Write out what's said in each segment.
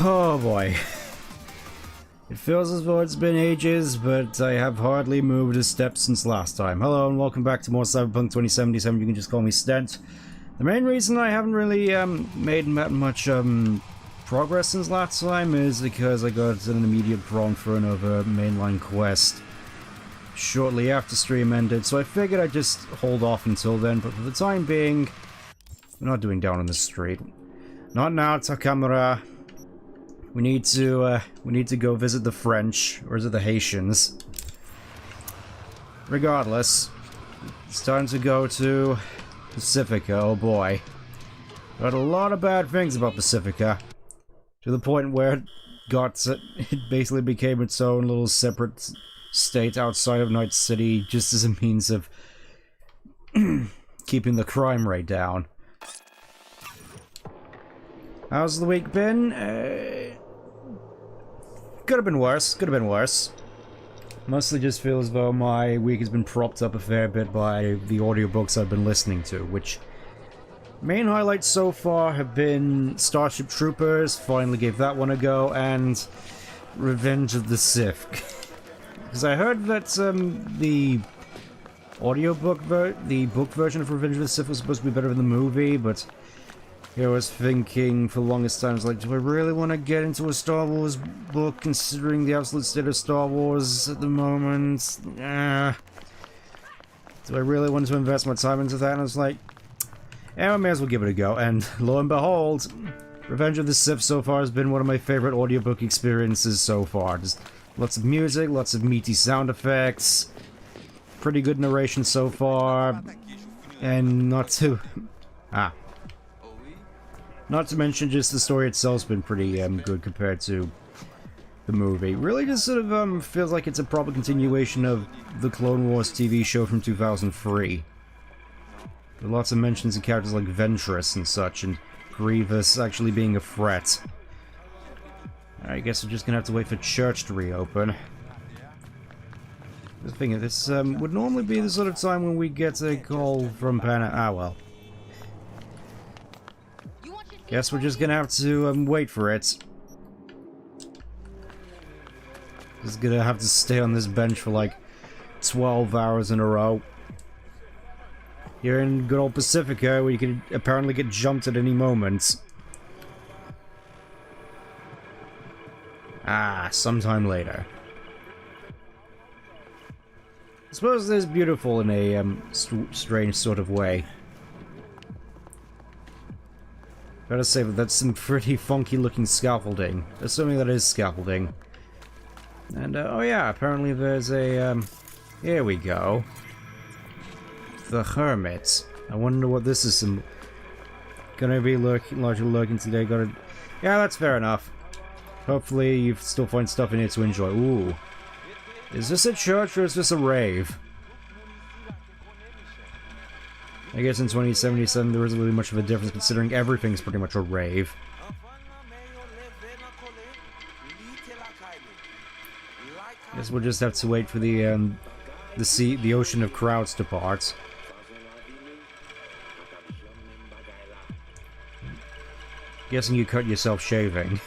Oh boy. It feels as though it's been ages, but I have hardly moved a step since last time. Hello and welcome back to more Cyberpunk 2077, you can just call me Stent. The main reason I haven't really made much progress since last time is because I got an immediate prompt for another mainline quest shortly after stream ended, so I figured I'd just hold off until then, but for the time being, we're not doing Down on the Street. Not now, Takamura. We need to go visit the French, or is it the Haitians? Regardless, it's time to go to Pacifica, oh boy. I heard a lot of bad things about Pacifica, to the point where it basically became its own little separate state outside of Night City, just as a means of keeping the crime rate down. How's the week been? Could have been worse, could have been worse. Mostly just feel as though my week has been propped up a fair bit by the audiobooks I've been listening to, which main highlights so far have been Starship Troopers, finally gave that one a go, and Revenge of the Sith. Because I heard that the book version of Revenge of the Sith was supposed to be better than the movie, but I was thinking for the longest time, I was like, do I really want to get into a Star Wars book, considering the absolute state of Star Wars at the moment? Do I really want to invest my time into that? And I was like, yeah, I may as well give it a go. And lo and behold, Revenge of the Sith so far has been one of my favorite audiobook experiences so far. Just lots of music, lots of meaty sound effects, pretty good narration so far, and not to mention just the story itself's been pretty good compared to the movie. Really just sort of feels like it's a proper continuation of the Clone Wars TV show from 2003. With lots of mentions of characters like Ventress and such, and Grievous actually being a threat. I guess we're just gonna have to wait for church to reopen. The thing is, this would normally be the sort of time when we get a call from well. Guess we're just gonna have to wait for it. Just gonna have to stay on this bench for like 12 hours in a row. Here in good old Pacifica, where you can apparently get jumped at any moment. Sometime later. I suppose this is beautiful in a strange sort of way. Gotta say that that's some pretty funky looking scaffolding. Assuming that is scaffolding. And, oh yeah, apparently there's a, here we go. The Hermit. I wonder what this is gonna be largely lurking today. Yeah, that's fair enough. Hopefully you still find stuff in here to enjoy. Ooh. Is this a church or is this a rave? I guess in 2077 there isn't really much of a difference considering everything's pretty much a rave. Guess we'll just have to wait for the ocean of crowds to part. Guessing you cut yourself shaving.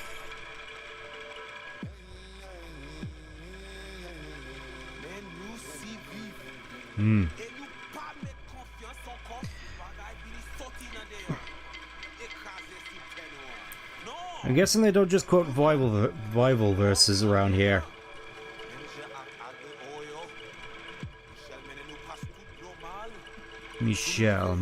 I'm guessing they don't just quote Bible verses around here. Michelle.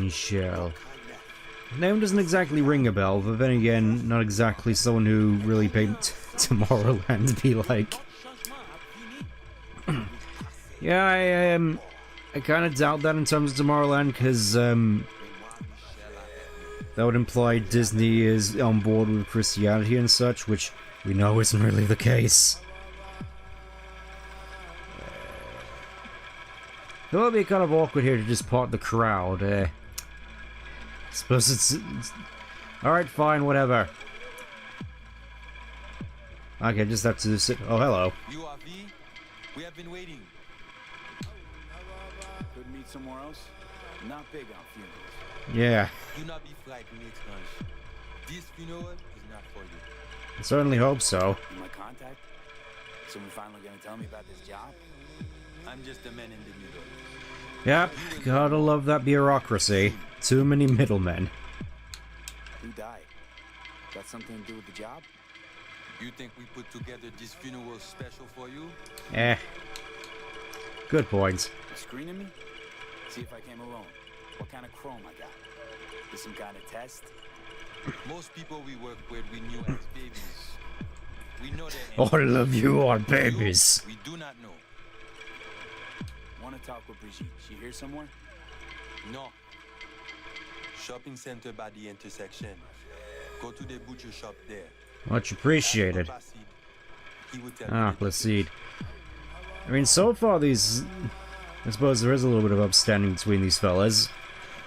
Name doesn't exactly ring a bell, but then again, not exactly someone who really paid Tomorrowland to be like. Yeah, I kind of doubt that in terms of Tomorrowland, because that would imply Disney is on board with Christianity and such, which we know isn't really the case. It would be kind of awkward here to just part the crowd. I suppose it's alright, fine, whatever. Okay, just have to sit. Oh, hello. You are V. We have been waiting. Could meet somewhere else. Not big on funerals. Yeah. Do not be frightened, étrange. This funeral is not for you. I certainly hope so. You my contact? Someone finally gonna tell me about this job? I'm just a man in the middle. Yep, gotta love that bureaucracy. Too many middlemen. Who died? Got something to do with the job? You think we put together this funeral special for you? Eh. Good points. Screening me? See if I came alone. What kind of chrome I got? Is some kind of test? Most people we work with we knew as babies. We know their All of you are babies. We do not know. Want to talk with Brigitte? She here somewhere? No. Shopping center by the intersection. Go to the butcher shop there. Much appreciated. He would tell Ah, you the Placide. I mean, so far these... I suppose there is a little bit of upstanding between these fellas.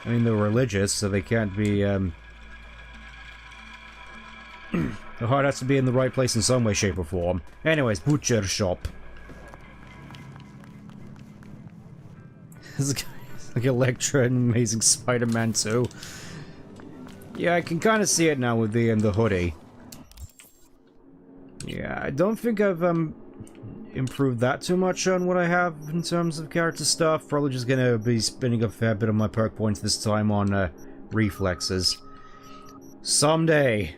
I mean, they're religious, so they can't be, The heart has to be in the right place in some way, shape, or form. Anyways, butcher shop. This is like Elektra and Amazing Spider-Man 2. Yeah, I can kind of see it now with the hoodie. Yeah, I don't think I've improved that too much on what I have in terms of character stuff. Probably just gonna be spending a fair bit of my perk points this time on reflexes. Someday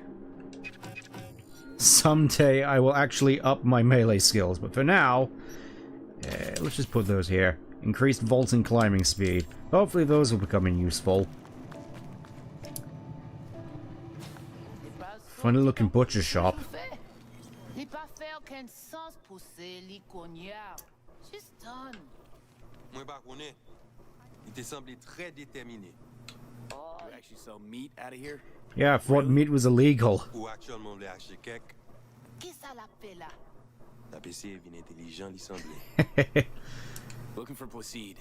I will actually up my melee skills, but for now, let's just put those here. Increased vault and climbing speed. Hopefully those will become useful. Funny looking butcher shop. You actually sell meat out of here? Yeah, I thought meat was illegal. Looking for Placide.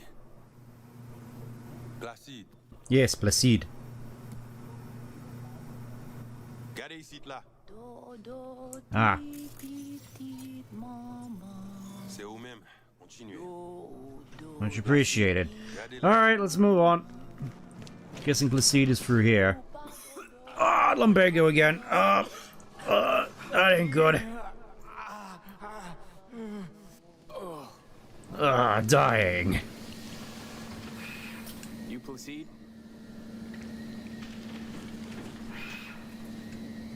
Placide. Yes, Placide. Ah. Much appreciated. Alright, let's move on. Guessing Placide is through here. Ah, lumbago again. That ain't good. Dying. You Placide?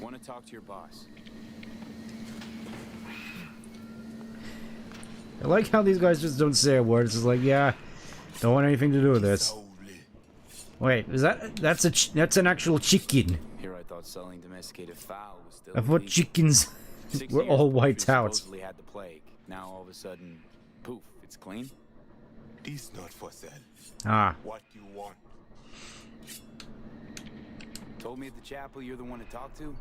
Want to talk to your boss. I like how these guys just don't say a word. It's just like, yeah, don't want anything to do with this. Wait, is that's an actual chicken? Here I thought selling domesticated fowl was still I thought chickens were all wiped out. Supposedly had the plague. Now all of a sudden, poof, it's clean. This not for sale. Ah. What you want? Told me at the chapel you're the one to talk to.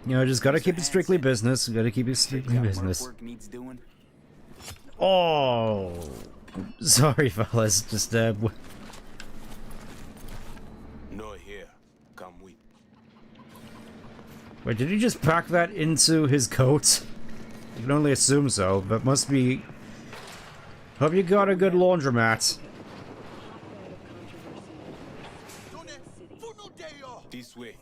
You know, just gotta keep it strictly business. Gotta keep it strictly business. Work needs doing. Oh, sorry, fellas. Just No here. Come with. Wait, did he just pack that into his coat? I can only assume so, but must be. Hope you got a good laundromat. This way.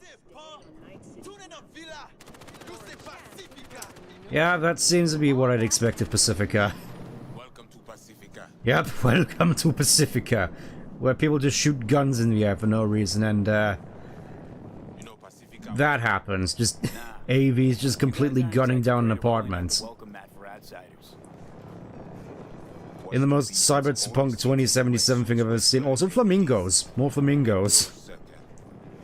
Yeah, that seems to be what I'd expect of Pacifica. Welcome to Pacifica. Yep, welcome to Pacifica, where people just shoot guns in the air for no reason, and You know Pacifica. that happens. Just AVs just completely gunning down an apartment. Welcome mat for outsiders. In the most Cyberpunk 2077 thing I've ever seen. Also, flamingos. More flamingos.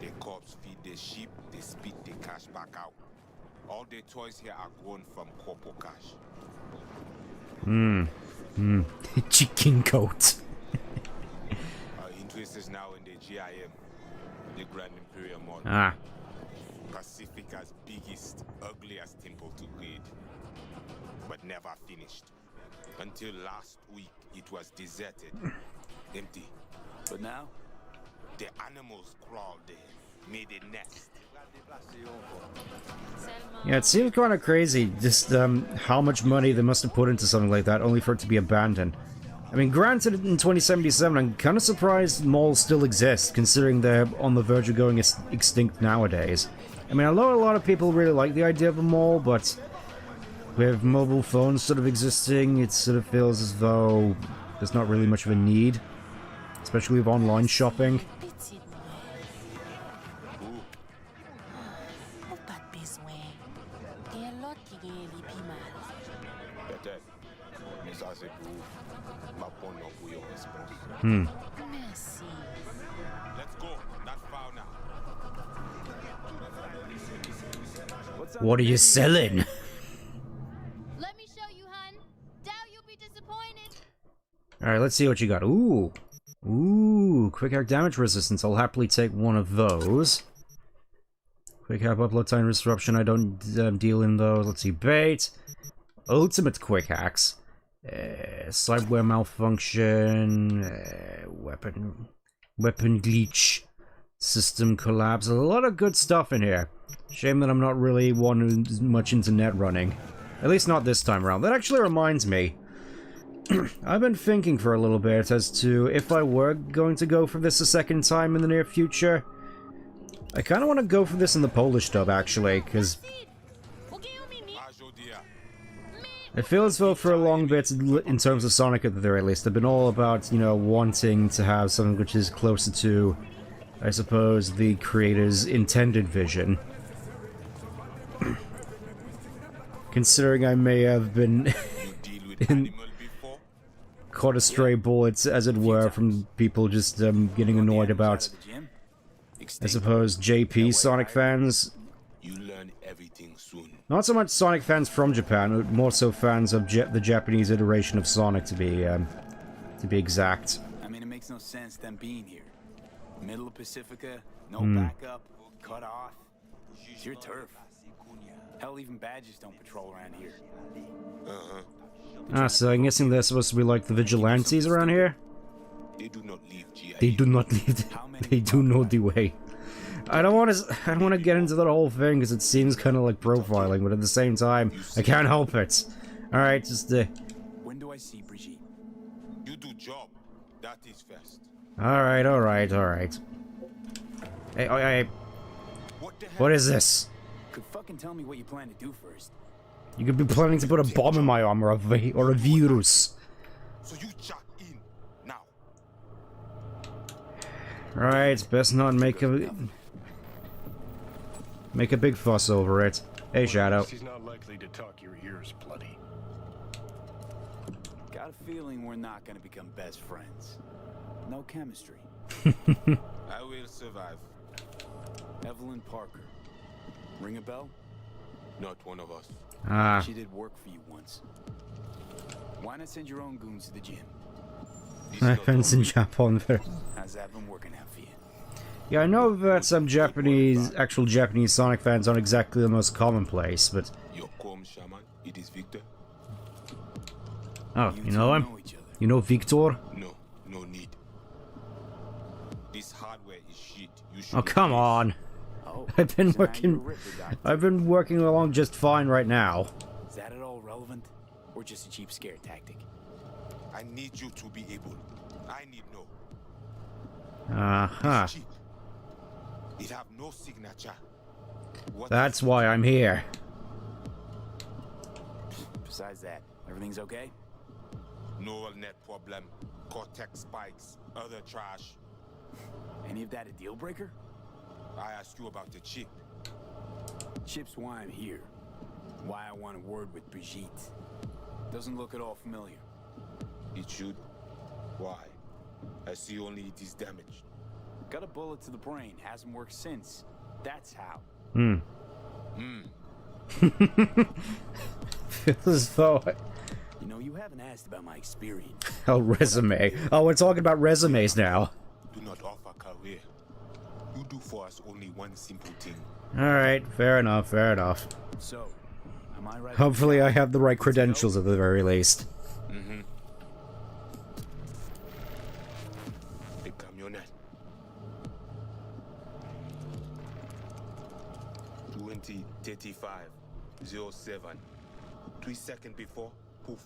The cops feed the sheep, they spit the cash back out. All the toys here are grown from corpo cash. Chicken coat. Our interest is now in the GIM, the Grand Imperial Mall. Ah. Pacifica's biggest, ugliest temple to read. But never finished. Until last week, it was deserted. Empty. But now, The animals crawled there, made a nest. Yeah, it seems kind of crazy, just how much money they must have put into something like that, only for it to be abandoned. I mean, granted, in 2077, I'm kind of surprised malls still exist, considering they're on the verge of going extinct nowadays. I mean, I know a lot of people really like the idea of a mall, but with mobile phones sort of existing, it sort of feels as though there's not really much of a need, especially with online shopping. Let's go. Not far now. What are you selling? Let me show you, hun. Doubt you'll be disappointed. Alright, let's see what you got. Ooh. Ooh, quick hack damage resistance. I'll happily take one of those. Quick hack upload time disruption. I don't deal in those. Let's see. Bait. Ultimate quick hacks. Cyberware malfunction. Weapon glitch. System collapse. A lot of good stuff in here. Shame that I'm not really one much into net running. At least not this time around. That actually reminds me. I've been thinking for a little bit as to if I were going to go for this a second time in the near future. I kind of want to go for this in the Polish dub, actually, because I feel as though for a long bit, in terms of Sonic at the very least, I've been all about, you know, wanting to have something which is closer to, I suppose, the creator's intended vision. Considering I may have been caught a stray bullets, as it were, from people just getting annoyed about, I suppose, JP Sonic fans. You learn everything soon. Not so much Sonic fans from Japan, but more so fans of the Japanese iteration of Sonic, to be exact. I mean, it makes no sense them being here. Middle of Pacifica, no backup, cut off. It's your turf. Hell, even badges don't patrol around here. Ah, so I'm guessing they're supposed to be like the vigilantes around here? They do not leave GI. They do not leave. They do know the way. I don't want to get into that whole thing because it seems kind of like profiling, but at the same time, I can't help it. All right, just When do I see Brigitte? You do job. That is first. All right. Hey, What the hell? what is this? Could fucking tell me what you plan to do first. You could be planning to put a bomb in my arm or a virus. So you check in now. Right, best not make a big fuss over it. Hey, Shadow. He's not likely to talk your ears bloody. Got a feeling we're not gonna become best friends. No chemistry. I will survive. Evelyn Parker. Ring a bell? Not one of us. Ah, She did work for you once. Why not send your own goons to the gym? This my not friends in all. Japan. How's that been working out for you? Yeah, I know that some actual Japanese Sonic fans aren't exactly the most commonplace, but Your calm shaman, it is Victor. oh, you know him? each other. You know Victor? No need. This hardware is shit. You should. Oh, come on. Oh, I've been so now you're a working. Ripper doctor. I've been working along just fine right now. Is that at all relevant? Or just a cheap scare tactic? I need you to be able. I need no. Uh-huh. It's cheap. It have no signature. What That's why I'm here. Besides that, everything's okay? neural net problem, cortex spikes, other trash. Any of that a deal breaker? I asked you about the chip. Chip's why I'm here. Why I want a word with Brigitte. Doesn't look at all familiar. It should. Why? I see only it is damaged. Got a bullet to the brain, hasn't worked since. That's how. Feels as though. You know, you haven't asked about my experience. Oh, resume. Oh, we're talking about resumes now. Do not offer career. You do for us only one simple thing. Alright, fair enough, fair enough. So, am I right? Hopefully I have the right credentials at the very least. The camionette. 2035 07. 3 seconds before, poof.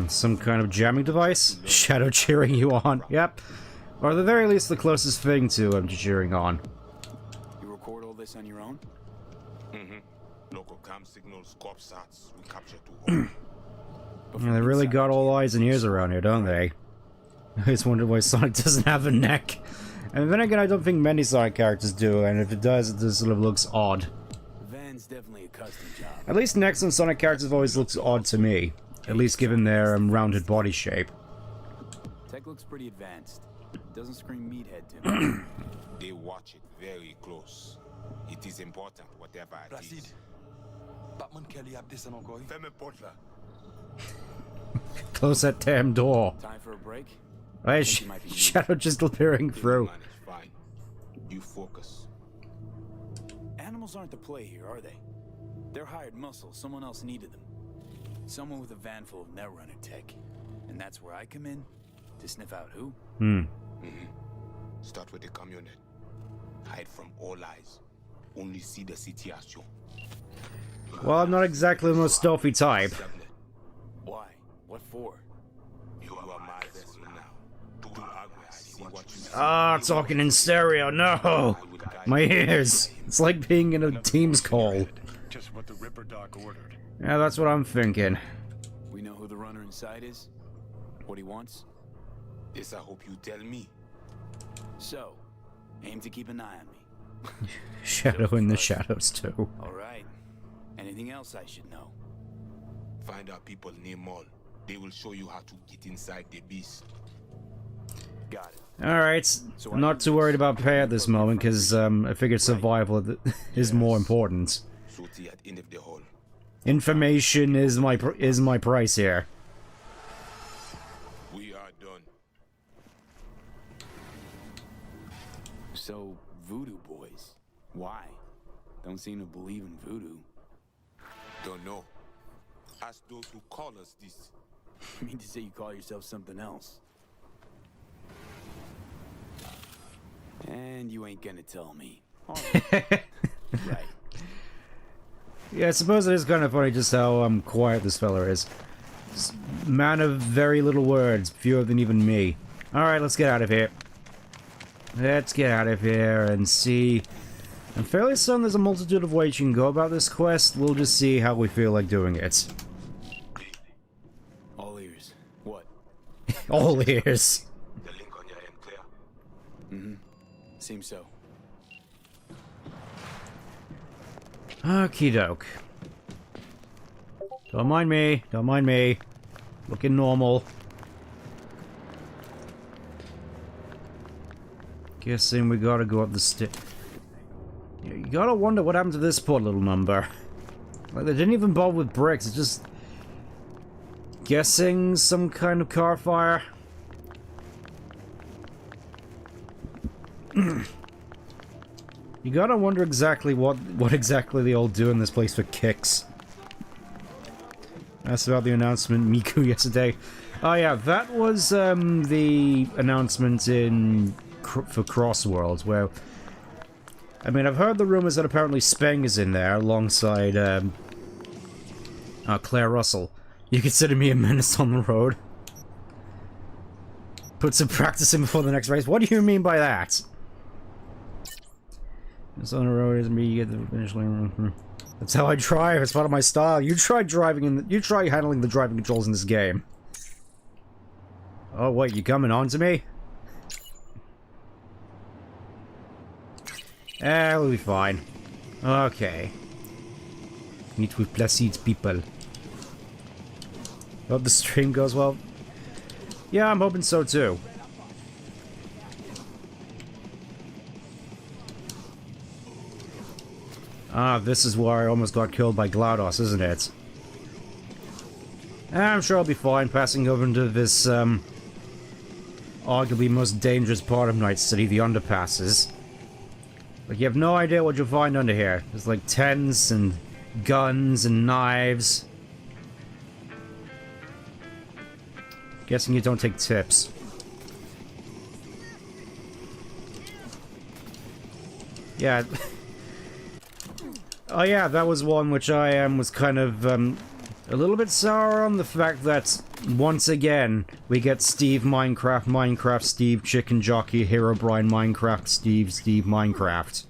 Some kind of jamming device? Shadow cheering you on. Yep. Or at the very least, the closest thing to cheering on. You record all this on your own? Local cam signals, corp sats, we capture to all. Yeah, they really got all eyes and ears around here, don't they? I just wonder why Sonic doesn't have a neck. And then again, I don't think many Sonic characters do, and if it does, it just sort of looks odd. Van's definitely a custom job. At least necks on Sonic characters always looks odd to me. At least given their rounded body shape. Tech looks pretty advanced. Doesn't scream meathead to me. They watch it very close. It is important, whatever it is. Batman Kelly have this encore. Fais me porte là. Close that damn door. Time for a break? Hey, Shadow just appearing through. Man is fine. You focus. Animals aren't the play here, are they? They're hired muscle. Someone else needed them. Someone with a van full of netrunner tech. And that's where I come in to sniff out who? Start with the community. Hide from all eyes. Only see the situation. Well, I'm not exactly the most stealthy type. Why? What for? You are my vessel now. Do I see what you see. Ah, talking in stereo, no! My ears! It's like being in a Teams call. Just what the Ripper Doc ordered. Yeah, that's what I'm thinking. We know who the runner inside is? What he wants? This I hope you tell me. So, aim to keep an eye on me. Shadow in the shadows, too. Alright. Anything else I should know? Find out people near Mall. They will show you how to get inside the beast. Got it. Alright, I'm not too worried about pay at this moment, because I figured survival is more important. Sortie at end of the hall. Information is my price here. We are done. So, voodoo boys. Why? Don't seem to believe in voodoo. Don't know. Ask those who call us this. You mean to say you call yourself something else? And you ain't gonna tell me. Right. Yeah, I suppose it is kind of funny just how quiet this fella is. Man of very little words, fewer than even me. Alright, let's get out of here. Let's get out of here and see. I'm fairly certain there's a multitude of ways you can go about this quest. We'll just see how we feel like doing it. All ears. What? All ears. The link on your end clear. Seems so. Okie doke. Don't mind me. Don't mind me. Looking normal. Guessing we gotta go up the stairs. You gotta wonder what happened to this poor little number. Like, they didn't even bother with bricks, it's just... Guessing some kind of car fire? You gotta wonder exactly what exactly they all do in this place for kicks. That's about the announcement Miku yesterday. Oh yeah, that was the announcement for Crossworld, where... I mean, I've heard the rumors that apparently Speng is in there alongside Claire Russell. You consider me a menace on the road? Put some practice in before the next race? What do you mean by that? It's on the road isn't me, you get the finish line. That's how I drive, it's part of my style. You try handling the driving controls in this game. Oh wait, you coming on to me? We'll be fine. Okay. Meet with placid people. Hope the stream goes well. Yeah, I'm hoping so too. Ah, this is where I almost got killed by GLaDOS, isn't it? I'm sure I'll be fine passing over into this, arguably most dangerous part of Night City, the underpasses. Like, you have no idea what you'll find under here. There's like tents and guns and knives. Guessing you don't take tips. Yeah. Oh yeah, that was one which I was kind of A little bit sour on the fact that, once again, we get Steve Minecraft, Minecraft Steve, Chicken Jockey, Hero Brian Minecraft, Steve, Steve Minecraft.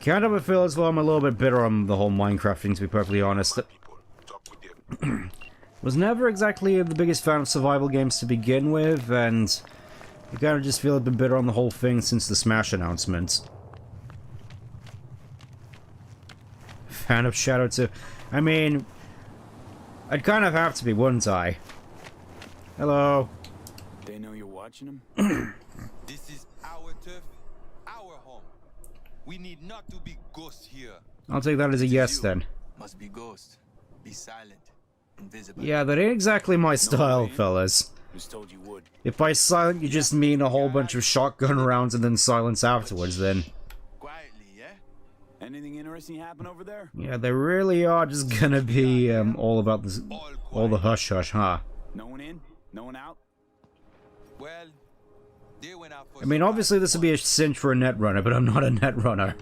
Kind of feel as though I'm a little bit bitter on the whole Minecraft thing, to be perfectly honest. Was never exactly the biggest fan of survival games to begin with, and I kind of just feel a bit bitter on the whole thing since the Smash announcement. Fan of Shadow 2. I mean, I'd kind of have to be, wouldn't I? Hello. They know you're watching them? This is our turf, our home. We need not to be ghosts here. I'll take that as a yes then. Must be ghost. Be silent. Invisible. Yeah, that ain't exactly my style, fellas. Just told you would. If by silent you just mean a whole bunch of shotgun rounds and then silence afterwards, then... Quietly, yeah? Anything interesting happen over there? Yeah, they really are just gonna be, all about this... all the hush-hush, huh? No one in? No one out? Well, they went out for I mean, obviously this would be a cinch for a netrunner, but I'm not a netrunner.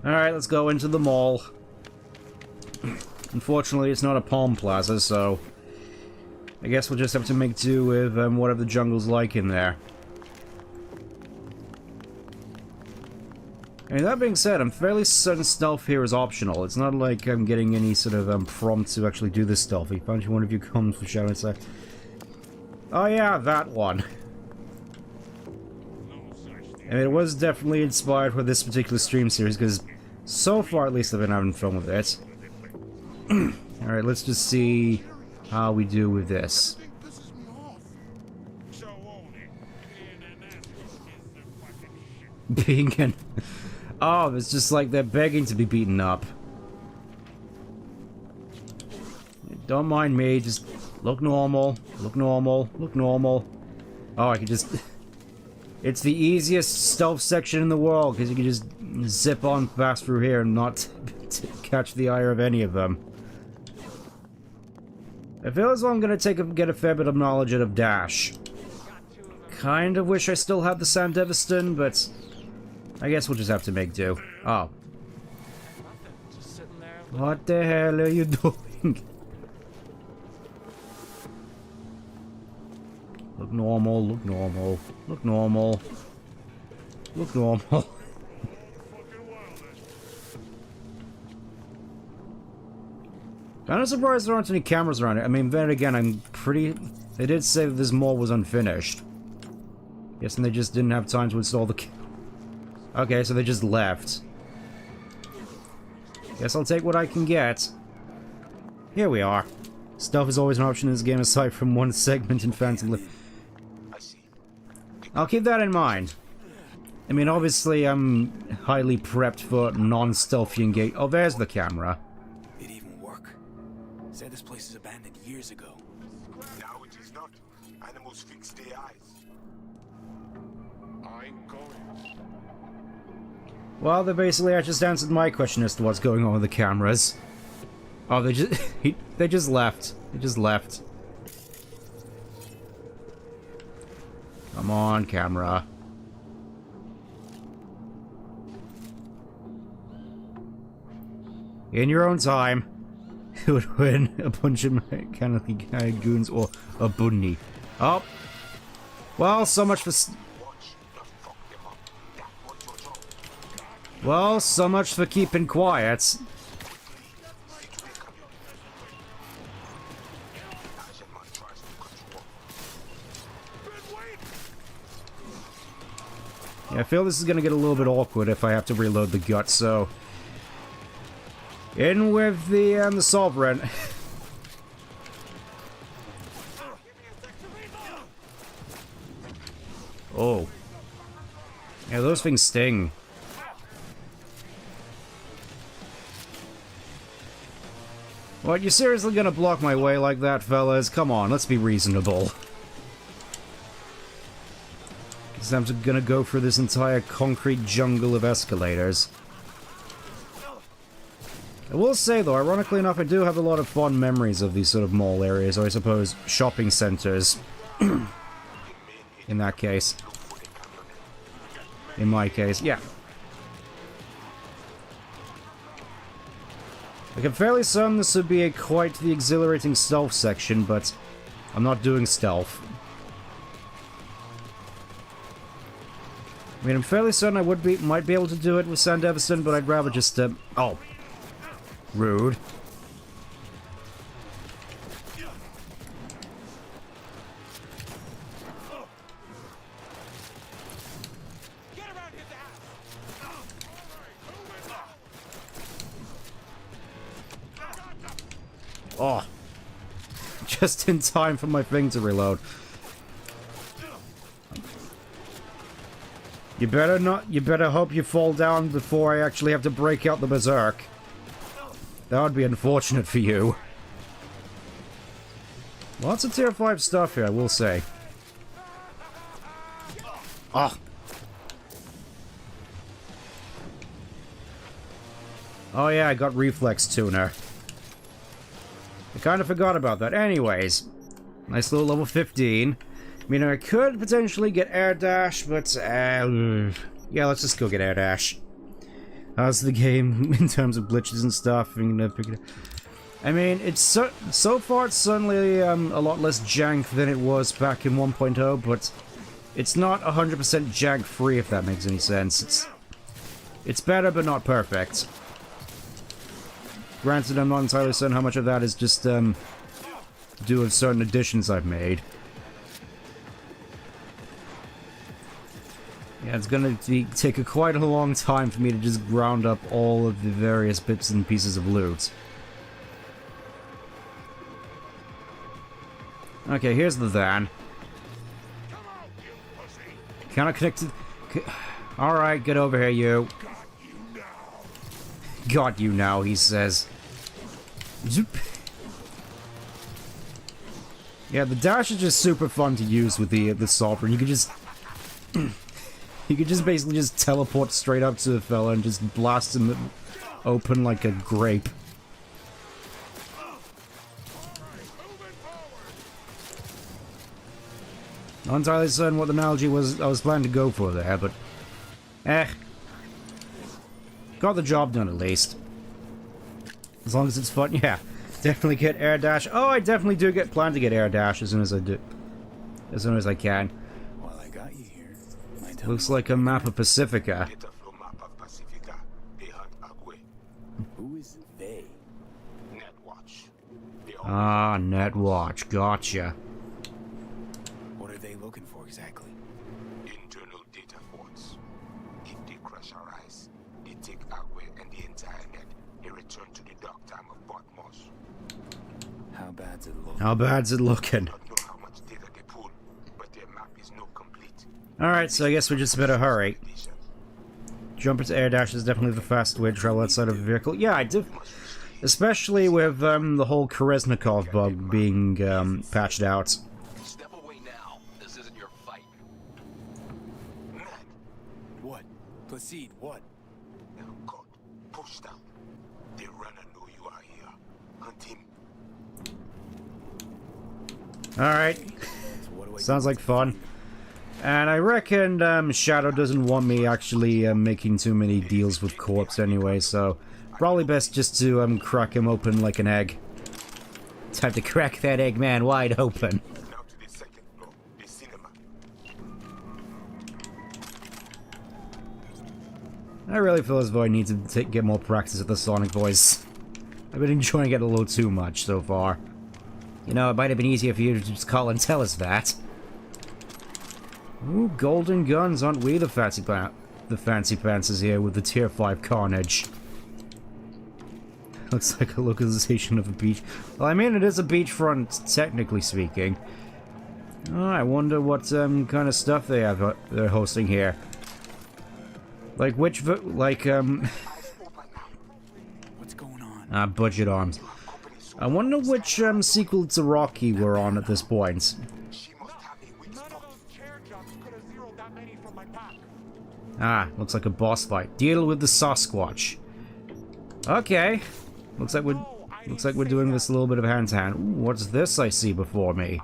Alright, let's go into the mall. Unfortunately, it's not a Palm Plaza, so... I guess we'll just have to make do with whatever the jungle's like in there. I mean, that being said, I'm fairly certain stealth here is optional. It's not like I'm getting any sort of prompt to actually do this stealthy. Found you one of you comes for Shadow Side. Oh yeah, that one. I mean, it was definitely inspired for this particular stream series, because so far at least I've been having fun with it. Alright, let's just see how we do with this. Being an... Oh, it's just like they're begging to be beaten up. Don't mind me, just look normal, look normal, look normal. Oh, I can just... It's the easiest stealth section in the world, because you can just zip on fast through here and not catch the ire of any of them. I feel as though I'm gonna get a fair bit of knowledge out of Dash. Kind of wish I still had the Sand Deviston, but I guess we'll just have to make do. Oh. What the hell are you doing? Look normal, look normal, look normal. Look normal. Kind of surprised there aren't any cameras around it. I mean, then again, I'm pretty... They did say that this mall was unfinished. Guessing they just didn't have time to install the... Okay, so they just left. Guess I'll take what I can get. Here we are. Stealth is always an option in this game aside from one segment in Phantom. I'll keep that in mind. I mean, obviously, I'm highly prepped for non-stealthy engage... Oh, there's the camera. It even work. Said this place is abandoned years ago. Now it is not. Animals fix their eyes. I'm going. Well, they basically just answered my question as to what's going on with the cameras. Oh, they just... they just left. They just left. Come on, camera. In your own time. Who would win? A bunch of mechanically goons or a bunny? Oh. Well, so much for... Well, so much for keeping quiet. Yeah, I feel this is gonna get a little bit awkward if I have to reload the gut, so... In with the Sovereign. Oh. Yeah, those things sting. What, you seriously gonna block my way like that, fellas? Come on, let's be reasonable. Because I'm gonna go through this entire concrete jungle of escalators. I will say, though, ironically enough, I do have a lot of fond memories of these sort of mall areas, or I suppose shopping centers. In that case. In my case, yeah. Like, I'm fairly certain this would be quite the exhilarating stealth section, but I'm not doing stealth. I mean, I'm fairly certain I might be able to do it with San Everson, but I'd rather just, oh. Rude. Oh. Just in time for my thing to reload. You better hope you fall down before I actually have to break out the berserk. That would be unfortunate for you. Lots of tier 5 stuff here, I will say. Oh. Oh yeah, I got reflex tuner. I kind of forgot about that. Anyways, nice little level 15. I mean, I could potentially get air dash, but yeah, let's just go get air dash. How's the game in terms of glitches and stuff? I mean, it's so far it's certainly a lot less jank than it was back in 1.0, but it's not 100% jank free, if that makes any sense. It's better, but not perfect. Granted, I'm not entirely certain how much of that is just due to certain additions I've made. Yeah, it's gonna take quite a long time for me to just ground up all of the various bits and pieces of loot. Okay, here's the van. Can I connect to... Alright, get over here, you. Got you now, he says. Zoop. Yeah, the dash is just super fun to use with the Sovereign. You could just... you could just basically just teleport straight up to the fella and just blast him open like a grape. Not entirely certain what the analogy was I was planning to go for there, but... Got the job done at least. As long as it's fun, yeah. Definitely get air dash. Oh, I definitely do plan to get air dash as soon as I do. As soon as I can. Well, I got you here. Looks like a map of Pacifica. Who is they? Netwatch. Ah, Netwatch. Gotcha. What are they looking for exactly? Internal data ports. If they crush our eyes, they take Agwe and the entire net. They return to the dark time of Botmos. How bad's it look? How bad's it looking? I don't know how much data they pull, but their map is not complete. Alright, so I guess we just better hurry. Jump into air dash is definitely the fast way to travel outside of a vehicle. Yeah, I do. Especially with the whole Kereznikov bug being patched out. Step away now. This isn't your fight. What? Placide, what? Oh God, push down. The runner know you are here. Hunt him. Alright. So what do I Sounds like fun. And I reckon Shadow doesn't want me actually making too many deals with Corpse anyway, so probably best just to crack him open like an egg. Time to crack that egg man wide open. Now to the second floor, the cinema. I really feel as though I need to get more practice at the Sonic voice. I've been enjoying it a little too much so far. You know, it might have been easier for you to just call and tell us that. Ooh, golden guns, aren't we the fancy pantsers here with the tier 5 carnage? Looks like a localization of a beach. Well, I mean, it is a beachfront, technically speaking. Oh, I wonder what kind of stuff they're hosting here. Like which, What's going on? Budget arms. I wonder which sequel to Rocky we're on at this point. Ah, looks like a boss fight. Deal with the Sasquatch. Okay. Looks like we're doing this a little bit of hand-to-hand. Ooh, what's this I see before me?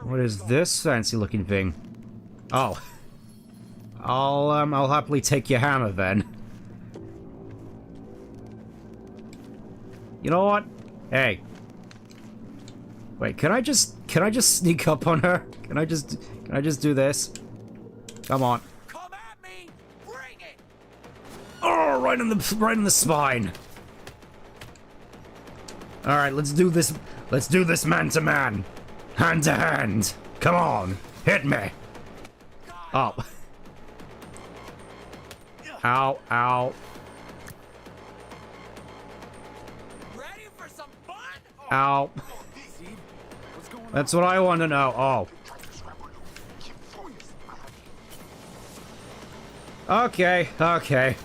What is this fancy-looking thing? Oh. I'll happily take your hammer then. You know what? Hey. Wait, can I just sneak up on her? Can I just do this? Come on. Come at me! Bring it! Oh, right in the spine. All right, let's do this. Let's do this man to man, hand to hand. Come on, hit me. Oh. Ow, ow. Ready for some fun? Ow. What's going on? That's what I want to know. Oh. Okay, okay.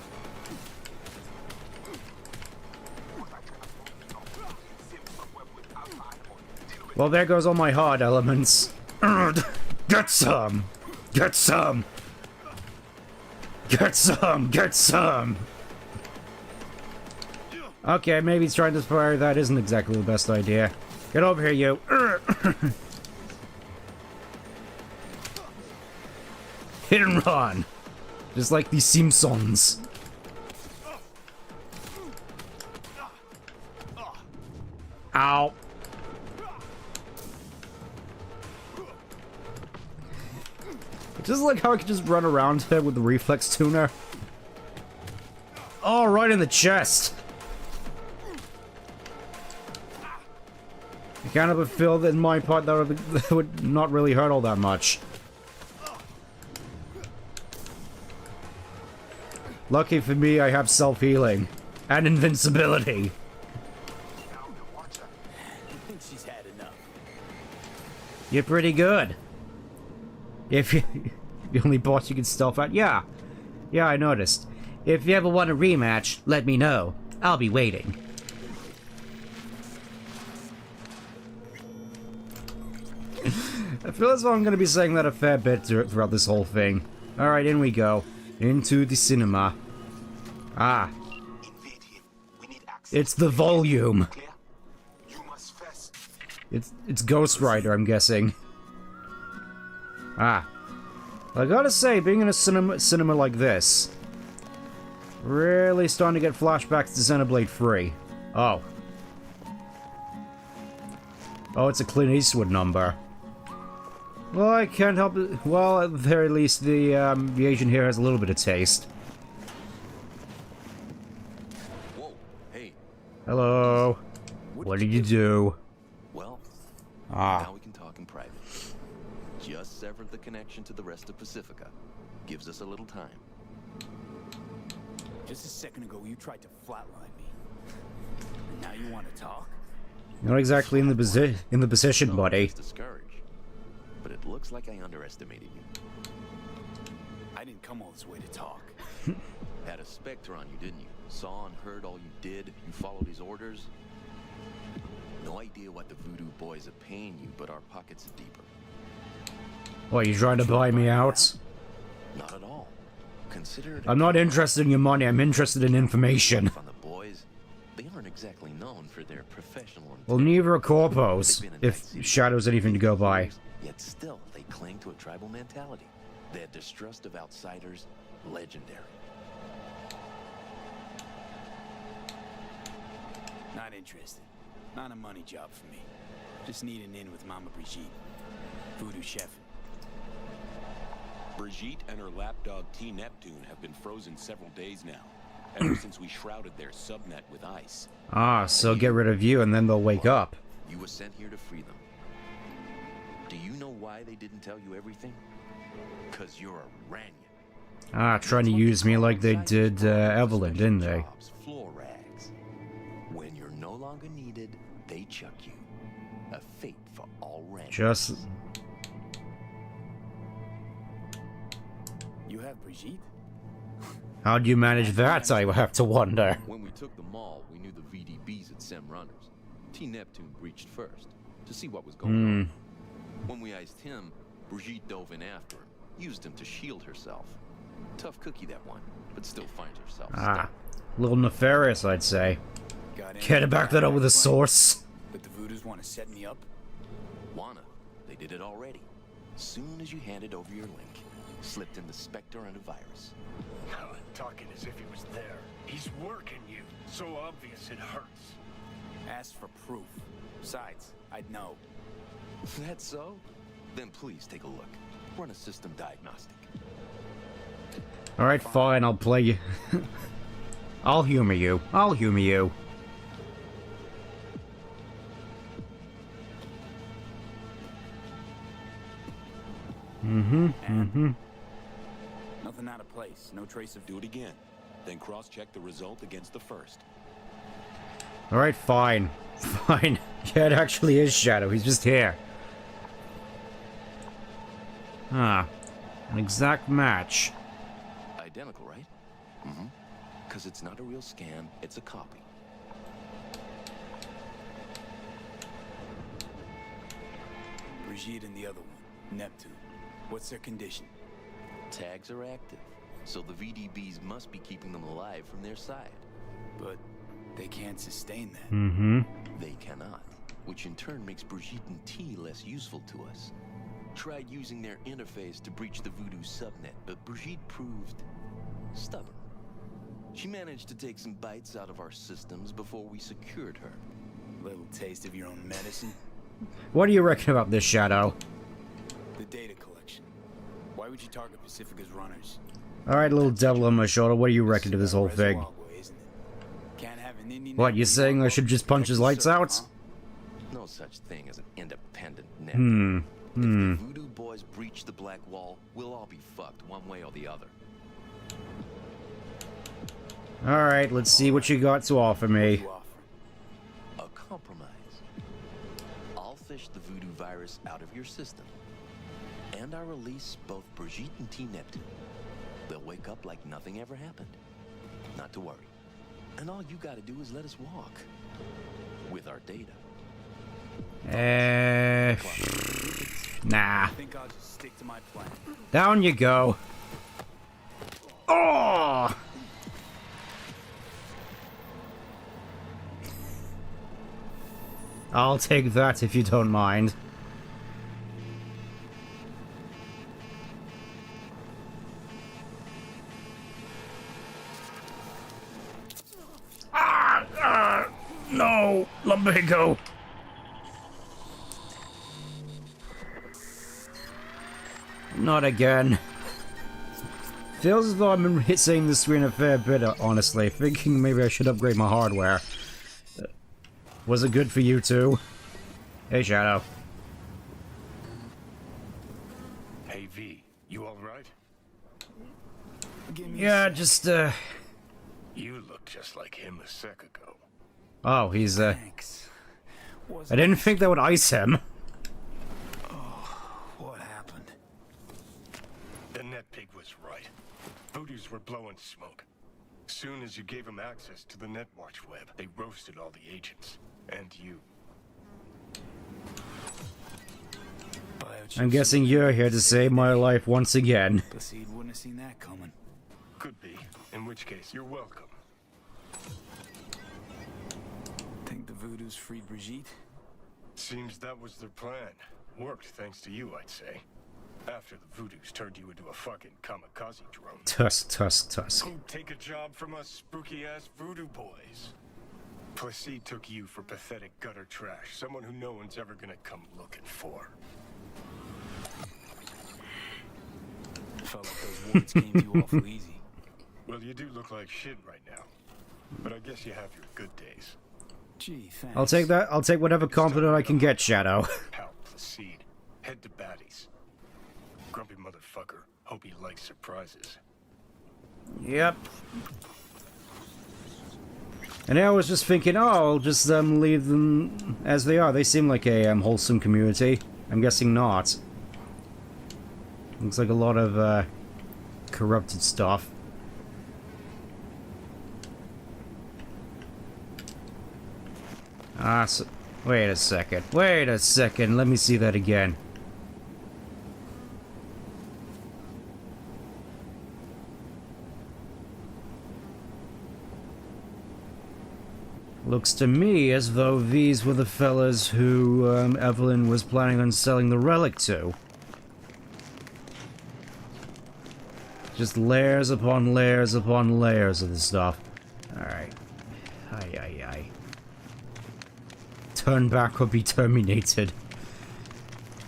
Well, there goes all my hard elements. Get some! Get some! Get some! Get some! Okay, maybe he's trying to fire. That isn't exactly the best idea. Get over here, you! Hit and run! Just like the Simpsons. Ow. Just like how I could just run around him with the reflex tuner. Oh, right in the chest. I kind of feel that in my part that would not really hurt all that much. Lucky for me, I have self-healing and invincibility. I think she's had enough. You're pretty good. If you the only boss you can stealth out, yeah, I noticed. If you ever want a rematch, let me know. I'll be waiting. I feel as though I'm going to be saying that a fair bit throughout this whole thing. All right, in we go. Into the cinema. Ah. It's the volume. It's Ghost Rider, I'm guessing. Ah. I gotta say, being in a cinema like this, really starting to get flashbacks to Xenoblade 3. Oh. Oh, it's a Clint Eastwood number. Well, I can't help it. Well, at the very least, the Asian here has a little bit of taste. Whoa, hey. Hello. What did you do? Well, Ah. now we can talk in private. Just severed the connection to the rest of Pacifica. Gives us a little time. Just a second ago, you tried to flatline me. And now you want to talk? Not exactly in the position, buddy. Discouraged. But it looks like I underestimated you. I didn't come all this way to talk. Had a specter on you, didn't you? Saw and heard all you did. You followed his orders. No idea what the voodoo boys are paying you, but our pockets are deeper. What, you trying to buy me out? Not at all. Consider it. I'm not interested in your money, I'm interested in information. On the boys, they aren't exactly known for their professional integrity. Well, neither are corpos, if Shadow's anything to go by. Yet still, they cling to a tribal mentality. Their distrust of outsiders, legendary. Not interested. Not a money job for me. Just need an in with Mama Brigitte. Voodoo chef. Brigitte and her lapdog T. Neptune have been frozen several days now, ever since we shrouded their subnet with ice. Ah, so get rid of you and then they'll wake up. You were sent here to free them. Do you know why they didn't tell you everything? 'Cause you're a Ranyan. Ah, trying to use me like they did Evelyn, didn't they? Jobs, floor rags. When you're no longer needed, they chuck you. A fate for all Ranyans. Just... You have Brigitte? How'd you manage that, I have to wonder. When we took the mall, we knew the VDBs had Sem runners. T. Neptune breached first, to see what was going on. When we iced him, Brigitte dove in after him, used him to shield herself. Tough cookie, that one, but still finds herself Ah, a little nefarious, I'd say. Got Can't it back that up with a source? But the Voodoos want to set me up? Wanna. They did it already. Soon as you handed over your link, slipped in the Spectre and a virus. Talking as if he was there. He's working you. So obvious it hurts. Ask for proof. Besides, I'd know. That's so? Then please take a look. Run a system diagnostic. Alright, fine, I'll play you. I'll humor you. I'll humor you. Nothing out of place. No trace of... Do it again. Then cross-check the result against the first. Alright, fine. Fine. Yeah, it actually is Shadow. He's just here. Ah. An exact match. Identical, right? Mm-hmm. Because it's not a real scan, it's a copy. Brigitte and the other one, Neptune. What's their condition? Tags are active, so the VDBs must be keeping them alive from their side. But they can't sustain that. Mm-hmm. They cannot, which in turn makes Brigitte and T less useful to us. Tried using their interface to breach the Voodoo subnet, but Brigitte proved stubborn. She managed to take some bites out of our systems before we secured her. Little taste of your own medicine. What do you reckon about this, Shadow? The data collection. Why would you target Pacifica's runners? Alright, little devil on my shoulder, what do you reckon to this whole thing? Can't have an Indian What, you saying I should just punch his lights out? No such thing as an independent net. Hmm. If the Voodoo boys breach the Black Wall, we'll all be fucked one way or the other. Alright, let's see what you got to offer me. A compromise. I'll fish the Voodoo virus out of your system. And I'll release both Brigitte and T Neptune. They'll wake up like nothing ever happened. Not to worry. And all you gotta do is let us walk. With our data. Nah. I think I'll just stick to my plan. Down you go. Oh! I'll take that if you don't mind. No! Lumbago! Not again. Feels as though I've been hitting the screen a fair bit, honestly. Thinking maybe I should upgrade my hardware. Was it good for you too? Hey, Shadow. Hey, V, you alright? Yeah, just, You look just like him a sec ago. Oh, he's, Thanks. I didn't think that would ice him. What happened? The net pig was right. Voodoos were blowing smoke. Soon as you gave them access to the Netwatch web, they roasted all the agents. And you. I'm guessing you're here to save my life once again. Placide wouldn't have seen that coming. Could be. In which case, you're welcome. Think the Voodoos freed Brigitte? Seems that was their plan. Worked thanks to you, I'd say. After the Voodoos turned you into a fucking kamikaze drone. Tusk, tusk, tusk. Who'd take a job from us spooky-ass voodoo boys? Placide took you for pathetic gutter trash. Someone who no one's ever gonna come looking for. Felt like those words came to you awful easy. Well, you do look like shit right now. But I guess you have your good days. Gee, thanks. I'll take that. I'll take whatever compliment I can get, Shadow. Pal Placide. Head to baddies. Grumpy motherfucker. Hope he likes surprises. Yep. And I was just thinking, oh, I'll just leave them as they are. They seem like a wholesome community. I'm guessing not. Looks like a lot of corrupted stuff. Ah, so, wait a second. Wait a second. Let me see that again. Looks to me as though these were the fellas who Evelyn was planning on selling the relic to. Just layers upon layers upon layers of this stuff. Alright. Aye, aye, aye. turn back or be terminated.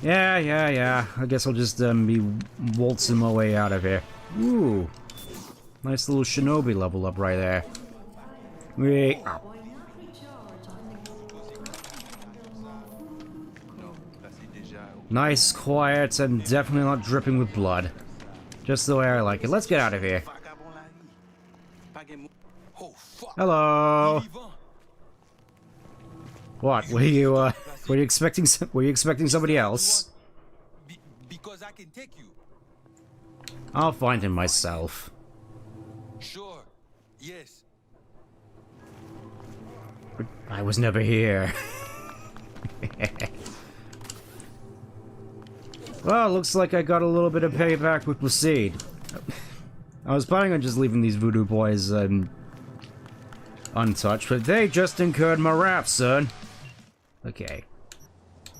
Yeah. I guess I'll just be waltzing my way out of here. Ooh. Nice little shinobi level up right there. Wait. Nice, quiet, and definitely not dripping with blood. Just the way I like it. Let's get out of here. Hello. What? Were you expecting somebody else? Because I can take you. I'll find him myself. Sure. Yes. But I was never here. Well, looks like I got a little bit of payback with Proceed. I was planning on just leaving these voodoo boys untouched, but they just incurred my wrath, son. Okay.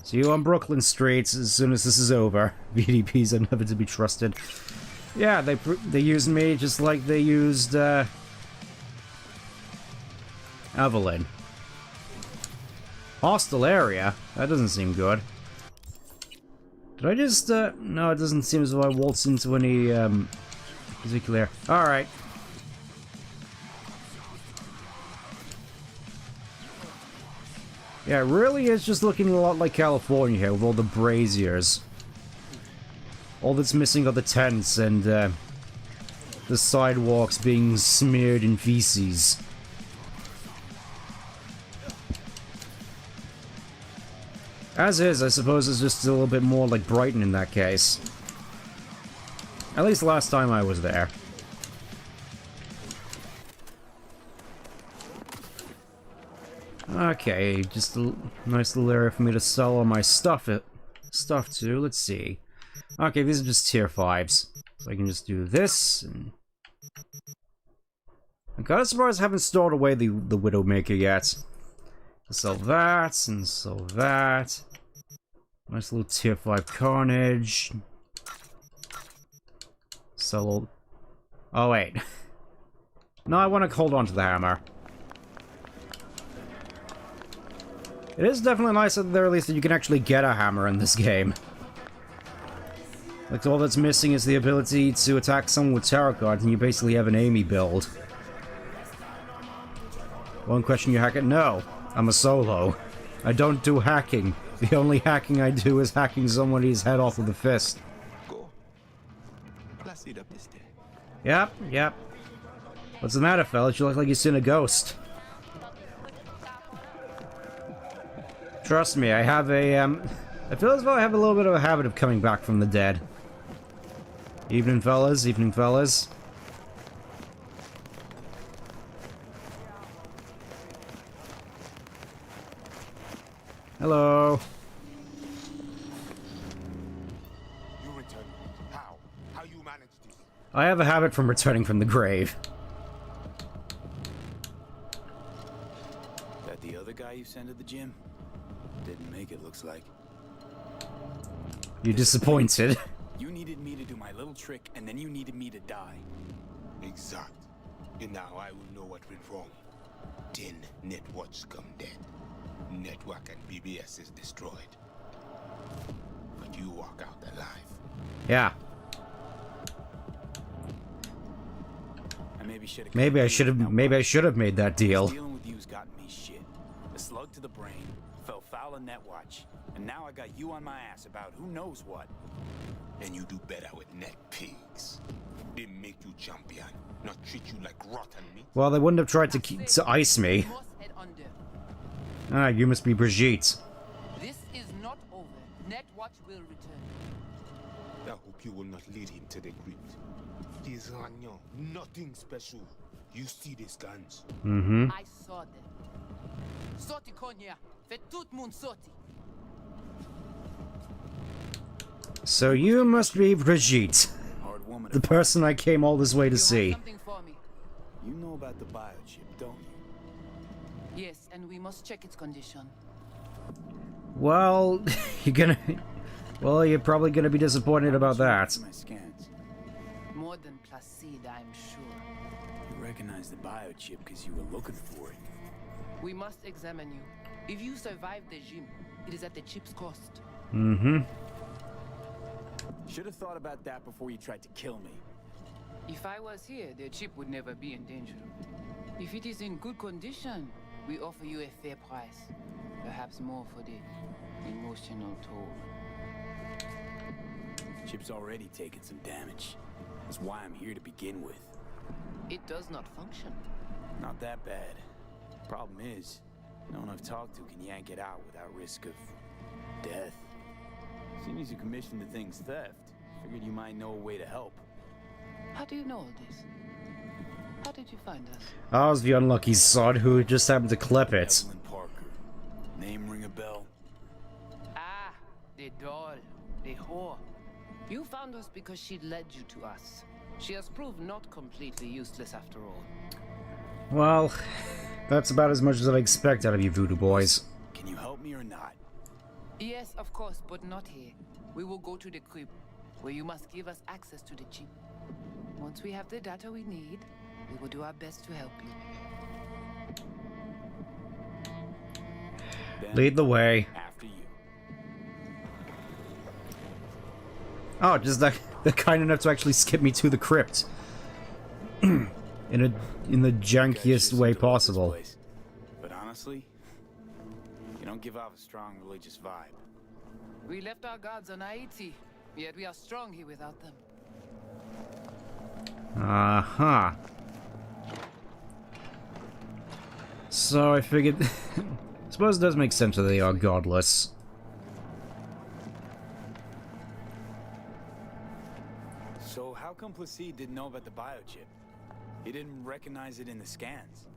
See you on Brooklyn streets as soon as this is over. VDPs are never to be trusted. Yeah, they used me just like they used Evelyn. Hostile area? That doesn't seem good. Did I just, no, it doesn't seem as though I waltzed into any, particular... Alright. Yeah, it really is just looking a lot like California here, with all the braziers. All that's missing are the tents and, the sidewalks being smeared in feces. As is, I suppose it's just a little bit more like Brighton in that case. At least last time I was there. Okay, just a nice little area for me to sell all my stuff to. Let's see. Okay, these are just tier 5s. So I can just do this, and... I'm kinda surprised I haven't stored away the Widowmaker yet. Sell that, and sell that. Nice little tier 5 Carnage. Sell all... Oh, wait. No, I want to hold on to the hammer. It is definitely nice at the very least that you can actually get a hammer in this game. Like, all that's missing is the ability to attack someone with tarot cards, and you basically have an Amy build. One question, you hack it? No. I'm a solo. I don't do hacking. The only hacking I do is hacking somebody's head off with a fist. Yep. What's the matter, fellas? You look like you've seen a ghost. Trust me, I have a, I feel as though I have a little bit of a habit of coming back from the dead. Evening, fellas. Evening, fellas. Hello. You returned. How? How you managed this? I have a habit from returning from the grave. That the other guy you sent to the gym? Didn't make it, looks like. You're disappointed. You needed me to do my little trick, and then you needed me to die. Exact. And now I will know what went wrong. 10 networks come dead. Network and BBS is destroyed. But you walk out alive. Yeah. I maybe should have. Maybe I should have made that deal. Dealing with you's gotten me shit. A slug to the brain, fell foul of Netwatch, and now I got you on my ass about who knows what. And you do better with net pigs. They make you champion, not treat you like rotten meat. Well, they wouldn't have tried to ice me. Ah, you must be Brigitte. This is not over. Netwatch will return. I hope you will not lead him to the crypt. He's Ranyo, nothing special. You see these guns? Mm-hmm. I saw them. Soti konya, vetut mun soti. So you must be Brigitte, Hard woman. the person I came all this way to see. Something for me. You know about the biochip, don't you? Yes, and we must check its condition. Well, you're probably gonna be disappointed about that. My scans. More than Placide, I'm sure. You recognize the biochip because you were looking for it. We must examine you. If you survive the gym, it is at the chip's cost. Mm-hmm. Should have thought about that before you tried to kill me. If I was here, the chip would never be in danger. If it is in good condition, we offer you a fair price. Perhaps more for the emotional toll. Chip's already taken some damage. That's why I'm here to begin with. It does not function. Not that bad. Problem is, no one I've talked to can yank it out without risk of death. Seeing as you commissioned the thing's theft, figured you might know a way to help. How do you know all this? How did you find us? I was the unlucky sod who just happened to clip it. Evelyn Parker. Name ring a bell? Ah, the doll, the whore. You found us because she led you to us. She has proved not completely useless after all. Well, that's about as much as I expect out of you voodoo boys. Can you help me or not? Yes, of course, but not here. We will go to the crib, where you must give us access to the chip. Once we have the data we need, we will do our best to help you. Then, Lead the way. after you. Oh, just they're kind enough to actually skip me to the crypt. in the jankiest way possible. But honestly, you don't give off a strong religious vibe. We left our gods on Haiti, yet we are strong here without them. Uh-huh. So I figured... I suppose it does make sense that they are godless. So how come Placide didn't know about the biochip? He didn't recognize it in the scans.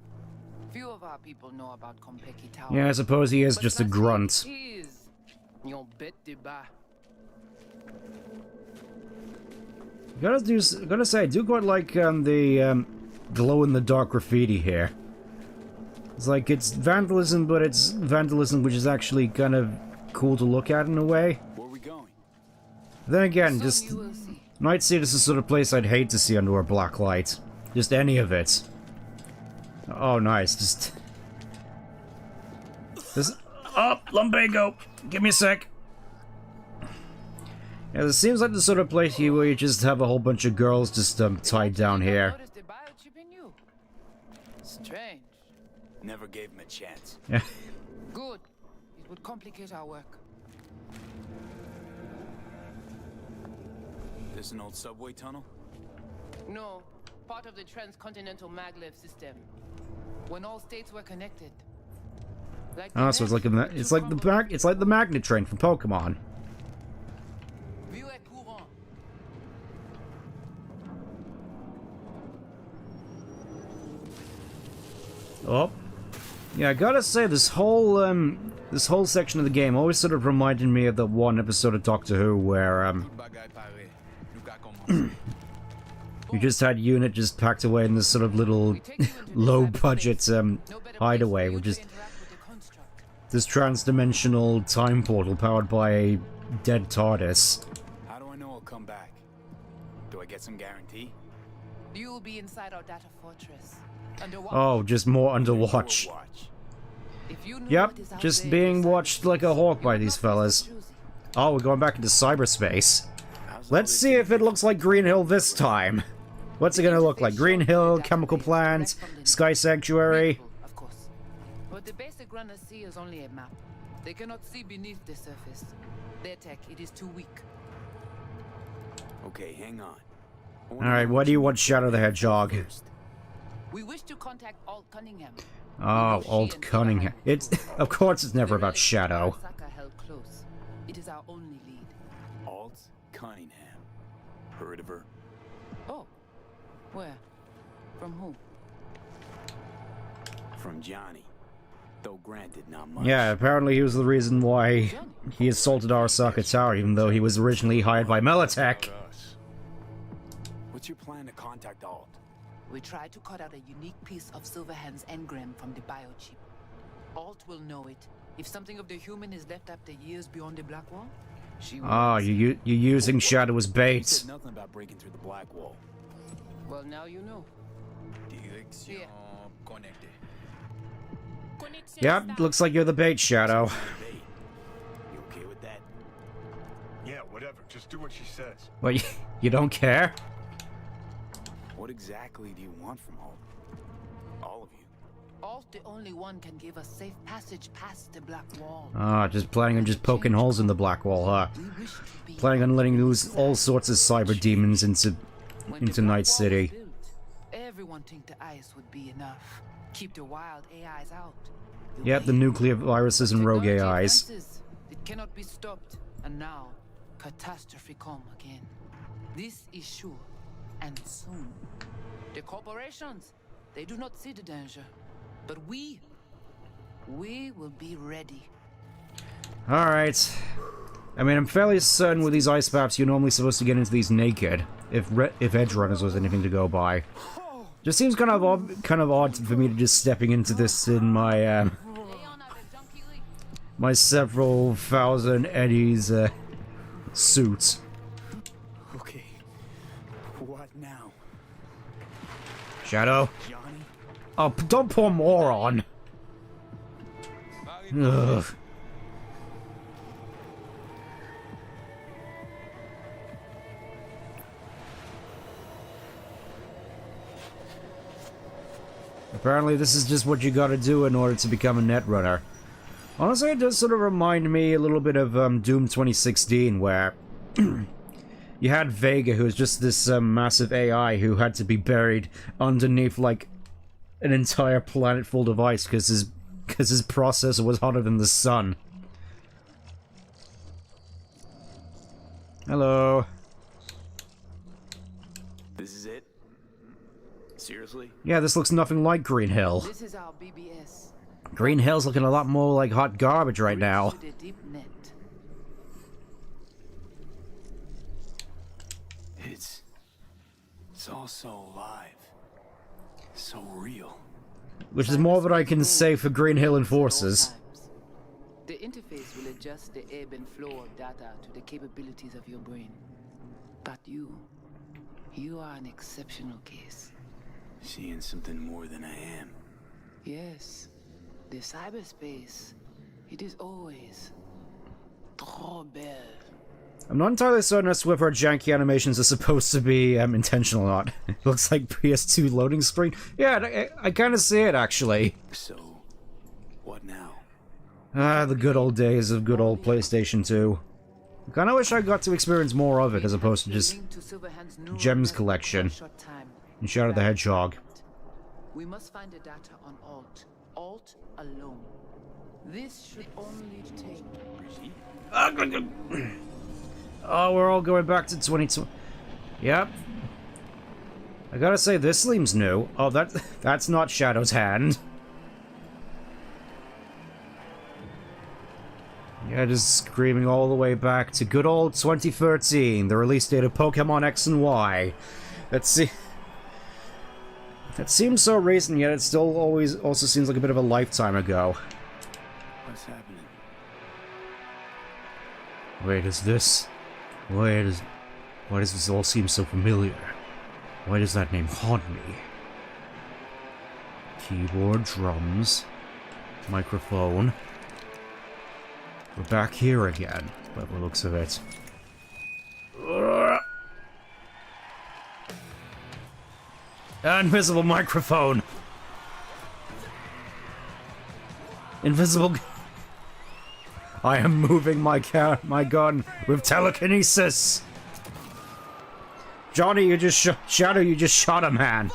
Few of our people know about Kompeki Tower. Yeah, I suppose he is just a grunt. Is your bet de bas. Gotta say, I do quite like the glow-in-the-dark graffiti here. It's like, it's vandalism, but it's vandalism which is actually kind of cool to look at in a way. Where are we going? Then again, Soon just... you will see. Night City is the sort of place I'd hate to see under a black light. Just any of it. Oh, nice. Just... Oh, lumbago! Give me a sec. Yeah, this seems like the sort of place here where you just have a whole bunch of girls just tied down here. Noticed the biochip in you. Strange. Never gave him a chance. Yeah. Good. It would complicate our work. This an old subway tunnel? No, part of the transcontinental maglev system. When all states were connected. Like Oh, so it's like it's like the magnet train from Pokemon. Oh, yeah. I gotta say, this whole section of the game always sort of reminded me of that one episode of Doctor Who where you just had Unit just packed away in this sort of little low-budget hideaway, with just this trans-dimensional time portal powered by a dead TARDIS. How do I know I'll come back? Do I get some guarantee? You will be inside our data fortress. Under watch. Oh, just more under watch. If you know Yep, what is out just there, being listen. watched like a hawk You by will these not fellas. miss the choosing. Oh, we're going back into cyberspace. Let's see if it looks like Green Hill this time. What's it gonna look like? Green Hill, chemical plant, sky sanctuary. Of course. But the basic runners see is only a map. They cannot see beneath the surface. Their tech, it is too weak. Okay, hang on. Alright, what do you want, Shadow the Hedgehog? We wish to contact Alt Cunningham. Oh, Alt Cunningham. It's of course it's never about Shadow. Arasaka held close. It is our only lead. Alt Cunningham. Heard of her? Oh. Where? From who? From Johnny. Though granted, not much. Yeah, apparently he was the reason why he assaulted Arasaka Tower, even though he was originally hired by Militech. What's your plan to contact Alt? We tried to cut out a unique piece of Silverhand's engram from the biochip. Alt will know it. If something of the human is left after years beyond the Black Wall, she will. Ah, you're using Shadow as You bait. said nothing about breaking through the Black Wall. Well, now you know. Direction Here. connected. Yep, looks like you're the bait, Shadow. You okay with that? Yeah, whatever. Just do what she says. What, you don't care? What exactly do you want from Holt? All of you. Alt the only one can give us safe passage past the black wall. Ah, just planning on just poking holes in the black wall, huh? We wish to be Planning on letting loose all sorts of cyber demons into When the black Night wall was City. built, everyone think the ice would be enough. Keep the wild AIs out. Yep, the nuclear viruses and rogue Technology AIs. advances. It cannot be stopped. And now, catastrophe come again. This is sure, and soon. The corporations, they do not see the danger. But we will be ready. Alright. I mean, I'm fairly certain with these ice baths, you're normally supposed to get into these naked, if Edge Runners was anything to go by. Just seems kind of odd for me to just stepping into this in my, my several thousand Eddies, suits. Okay. What now? Shadow? Johnny? Oh, don't pour more on! Ugh. Apparently this is just what you gotta do in order to become a netrunner. Honestly, it does sort of remind me a little bit of Doom 2016, where you had Vega, who was just this massive AI who had to be buried underneath, like, an entire planet full of ice because his processor was hotter than the sun. Hello. This is it? Seriously? Yeah, this looks nothing like Green Hill. This is our BBS. Green Hill's looking a lot more like hot garbage right now. To the deep net. It's all so alive. So real. Which is more than I can say for Green Hill Enforcers. The interface will adjust the ebb and flow of data to the capabilities of your brain. But you are an exceptional case. Seeing something more than I am. Yes, the cyberspace, it is always trop belle. I'm not entirely certain as to whether our janky animations are supposed to be intentional or not. It looks like PS2 loading screen. Yeah, I kind of see it, actually. So, what now? Ah, the good old days of good old PlayStation 2. I kind of wish I got to experience more of it as opposed to just Gems collection and Shadow the Hedgehog. We must find the data on Alt. Alt alone. This should only take... Oh, we're all going back to 2020. Yep. I gotta say, this seems new. Oh, that's not Shadow's hand. Yeah, just screaming all the way back to good old 2013, the release date of Pokemon X and Y. That seems so recent, yet it still also seems like a bit of a lifetime ago. What's happening? Wait, is this... Why does this all seem so familiar? Why does that name haunt me? Keyboard, drums, microphone. We're back here again, by the looks of it. Invisible microphone! Invisible... I am moving my gun with telekinesis! Johnny, you just Shadow, you just shot a man!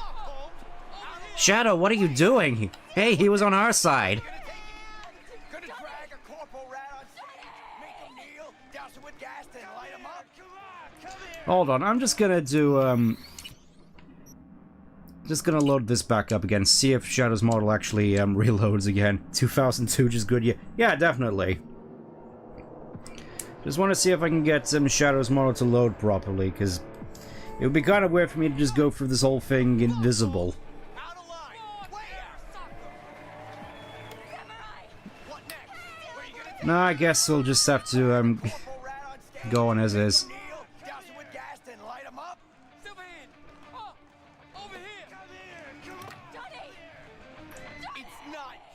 Shadow, what are you doing? Hey, he was on our side! Hold on, I'm just gonna do, just gonna load this back up again, see if Shadow's model actually, reloads again. 2002 just good, yeah, definitely. Just want to see if I can get Shadow's model to load properly, because it would be kind of weird for me to just go through this whole thing invisible. No, I guess we'll just have to, go on as is.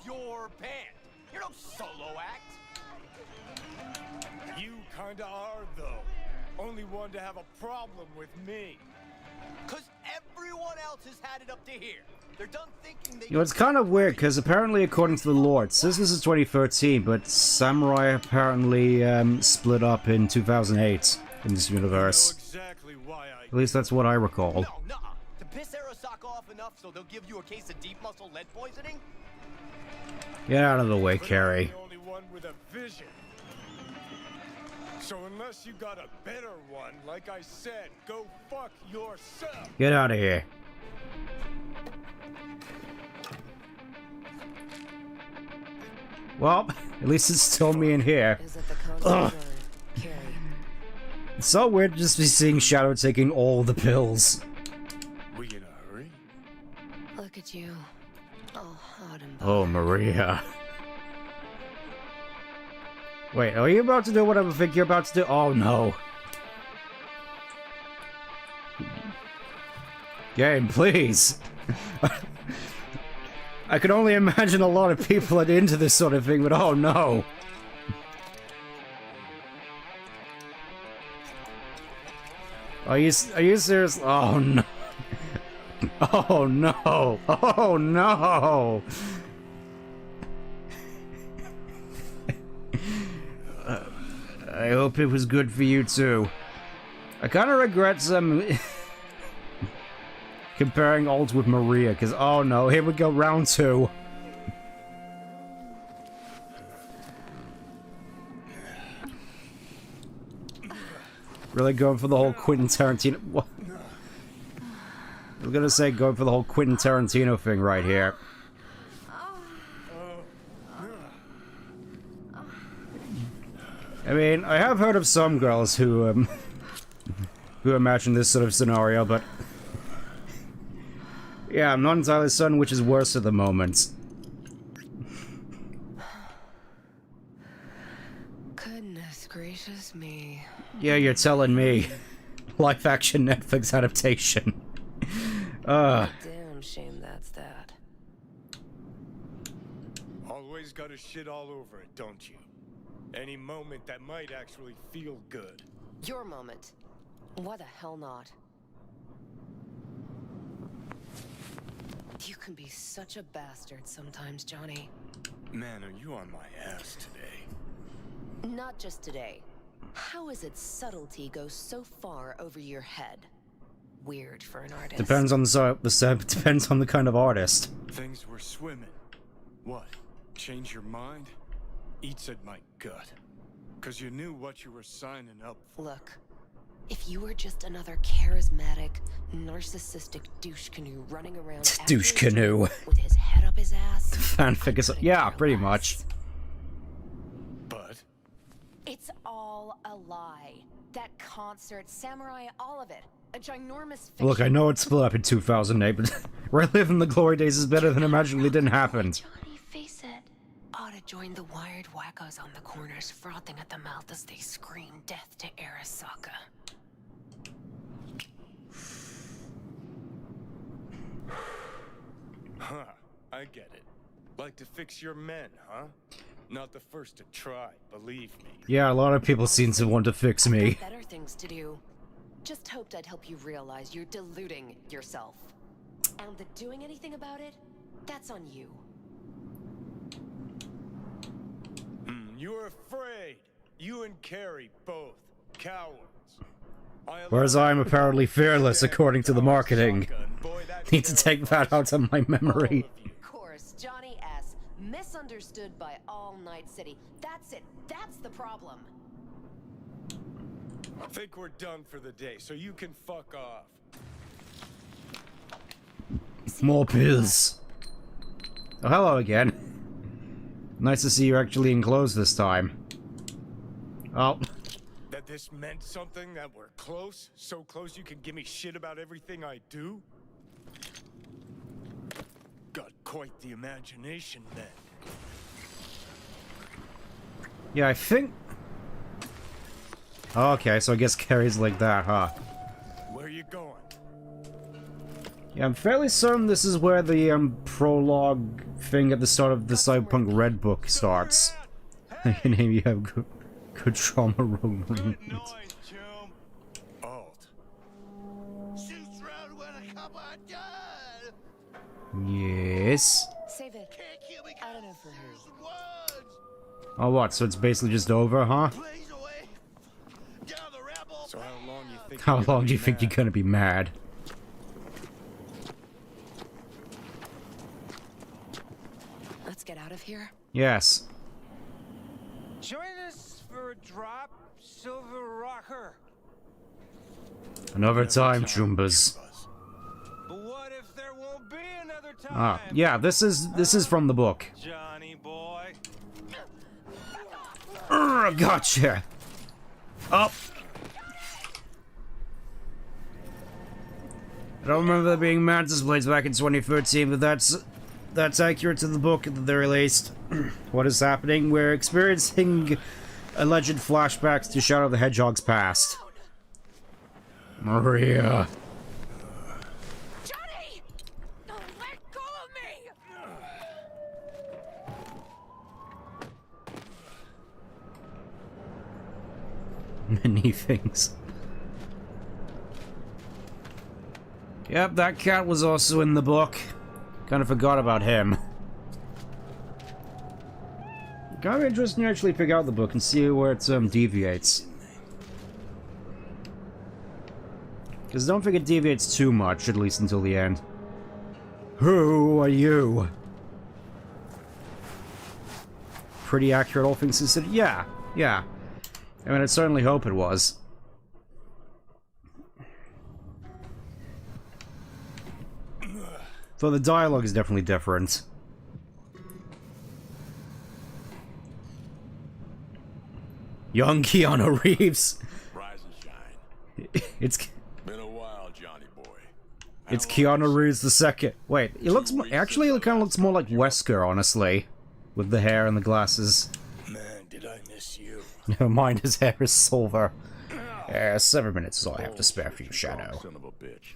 your band. You're no solo act. You kinda are, though. Only one to have a problem with me. Cause everyone else has had it up to here. They're done thinking they... You know, it's kind of weird, because apparently, according to the lore, it says this is 2013, but Samurai apparently split up in 2008 in this universe. Exactly why I... At least that's what I recall. No, nuh-uh. To piss Arasaka off enough so they'll give you a case of deep muscle lead poisoning? Get out of the way, Carrie. I'm the only one with a vision. So unless you got a better one, like I said, go fuck yourself. Get out of here. Well, at least it's still me in here. Ugh. It's so weird to just be seeing Shadow taking all the pills. We in a hurry? Look at you. All hot and Oh, Maria. Wait, are you about to do whatever I think you're about to do? Oh, no. Game, please. I can only imagine a lot of people are into this sort of thing, but oh no. Are you serious? Oh no. Oh no. Oh no. I hope it was good for you too. I kind of regret some comparing Alt with Maria, because oh no, here we go, round 2. Really going for the whole Quentin Tarantino. What? I was gonna say going for the whole Quentin Tarantino thing right here. I mean, I have heard of some girls who imagine this sort of scenario, but yeah, I'm not entirely certain which is worse at the moment. Goodness gracious me. Yeah, you're telling me. Live-action Netflix adaptation. Damn shame that's that. Always gotta shit all over it, don't you? Any moment that might actually feel good. Your moment. Why the hell not? You can be such a bastard sometimes, Johnny. Man, are you on my ass today? Not just today. How is it subtlety goes so far over your head? Weird for an artist. Depends on depends on the kind of artist. Things were swimming. What? Change your mind? Eats at my gut. Cause you knew what you were signing up for. Look, if you were just another charismatic, narcissistic douche canoe running around douche canoe with his head up his ass, fanfic is yeah, pretty much. But it's all a lie. That concert, Samurai, all of it. A ginormous fiction. Look, I know it's split up in 2008, but reliving the glory days is better than imagining it didn't happen. Johnny, face it. Ought to join the wired wackos on the corners, frothing at the mouth as they scream death to Arasaka. Huh, I get it. Like to fix your men, huh? Not the first to try, believe me. Yeah, a lot of people seem to want to fix me. Better things to do. Just hoped I'd help you realize you're deluding yourself. And the doing anything about it, that's on you. You're afraid. You and Carrie both. Cowards. Whereas I'm apparently fearless according to the marketing. Need to take that out of my memory. Of course, Johnny S. Misunderstood by all Night City. That's it. That's the problem. I think we're done for the day, so you can fuck off. More pills. Oh, hello again. Nice to see you actually enclosed this time. Oh. That this meant something, that we're close? So close you can give me shit about everything I do? Got quite the imagination then. Yeah, I think... Okay, so I guess Carrie's like that, huh? Where you going? Yeah, I'm fairly certain this is where the prologue thing at the start of the Cyberpunk Red book starts. Hey. You have good trauma room. Yes. Save it. I don't know for who. Oh, what? So it's basically just over, huh? So how long do you think you're gonna be mad? Let's get out of here. Yes. Join us for a drop, Silver Rocker. Another time, Chumbas. But what if there won't be another time? Ah, yeah, this is from the book. Johnny boy. Gotcha. Up. I don't remember there being Mantis Blades back in 2013, but that's accurate to the book that they released. What is happening? We're experiencing alleged flashbacks to Shadow the Hedgehog's past. Maria. Johnny! Oh, let go of me! Many things. Yep, that cat was also in the book. Kind of forgot about him. Kind of interesting to actually pick out the book and see where it deviates. Because I don't think it deviates too much, at least until the end. Who are you? Pretty accurate, all things considered. Yeah. I mean, I certainly hope it was. Though the dialogue is definitely different. Young Keanu Reeves. Rise and shine. It's Been a while, Johnny boy. it's Keanu Reeves the second. Wait, he looks actually it kind of looks more like Wesker, honestly, with the hair and the glasses. Man, did I miss you? Never mind, his hair is silver. 7 minutes is all I have to spare for you, Shadow. Son of a bitch.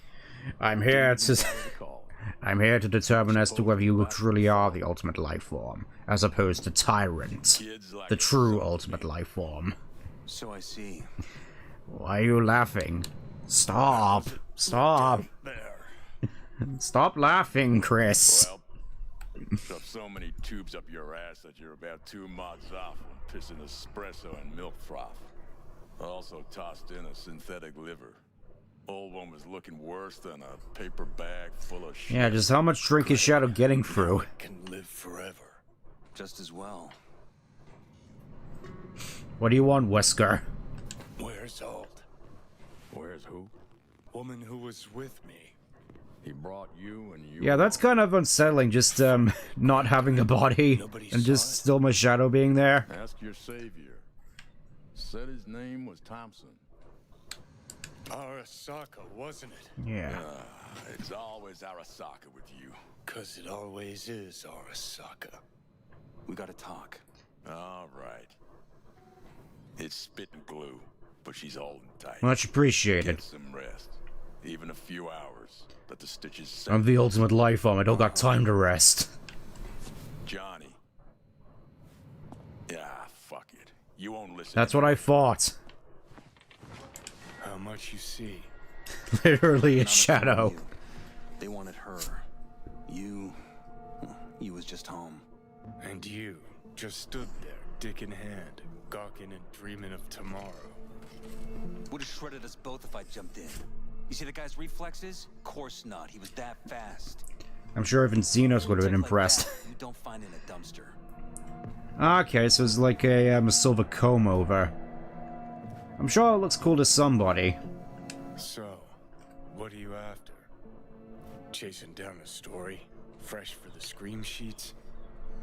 I'm here to determine as to whether you truly are the ultimate life form, as opposed to Tyrant, the true ultimate life form. So I see. Why are you laughing? Stop! Stop! Stop laughing, Chris. Well, shoved so many tubes up your ass that you're about 2 mods off when pissing espresso and milk froth. I also tossed in a synthetic liver. Old one was looking worse than a paper bag full of shit. Yeah, just how much drink is Shadow getting through? Can live forever. Just as well. What do you want, Wesker? Where's Alt? Where's who? Woman who was with me. He brought you and you... Yeah, that's kind of unsettling, just, not having a body, and just still my Shadow being there. Ask your savior. Said his name was Thompson. Arasaka, wasn't it? Yeah. It's always Arasaka with you. 'Cause it always is Arasaka. We gotta talk. All right. It's spit and glue, but she's holding tight. Much appreciated. Get some rest. Even a few hours. Let the stitches set. I'm the ultimate life form, I don't got time to rest. Johnny. Yeah, fuck it. You won't listen. That's what I thought. How much you see? Literally a Shadow. They wanted her. You was just home. And you just stood there, dick in hand, gawking and dreaming of tomorrow. Would have shredded us both if I jumped in. You see the guy's reflexes? Course not. He was that fast. I'm sure even Xenos would have been impressed. You don't find in a dumpster. Okay, so it's like a silver comb over. I'm sure it looks cool to somebody. So, what are you after? Chasing down a story? Fresh for the scream sheets?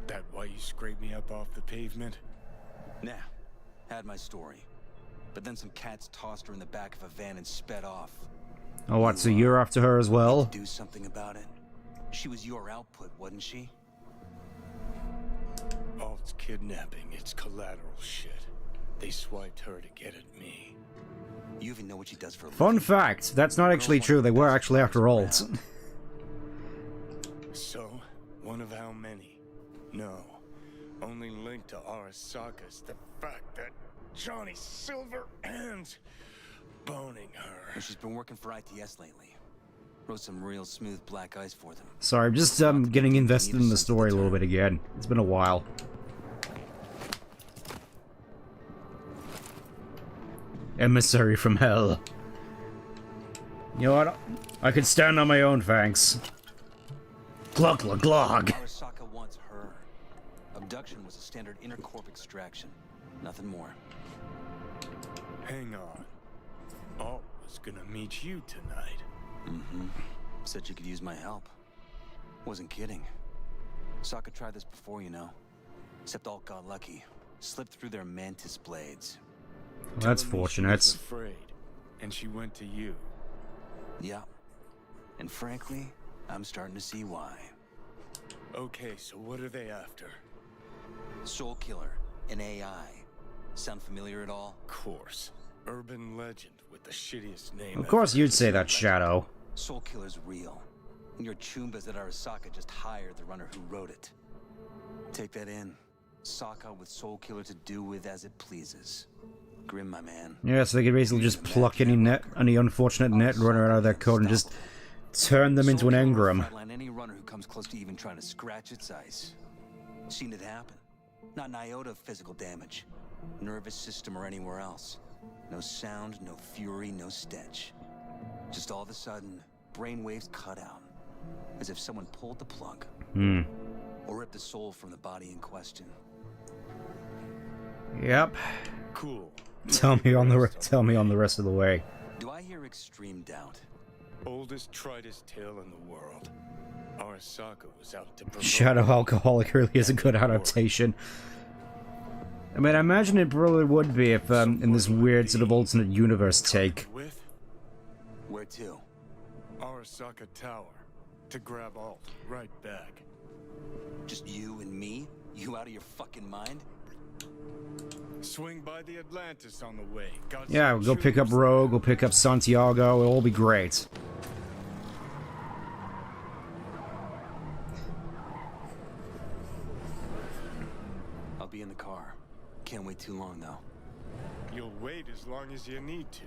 That why you scraped me up off the pavement? Nah. Had my story. But then some cats tossed her in the back of a van and sped off. Oh, what, so you're after her as well? Do something about it. She was your output, wasn't she? Alt's kidnapping, it's collateral shit. They swiped her to get at me. You even know what she does for a Fun fact, that's not actually true, they were actually after Alt. So, one of how many? No. Only link to Arasaka's the fact that Johnny Silverhand's boning her. And she's been working for ITS lately. Wrote some real smooth black ice for them. Sorry, I'm just getting invested in the story a little bit again. It's been a while. Emissary from hell. You know what? I could stand on my own, thanks. Glug glug glug. Arasaka wants her. Abduction was a standard intercorp extraction. Nothing more. Hang on. Alt was gonna meet you tonight. Mm-hmm. Said you could use my help. Wasn't kidding. Sokka tried this before, you know. Except Alt got lucky. Slipped through their mantis blades. Well, that's fortunate. She was afraid, and she went to you. Yeah. And frankly, I'm starting to see why. Okay, so what are they after? Soul Killer, an AI. Sound familiar at all? Of course. Urban legend with the shittiest name. Of course you'd say that, Shadow. Soul Killer's real. And your chumbas that Arasaka just hired the runner who wrote it. Take that in. Sokka with Soul Killer to do with as it pleases. Grim, my man. Yeah, so they could basically just pluck any unfortunate net runner out of their code and just turn them into an engram. Flatline any runner who comes close to even trying to scratch its ice. Seen it happen. Not an iota of physical damage. Nervous system or anywhere else. No sound, no fury, no stench. Just all of a sudden, brainwaves cut out. As if someone pulled the plug. Or ripped the soul from the body in question. Yep. Cool. Tell me on the rest of the way. Do I hear extreme doubt? Oldest, tritest tale in the world. Arasaka was out to promote. Shadow Alcoholic really is a good adaptation. I mean, I imagine it probably would be if, in this weird sort of alternate universe take. Where to? Arasaka Tower. To grab Alt. Right back. Just you and me? You out of your fucking mind? Swing by the Atlantis on the way. Got Yeah, we'll go pick up Rogue, we'll pick up Santiago, it'll all be great. I'll be in the car. Can't wait too long, though. You'll wait as long as you need to.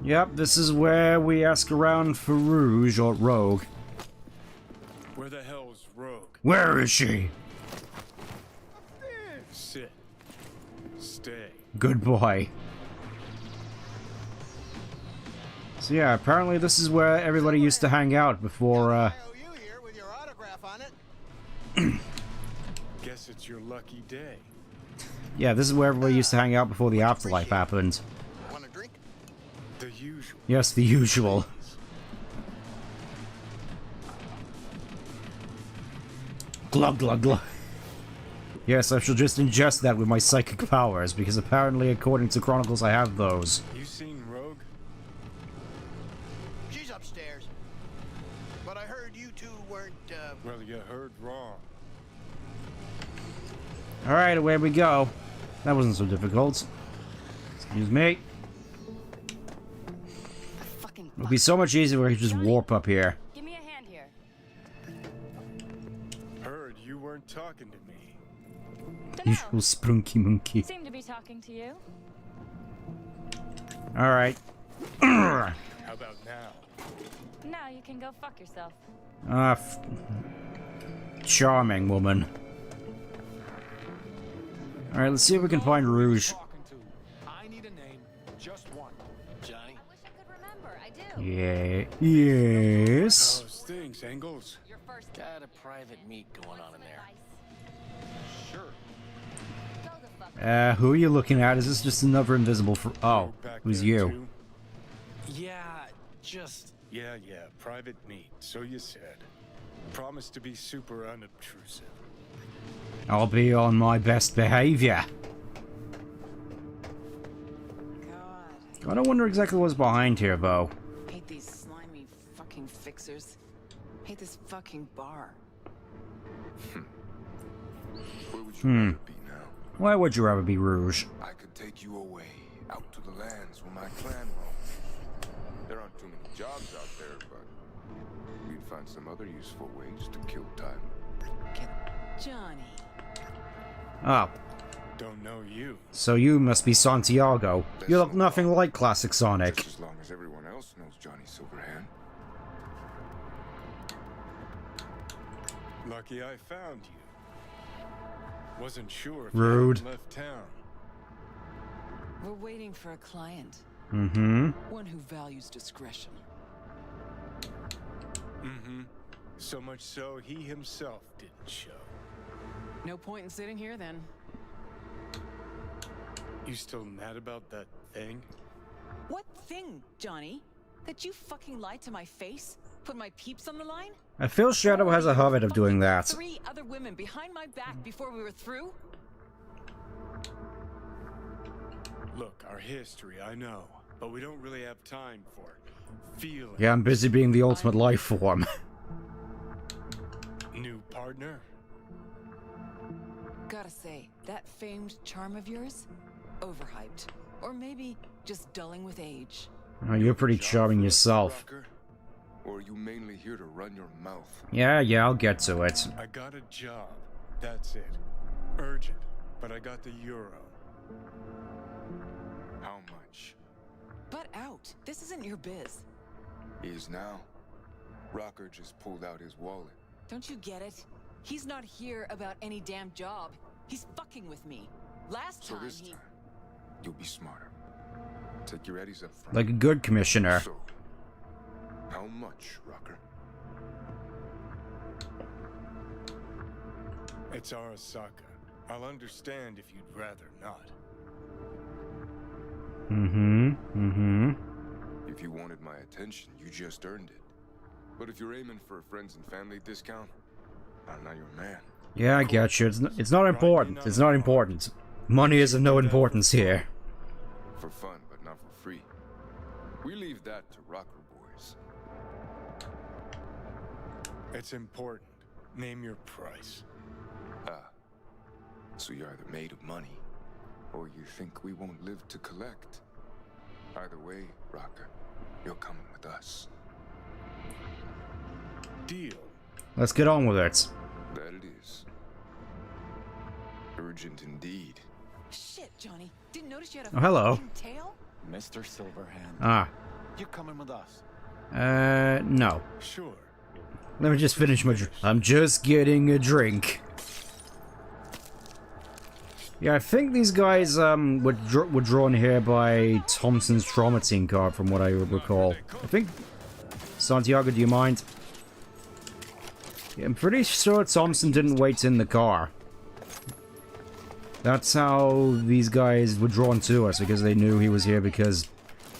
Yep, this is where we ask around for Rouge or Rogue. Where the hell's Rogue? Where is she? Sit. Stay. Good boy. So yeah, apparently this is where everybody used to hang out before, Guess it's your lucky day. Yeah, this is where everybody used to hang out before the afterlife happened. Want a drink? The usual. Yes, the usual. Glug glug glug. Yes, I shall just ingest that with my psychic powers, because apparently, according to Chronicles, I have those. You seen Rogue? She's upstairs. But I heard you two weren't, Well, you heard wrong. Alright, away we go. That wasn't so difficult. Excuse me. It would be so much easier if I could just warp up here. Give me a hand here. Heard you weren't talking to me. Usual sprunky monkey. Seem to be talking to you. Alright. How about now? Now you can go fuck yourself. Charming woman. Alright, let's see if we can find Rouge. I need a name, just one. Johnny? I wish I could remember. I do. Yeah. Yes. How's things, Engels? Your first. Got a private meet going on in there. Sure. Go the fuck. Who are you looking at? Is this just another invisible Oh, Back it was there, you. too? Yeah, just... Yeah, private meet, so you said. Promise to be super unobtrusive. I'll be on my best behavior. God. I don't wonder exactly what's behind here, though. Hate these slimy fucking fixers. Hate this fucking bar. Where would you rather be now? Why would you rather be Rouge? I could take you away, out to the lands where my clan roams. There aren't too many jobs out there, but we'd find some other useful ways to kill time. Johnny. Oh. Don't know you. So you must be Santiago. You look nothing like classic Sonic. Just as long as everyone else knows Johnny Silverhand. Lucky I found you. Wasn't sure if Rude. you had left town. We're waiting for a client. Mm-hmm. One who values discretion. Mm-hmm. So much so, he himself didn't show. No point in sitting here then. You still mad about that thing? What thing, Johnny? That you fucking lied to my face? Put my peeps on the line? I feel Shadow has a habit of doing that. 3 other women behind my back before we were through? Look, our history, I know. But we don't really have time for feelings. Yeah, I'm busy being the ultimate life form. New partner? Gotta say, that famed charm of yours? Overhyped. Or maybe just dulling with age. Oh, you're pretty charming yourself. Or are you mainly here to run your mouth? Yeah, I'll get to it. I got a job. That's it. Urgent. But I got the euro. How much? Butt out. This isn't your biz. Is now. Rocker just pulled out his wallet. Don't you get it? He's not here about any damn job. He's fucking with me. Last time this time, you'll be smarter. Take your eddies up front. Like a good commissioner. So, how much, Rocker? It's Arasaka. I'll understand if you'd rather not. If you wanted my attention, you just earned it. But if you're aiming for a friends and family discount, I'm not your man. Yeah, I get you. It's not important. It's not important. Money is of no importance here. For fun, but not for free. We leave that to rocker boys. It's important. Name your price. Ah. So you're either made of money, or you think we won't live to collect. Either way, Rocker, you're coming with us. Deal. Let's get on with it. That it is. Urgent indeed. Shit, Johnny. Didn't notice you had a Oh, hello. fucking tail? Mr. Silverhand. Ah. You coming with us? No. Sure. Let me just finish my drink. I'm just getting a drink. Yeah, I think these guys were drawn here by Thompson's trauma team card, from what I recall. I think... Santiago, do you mind? Yeah, I'm pretty sure Thompson didn't wait in the car. That's how these guys were drawn to us, because they knew he was here because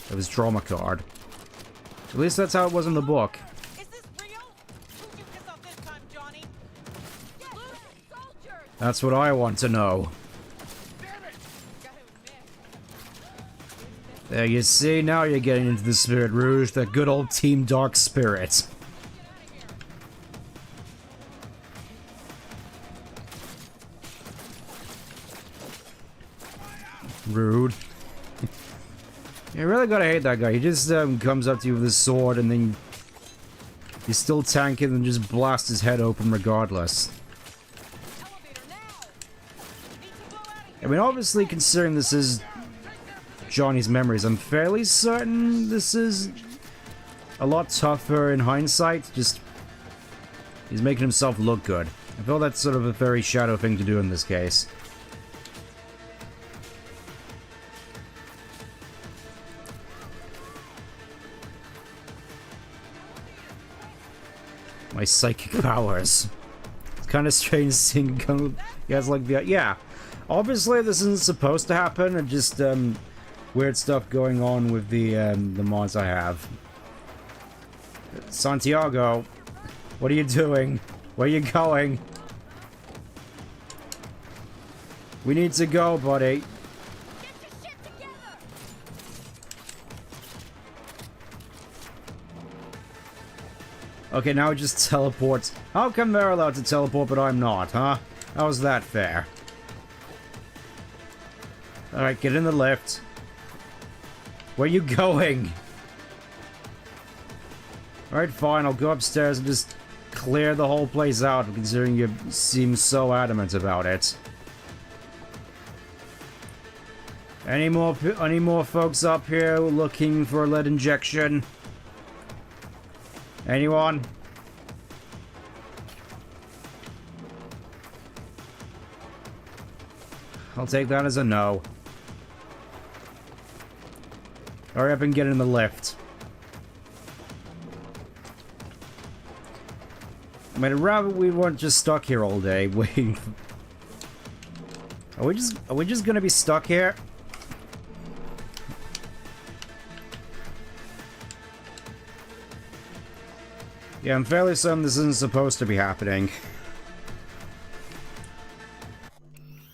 of his trauma card. At least that's how it was in the book. Is this real? Who'd you piss off this time, Johnny? Soldiers! That's what I want to know. There, you see, now you're getting into the Spirit Rouge, that good old Team Dark Spirit. Rude. You really gotta hate that guy. He just comes up to you with his sword and then you still tank it and just blast his head open regardless. I mean, obviously, considering this is Johnny's memories, I'm fairly certain this is a lot tougher in hindsight. Just, he's making himself look good. I feel that's sort of a very Shadow thing to do in this case. My psychic powers. It's kind of strange seeing guys like the... Yeah, obviously this isn't supposed to happen, and just weird stuff going on with the mods I have. Santiago, what are you doing? Where are you going? We need to go, buddy. Okay, now it just teleports. How come they're allowed to teleport but I'm not, huh? How's that fair? Alright, get in the lift. Where are you going? Alright, fine, I'll go upstairs and just clear the whole place out, considering you seem so adamant about it. Any more folks up here looking for a lead injection? Anyone? I'll take that as a no. Hurry up and get in the lift. I mean, rather we weren't just stuck here all day waiting. Are we just gonna be stuck here? Yeah, I'm fairly certain this isn't supposed to be happening.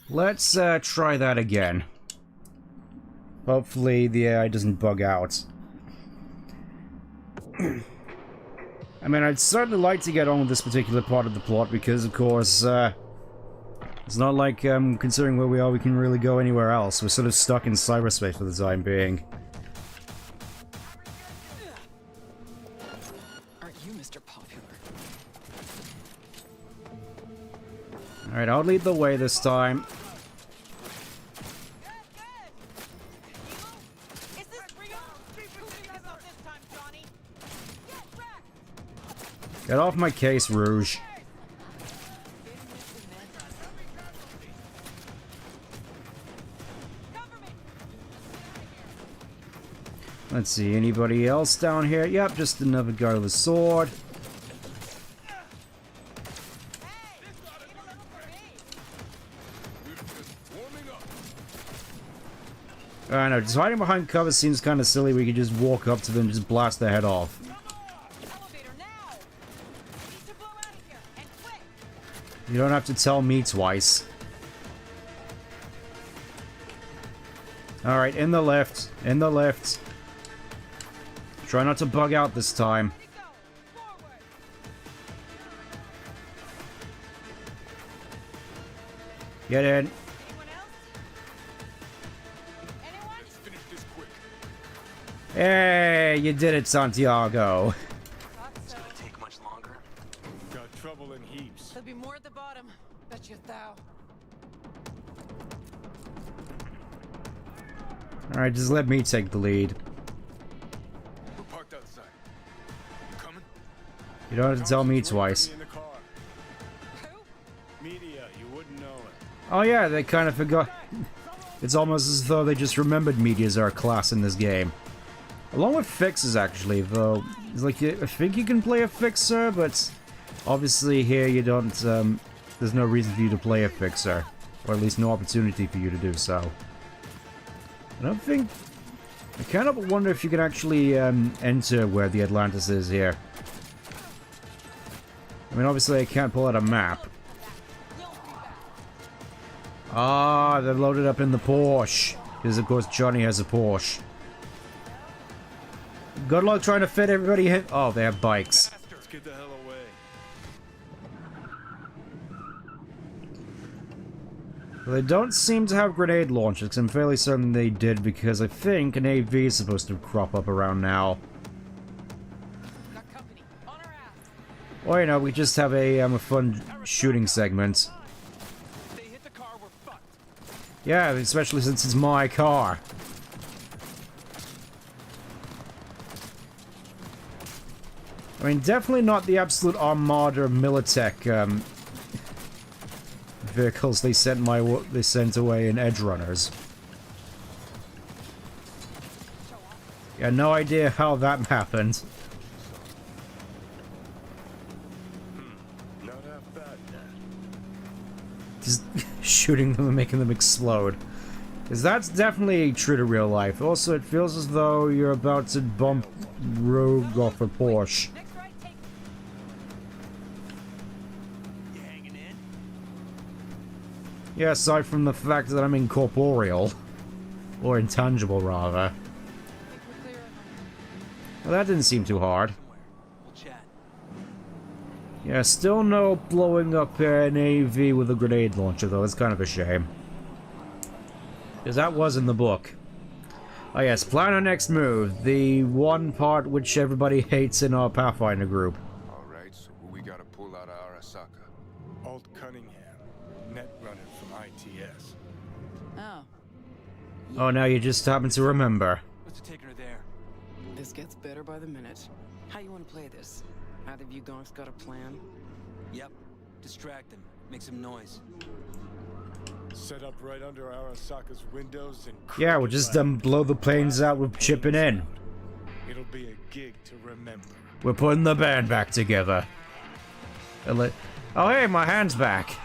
Let's try that again. Hopefully the AI doesn't bug out. I mean, I'd certainly like to get on with this particular part of the plot because, of course, it's not like, considering where we are, we can really go anywhere else. We're sort of stuck in cyberspace for the time being. Aren't you Mr. Popular? Alright, I'll lead the way this time. Get off my case, Rouge. Let's see, anybody else down here? Yep, just another guy with a sword. I know, just hiding behind cover seems kind of silly. We could just walk up to them and just blast their head off. You don't have to tell me twice. Alright, in the lift. In the lift. Try not to bug out this time. Get in. Hey, you did it, Santiago. It's gonna take much longer. Got trouble in heaps. There'll be more at the bottom. Bet you thou. Alright, just let me take the lead. We're parked outside. You coming? You don't have to tell me twice. Media, you wouldn't know it. Oh yeah, they kind of forgot. It's almost as though they just remembered medias are a class in this game. Along with fixes, actually, though. It's like, I think you can play a fixer, but obviously here you don't, there's no reason for you to play a fixer. Or at least no opportunity for you to do so. I don't think... I kind of wonder if you can actually, enter where the Atlantis is here. I mean, obviously I can't pull out a map. Ah, they're loaded up in the Porsche. Because, of course, Johnny has a Porsche. Good luck trying to fit everybody in. Oh, they have bikes. Let's get the hell away. Well, they don't seem to have grenade launchers, because I'm fairly certain they did, because I think an AV is supposed to crop up around now. Or, you know, we just have a fun shooting segment. Yeah, especially since it's my car. I mean, definitely not the absolute armada of Militech vehicles they sent away in Edge Runners. Yeah, no idea how that happened. Not half bad, Just shooting them and making them explode. Because that's definitely true to real life. Also, it feels as though you're about to bump Rogue off a Porsche. Yeah, aside from the fact that I'm incorporeal. Or intangible, rather. Well, that didn't seem too hard. Yeah, still no blowing up an AV with a grenade launcher, though. It's kind of a shame. Because that was in the book. Oh yes, plan our next move. The one part which everybody hates in our Pathfinder group. Alright, so who we gotta pull out of Arasaka? Alt Cunningham, net runner from ITS. Oh. Oh, now you just happen to remember. What's it taking her there? This gets better by the minute. How you want to play this? Either of you gonks got a plan? Yep. Distract him. Make some noise. Set up right under Arasaka's windows and Yeah, we'll just blow the planes out with chipping in. It'll be a gig to remember. We're putting the band back together. Oh hey, my hand's back.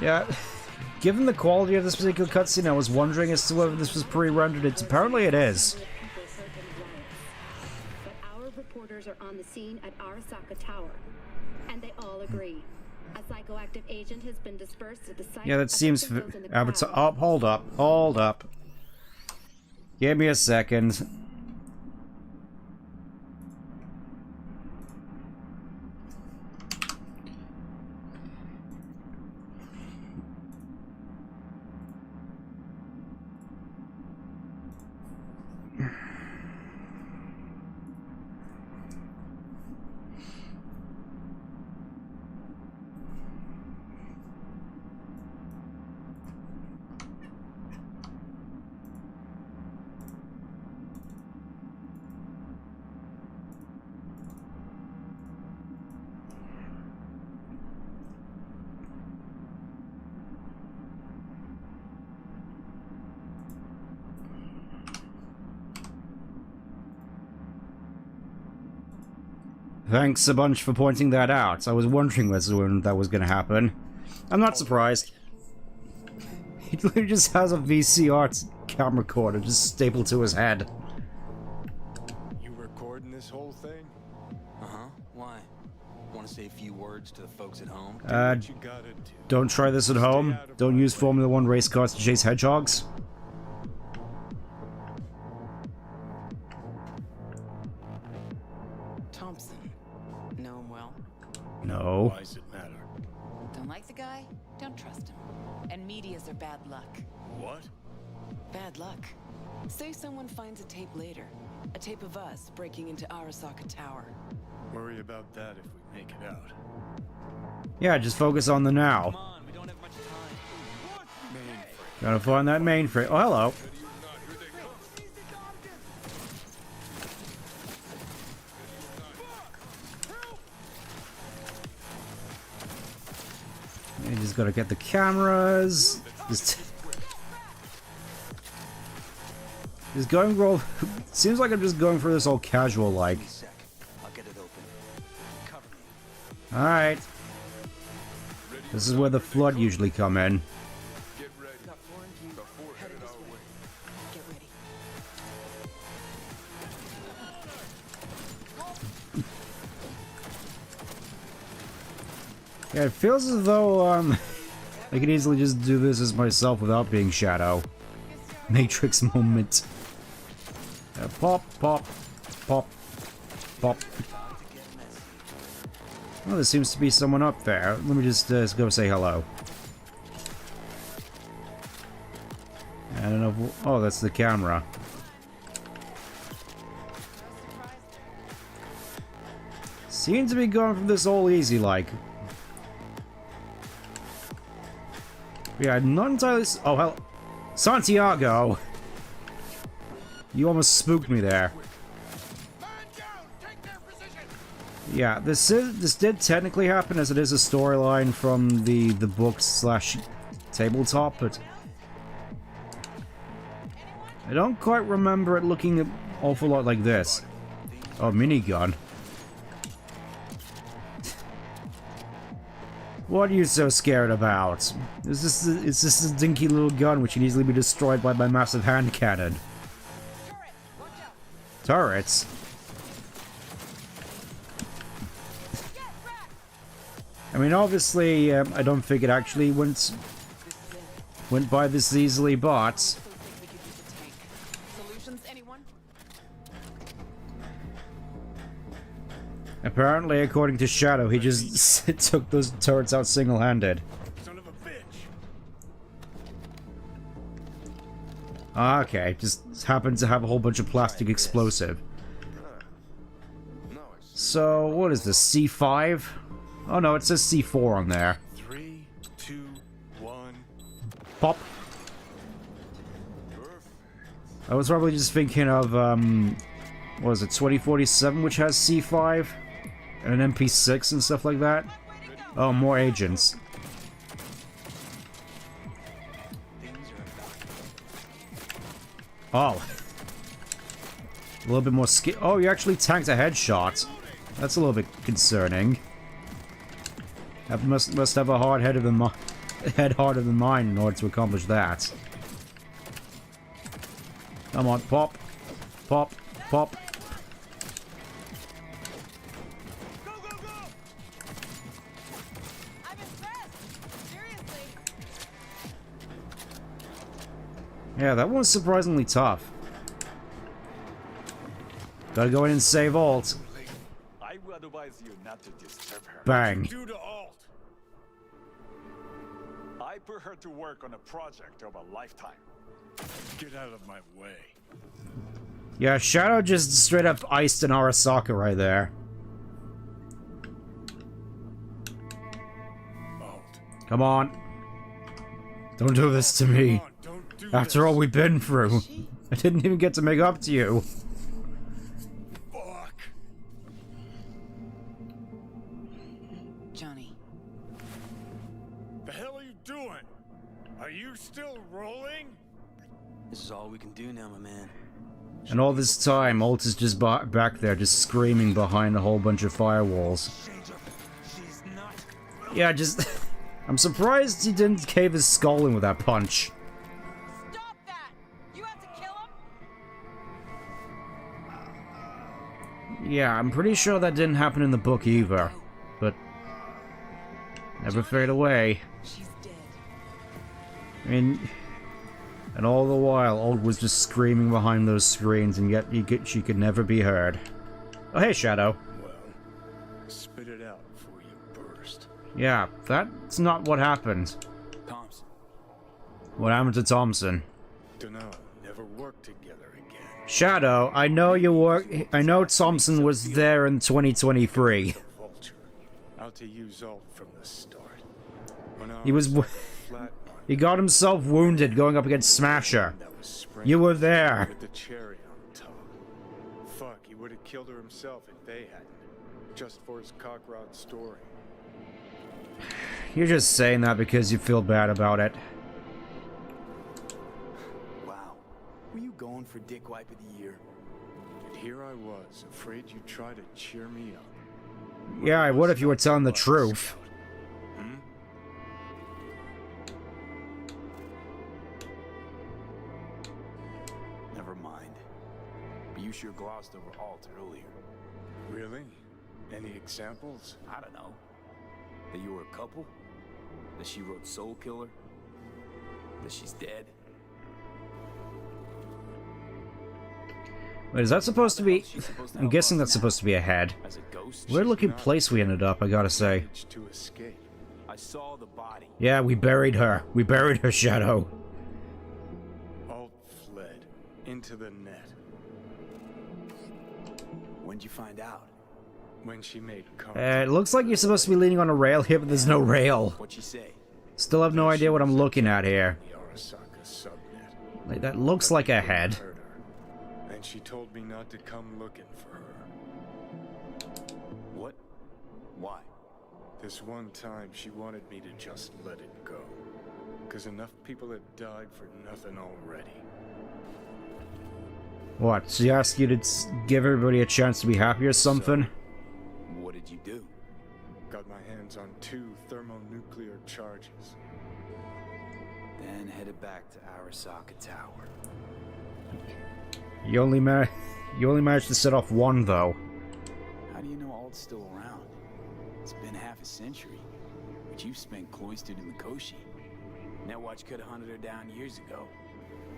Yeah, given the quality of this particular cutscene, I was wondering as to whether this was pre-rendered. Apparently it is. But our reporters are on the scene at Arasaka Tower, and they all agree. A psychoactive agent has been dispersed at the site. Yeah, that seems... hold up. Give me a second. Thanks a bunch for pointing that out. I was wondering when that was going to happen. I'm not surprised. He literally just has a VCR camera recorder just stapled to his head. You recording this whole thing? Uh-huh. Why? Want to say a few words to the folks at home? Don't try this at home. Don't use Formula 1 race cars to chase hedgehogs. No. Why does it matter? Don't like the guy? Don't trust him. And medias are bad luck. What? Bad luck. Say someone finds a tape later. A tape of us breaking into Arasaka Tower. Worry about that if we make it out. Yeah, just focus on the now. Come on, we don't have much time. Mainframe. Gotta find that mainframe. Oh, hello. You just gotta get the cameras. Just going roll. Seems like I'm just going for this all casual like. Alright. This is where the flood usually come in. Yeah, it feels as though, I could easily just do this as myself without being Shadow. Matrix moment. Pop, pop, pop, pop. Oh, there seems to be someone up there. Let me just go say hello. I don't know if oh, that's the camera. Seems to be going for this all easy, like. Yeah, not entirely. Oh, hell. Santiago! You almost spooked me there. Yeah, this did technically happen as it is a storyline from the book / tabletop, but I don't quite remember it looking an awful lot like this. Oh, minigun. What are you so scared about? It's just a dinky little gun which can easily be destroyed by my massive hand cannon. Turrets? I mean, obviously, I don't think it actually went by this easily, but apparently, according to Shadow, he just took those turrets out single-handed. Son of a bitch! Okay, just happened to have a whole bunch of plastic explosive. So, what is this, C5? Oh no, it says C4 on there. 3, 2, 1. Pop. I was probably just thinking of, what was it, 2047, which has C5? And an MP6 and stuff like that? Oh, more agents. Oh. A little bit more skill. Oh, you actually tanked a headshot. That's a little bit concerning. That must have a hard head harder than mine in order to accomplish that. Come on, pop. Pop. Pop. Go, go, go! I'm impressed. Seriously. Yeah, that one's surprisingly tough. Gotta go in and save Alt. I would advise you not to disturb her. Bang. Do to Alt. I put her to work on a project of a lifetime. Get out of my way. Yeah, Shadow just straight up iced an Arasaka right there. Alt. Come on. Don't do this to me. After all we've been through. I didn't even get to make up to you. Fuck. Johnny. The hell are you doing? Are you still rolling? This is all we can do now, my man. And all this time, Alt is just back there, just screaming behind a whole bunch of firewalls. Yeah, just... I'm surprised he didn't cave his skull in with that punch. Stop that! You have to kill him? Yeah, I'm pretty sure that didn't happen in the book either. But... never fade away. She's dead. I mean... And all the while, Alt was just screaming behind those screens, and yet she could never be heard. Oh, hey, Shadow. Well, spit it out before you burst. Yeah, that's not what happened. Thompson. What happened to Thompson? Dunno, never worked together again. Shadow, I know you work. I know Thompson was there in 2023. Vulture. Out to use Alt from the start. He was. He got himself wounded going up against Smasher. You were there. With the cherry on top. Fuck, he would have killed her himself if they hadn't. Just for his cockrot story. You're just saying that because you feel bad about it. Wow. Were you going for Dick Wipe of the Year? And here I was, afraid you'd try to cheer me up. Yeah, I would if you were telling the truth. Never mind. But you sure glossed over Alt earlier. Really? Any examples? I don't know. That you were a couple? That she wrote Soul Killer? That she's dead? Wait, is that supposed to be... I'm guessing that's supposed to be a head. Weird looking place we ended up, I gotta say. I saw the body. Yeah, we buried her. We buried her, Shadow. Alt fled into the net. When'd you find out? When she made contact. It looks like you're supposed to be leaning on a rail here, but there's no rail. What'd she say? Still have no idea what I'm looking at here. The Arasaka subnet. Like, that looks like a head. And she told me not to come looking for her. What? Why? This one time she wanted me to just let it go. Because enough people had died for nothing already. What, she asked you to give everybody a chance to be happy or something? What did you do? Got my hands on 2 thermonuclear charges. Then headed back to Arasaka Tower. You only managed to set off 1, though. How do you know Alt's still around? It's been half a century, but you've spent cloistered in the Koshi. Netwatch could have hunted her down years ago.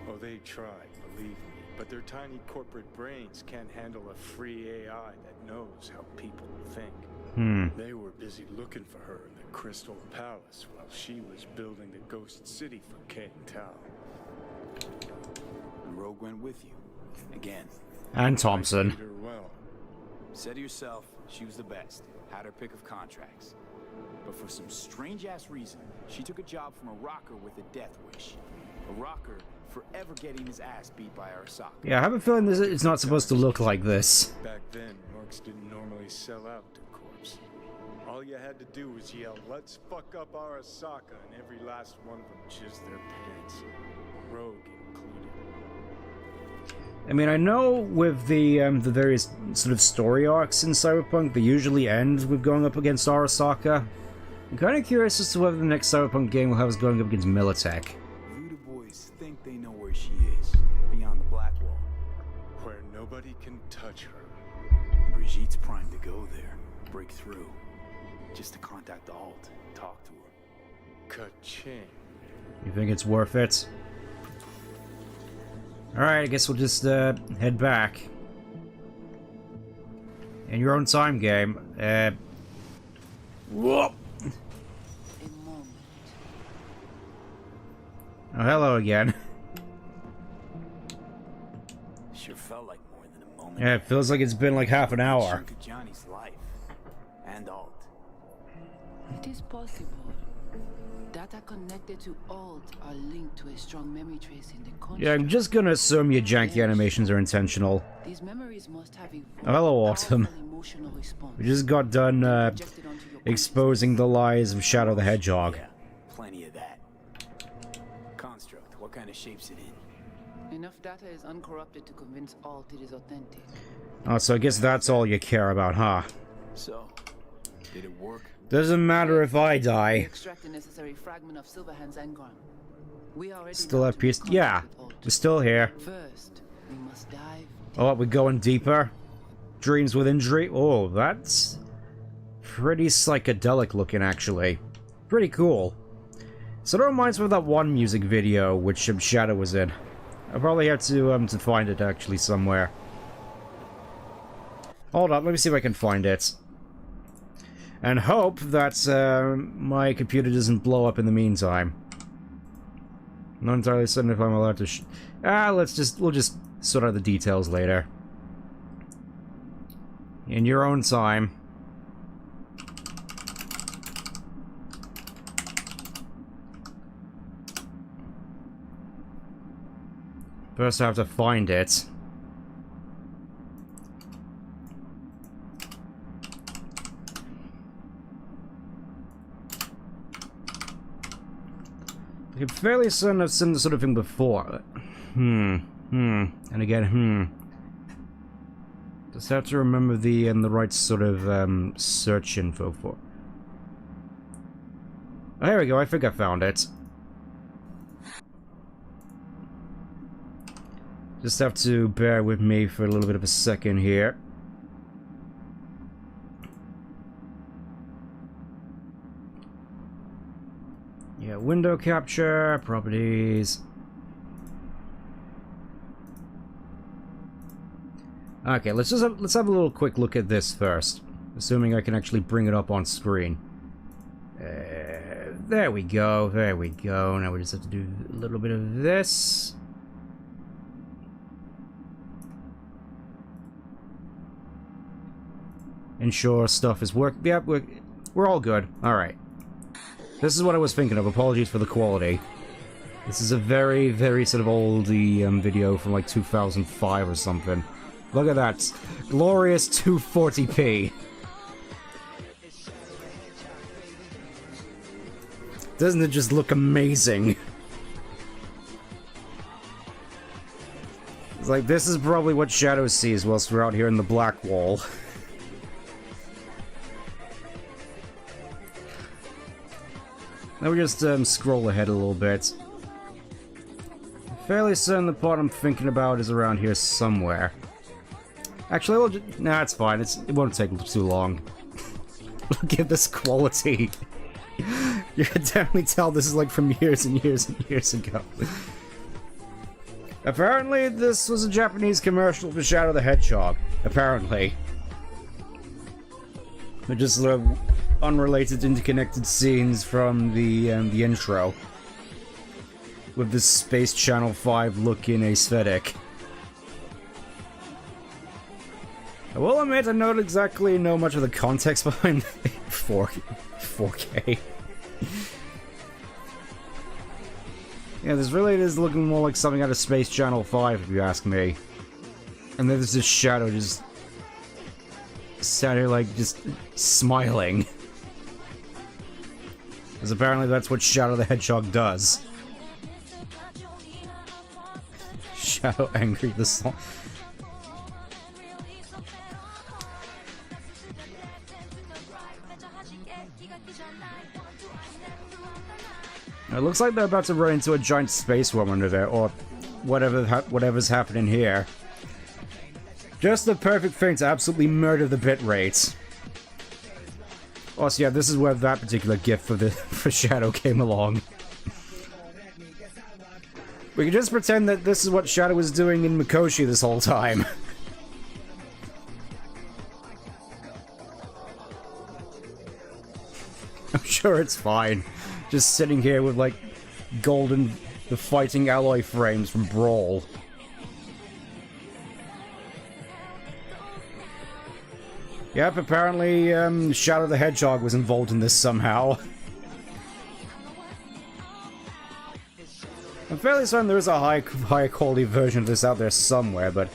Oh, they tried, believe me. But their tiny corporate brains can't handle a free AI that knows how people think. They were busy looking for her in the Crystal Palace while she was building the Ghost City for King Tao. Rogue went with you. Again. And Thompson. Said to yourself, she was the best. Had her pick of contracts. But for some strange-ass reason, she took a job from a rocker with a death wish. A rocker forever getting his ass beat by Arasaka. Yeah, I have a feeling it's not supposed to look like this. Back then, orcs didn't normally sell out to corpse. All you had to do was yell, "Let's fuck up Arasaka," and every last one of them jizzed their pants. Rogue included. I mean, I know with the various sort of story arcs in Cyberpunk, they usually end with going up against Arasaka. I'm kind of curious as to whether the next Cyberpunk game will have us going up against Militech. Voodoo boys think they know where she is, beyond the Black Wall. Where nobody can touch her. Brigitte's primed to go there, break through. Just to contact the Alt, talk to her. Ka-ching. You think it's worth it? Alright, I guess we'll just head back. In your own time, game. Whoop! Oh, hello again. Sure felt like more than a moment. Yeah, it feels like it's been like half an hour. Chunk of Johnny's life. And Alt. It is possible. Data connected to Alt are linked to a strong memory trace in the construct. Yeah, I'm just gonna assume your janky animations are intentional. These memories must have Oh, hello, Autumn. We just got done exposing the lies of Shadow the Hedgehog. Yeah, plenty of that. Construct, what kind of shape's it in? Enough data is uncorrupted to convince Alt it is authentic. Oh, so I guess that's all you care about, huh? So, did it work? Doesn't matter if I die. Extract the necessary fragment of Silverhand's engram. We already Still have peace. Yeah, we're still here. First, we must dive. Oh, we're going deeper. Dreams within dream. Oh, that's pretty psychedelic looking, actually. Pretty cool. So that reminds me of that one music video which Shadow was in. I probably have to find it actually somewhere. Hold on, let me see if I can find it. And hope that my computer doesn't blow up in the meantime. Not entirely certain if I'm allowed to we'll just sort out the details later. In your own time. First I have to find it. I'm fairly certain I've seen this sort of thing before. And again, Just have to remember the right sort of search info for. Oh, here we go. I think I found it. Just have to bear with me for a little bit of a second here. Yeah, window capture, properties. Okay, let's have a little quick look at this first, assuming I can actually bring it up on screen. There we go, there we go. Now we just have to do a little bit of this. Ensure stuff is working. Yep, we're all good. All right. This is what I was thinking of. Apologies for the quality. This is a very, very sort of oldie video from like 2005 or something. Look at that. Glorious 240p. Doesn't it just look amazing? It's like, this is probably what Shadow sees whilst we're out here in the Black Wall. Now we just scroll ahead a little bit. Fairly certain the part I'm thinking about is around here somewhere. Actually, we'll just... Nah, it's fine. It won't take too long. Look at this quality. You can definitely tell this is like from years and years and years ago. Apparently, this was a Japanese commercial for Shadow the Hedgehog. Apparently. They're just unrelated, interconnected scenes from the intro. with this Space Channel 5 looking aesthetic. I will admit I don't exactly know much of the context behind 4K. Yeah, this really is looking more like something out of Space Channel 5, if you ask me. And then there's this shadow just sat here, like, just smiling. Because apparently that's what Shadow the Hedgehog does. Shadow Angry the song. It looks like they're about to run into a giant space worm under there, or whatever's happening here. Just the perfect thing to absolutely murder the bitrate. Also, yeah, this is where that particular gift for Shadow came along. We can just pretend that this is what Shadow was doing in Mikoshi this whole time. I'm sure it's fine. Just sitting here with, like, the fighting alloy frames from Brawl. Yep, apparently, Shadow the Hedgehog was involved in this somehow. I'm fairly certain there is a high quality version of this out there somewhere, but...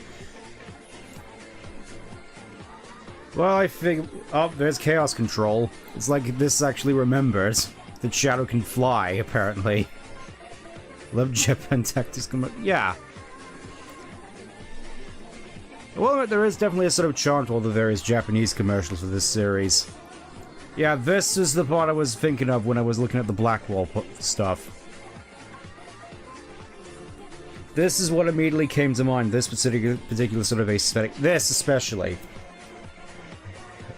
Well, I think... Oh, there's Chaos Control. It's like this actually remembers that Shadow can fly, apparently. Love Japan Tactics... Yeah. Well, there is definitely a sort of charm to all the various Japanese commercials for this series. Yeah, this is the part I was thinking of when I was looking at the Blackwall stuff. This is what immediately came to mind, this particular sort of aesthetic. This, especially.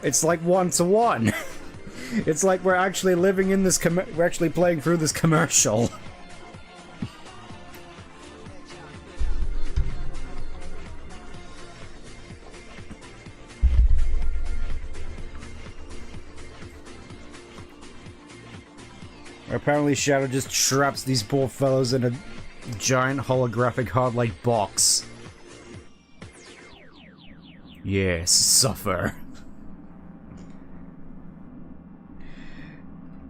It's like one-to-one. It's like we're actually living in this we're actually playing through this commercial. Apparently Shadow just traps these poor fellows in a giant holographic hard-like box. Yes, suffer.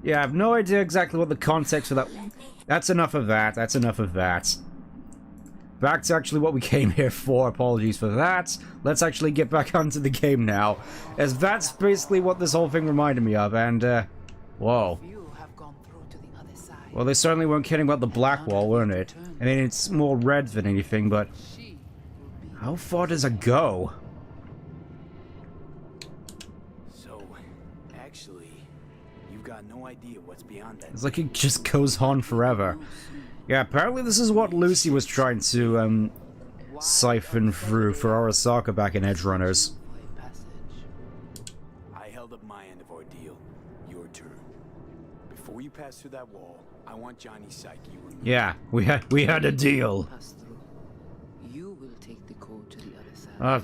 Yeah, I have no idea exactly what the context for that... That's enough of that, that's enough of that. Back to actually what we came here for, apologies for that. Let's actually get back onto the game now. As that's basically what this whole thing reminded me of, and, whoa. Well, they certainly weren't kidding about the Blackwall, weren't it? I mean, it's more red than anything, but... How far does it go? So, actually, you've got no idea what's beyond that. It's like it just goes on forever. Yeah, apparently this is what Lucy was trying to, siphon through for Arasaka back in Edgerunners. I held up my end of our deal. Your turn. Before you pass through that wall, I want Johnny's psyche removed. Yeah, we had a deal. You will take the code to the other side.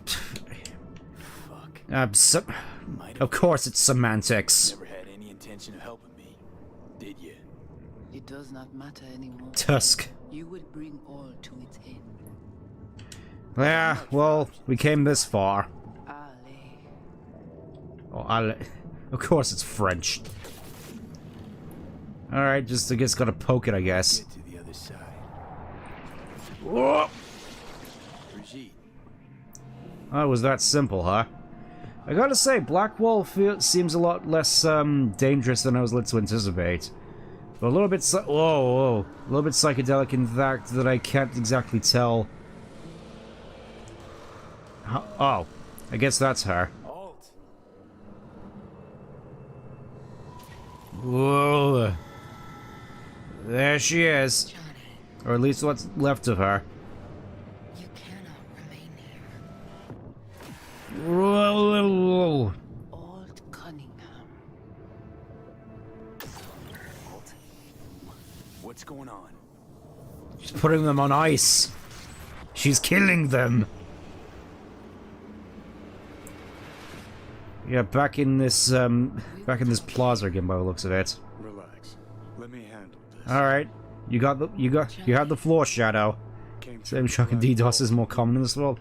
Fuck. Of course it's semantics. Never had any intention of helping me, did you? It does not matter anymore. Tusk. You will bring all to its end. Yeah, well, we came this far. Oh, Ale. Of course it's French. Alright, just I guess gotta poke it, I guess. Get to the other side. Whoa! Brigitte. Oh, it was that simple, huh? I gotta say, Blackwall seems a lot less dangerous than I was led to anticipate. But a little bit whoa, a little bit psychedelic in fact that I can't exactly tell. Oh, I guess that's her. Alt. Whoa. There she is. Johnny, Or at least what's left of her. you cannot remain here. Whoa. Alt Cunningham. Alt. What's going on? She's putting them on ice. She's killing them. Yeah, back in this plaza again by the looks of it. Relax. Let me handle this. Alright. You had the floor, Shadow. Same shock and DDoS is more common in this world.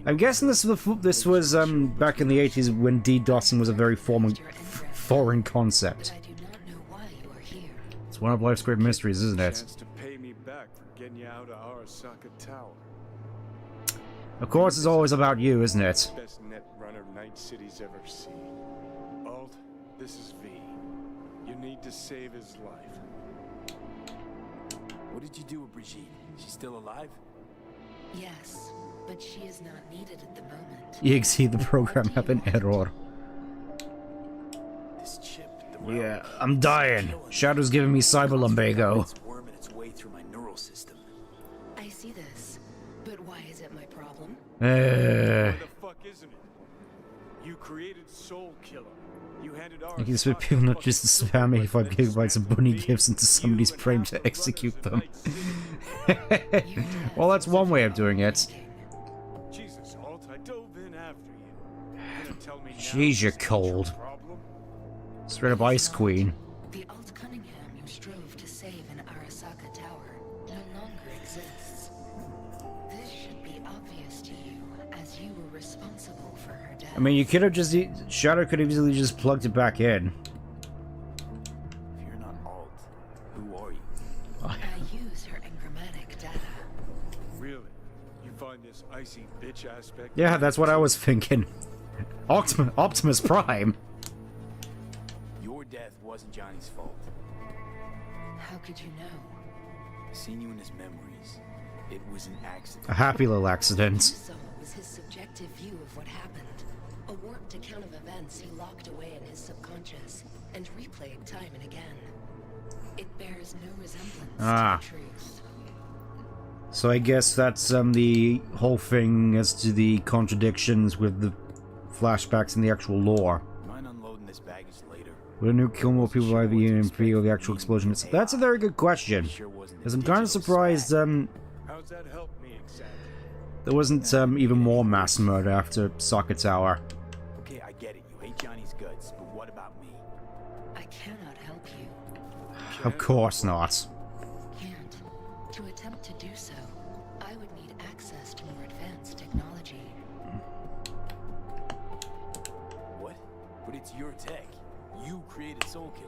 I'm guessing this was back in the 80s when DDoSing was a very foreign concept. It's one of life's great mysteries, isn't it? Chance to pay me back for getting you out of Arasaka Tower. Of course, it's always about you, isn't it? Best net runner Night City's ever seen. Alt, this is V. You need to save his life. What did you do with Brigitte? She's still alive? Yes, but she is not needed at the moment. EXE, the program have an error. This chip, Yeah, I'm dying. Shadow's giving me cyber lumbago. It's worming its way through my neural system. I see this, but why is it my problem? What the fuck isn't it? You created Soul Killer. You handed I can expect people not just to spam 85 gigabytes of bunny gifts into somebody's brain to execute them. Well, that's one way of doing it. Jesus, Alt, I dove in after you. Gonna tell me Jeez, you're cold. Straight up Ice Queen. The Alt Cunningham you strove to save in Arasaka Tower no longer exists. This should be obvious to you, as you were responsible for her death. I mean, you could have just... Shadow could have easily just plugged it back in. If you're not Alt, who are you? I use her engrammatic data. Really? You find this icy bitch aspect? Yeah, that's what I was thinking. Optimus Prime. Your death wasn't Johnny's fault. How could you know? Seen you in his memories. It was an accident. A happy little accident. So it was his subjective view of what happened. A warped account of events he locked away in his subconscious and replayed time and again. It bears no resemblance to the truth. So I guess that's the whole thing as to the contradictions with the flashbacks in the actual lore. Mind unloading this baggage later? Would a nuke kill more people by the EMP or the actual explosion? That's a very good question. Because I'm kind of surprised How's that help me exactly? there wasn't even more mass murder after Soccer Tower. Okay, I get it. You hate Johnny's guts, but what about me? I cannot help you. Of course not. Can't. To attempt to do so, I would need access to more advanced technology. What? But it's your tech. You created Soul Killer.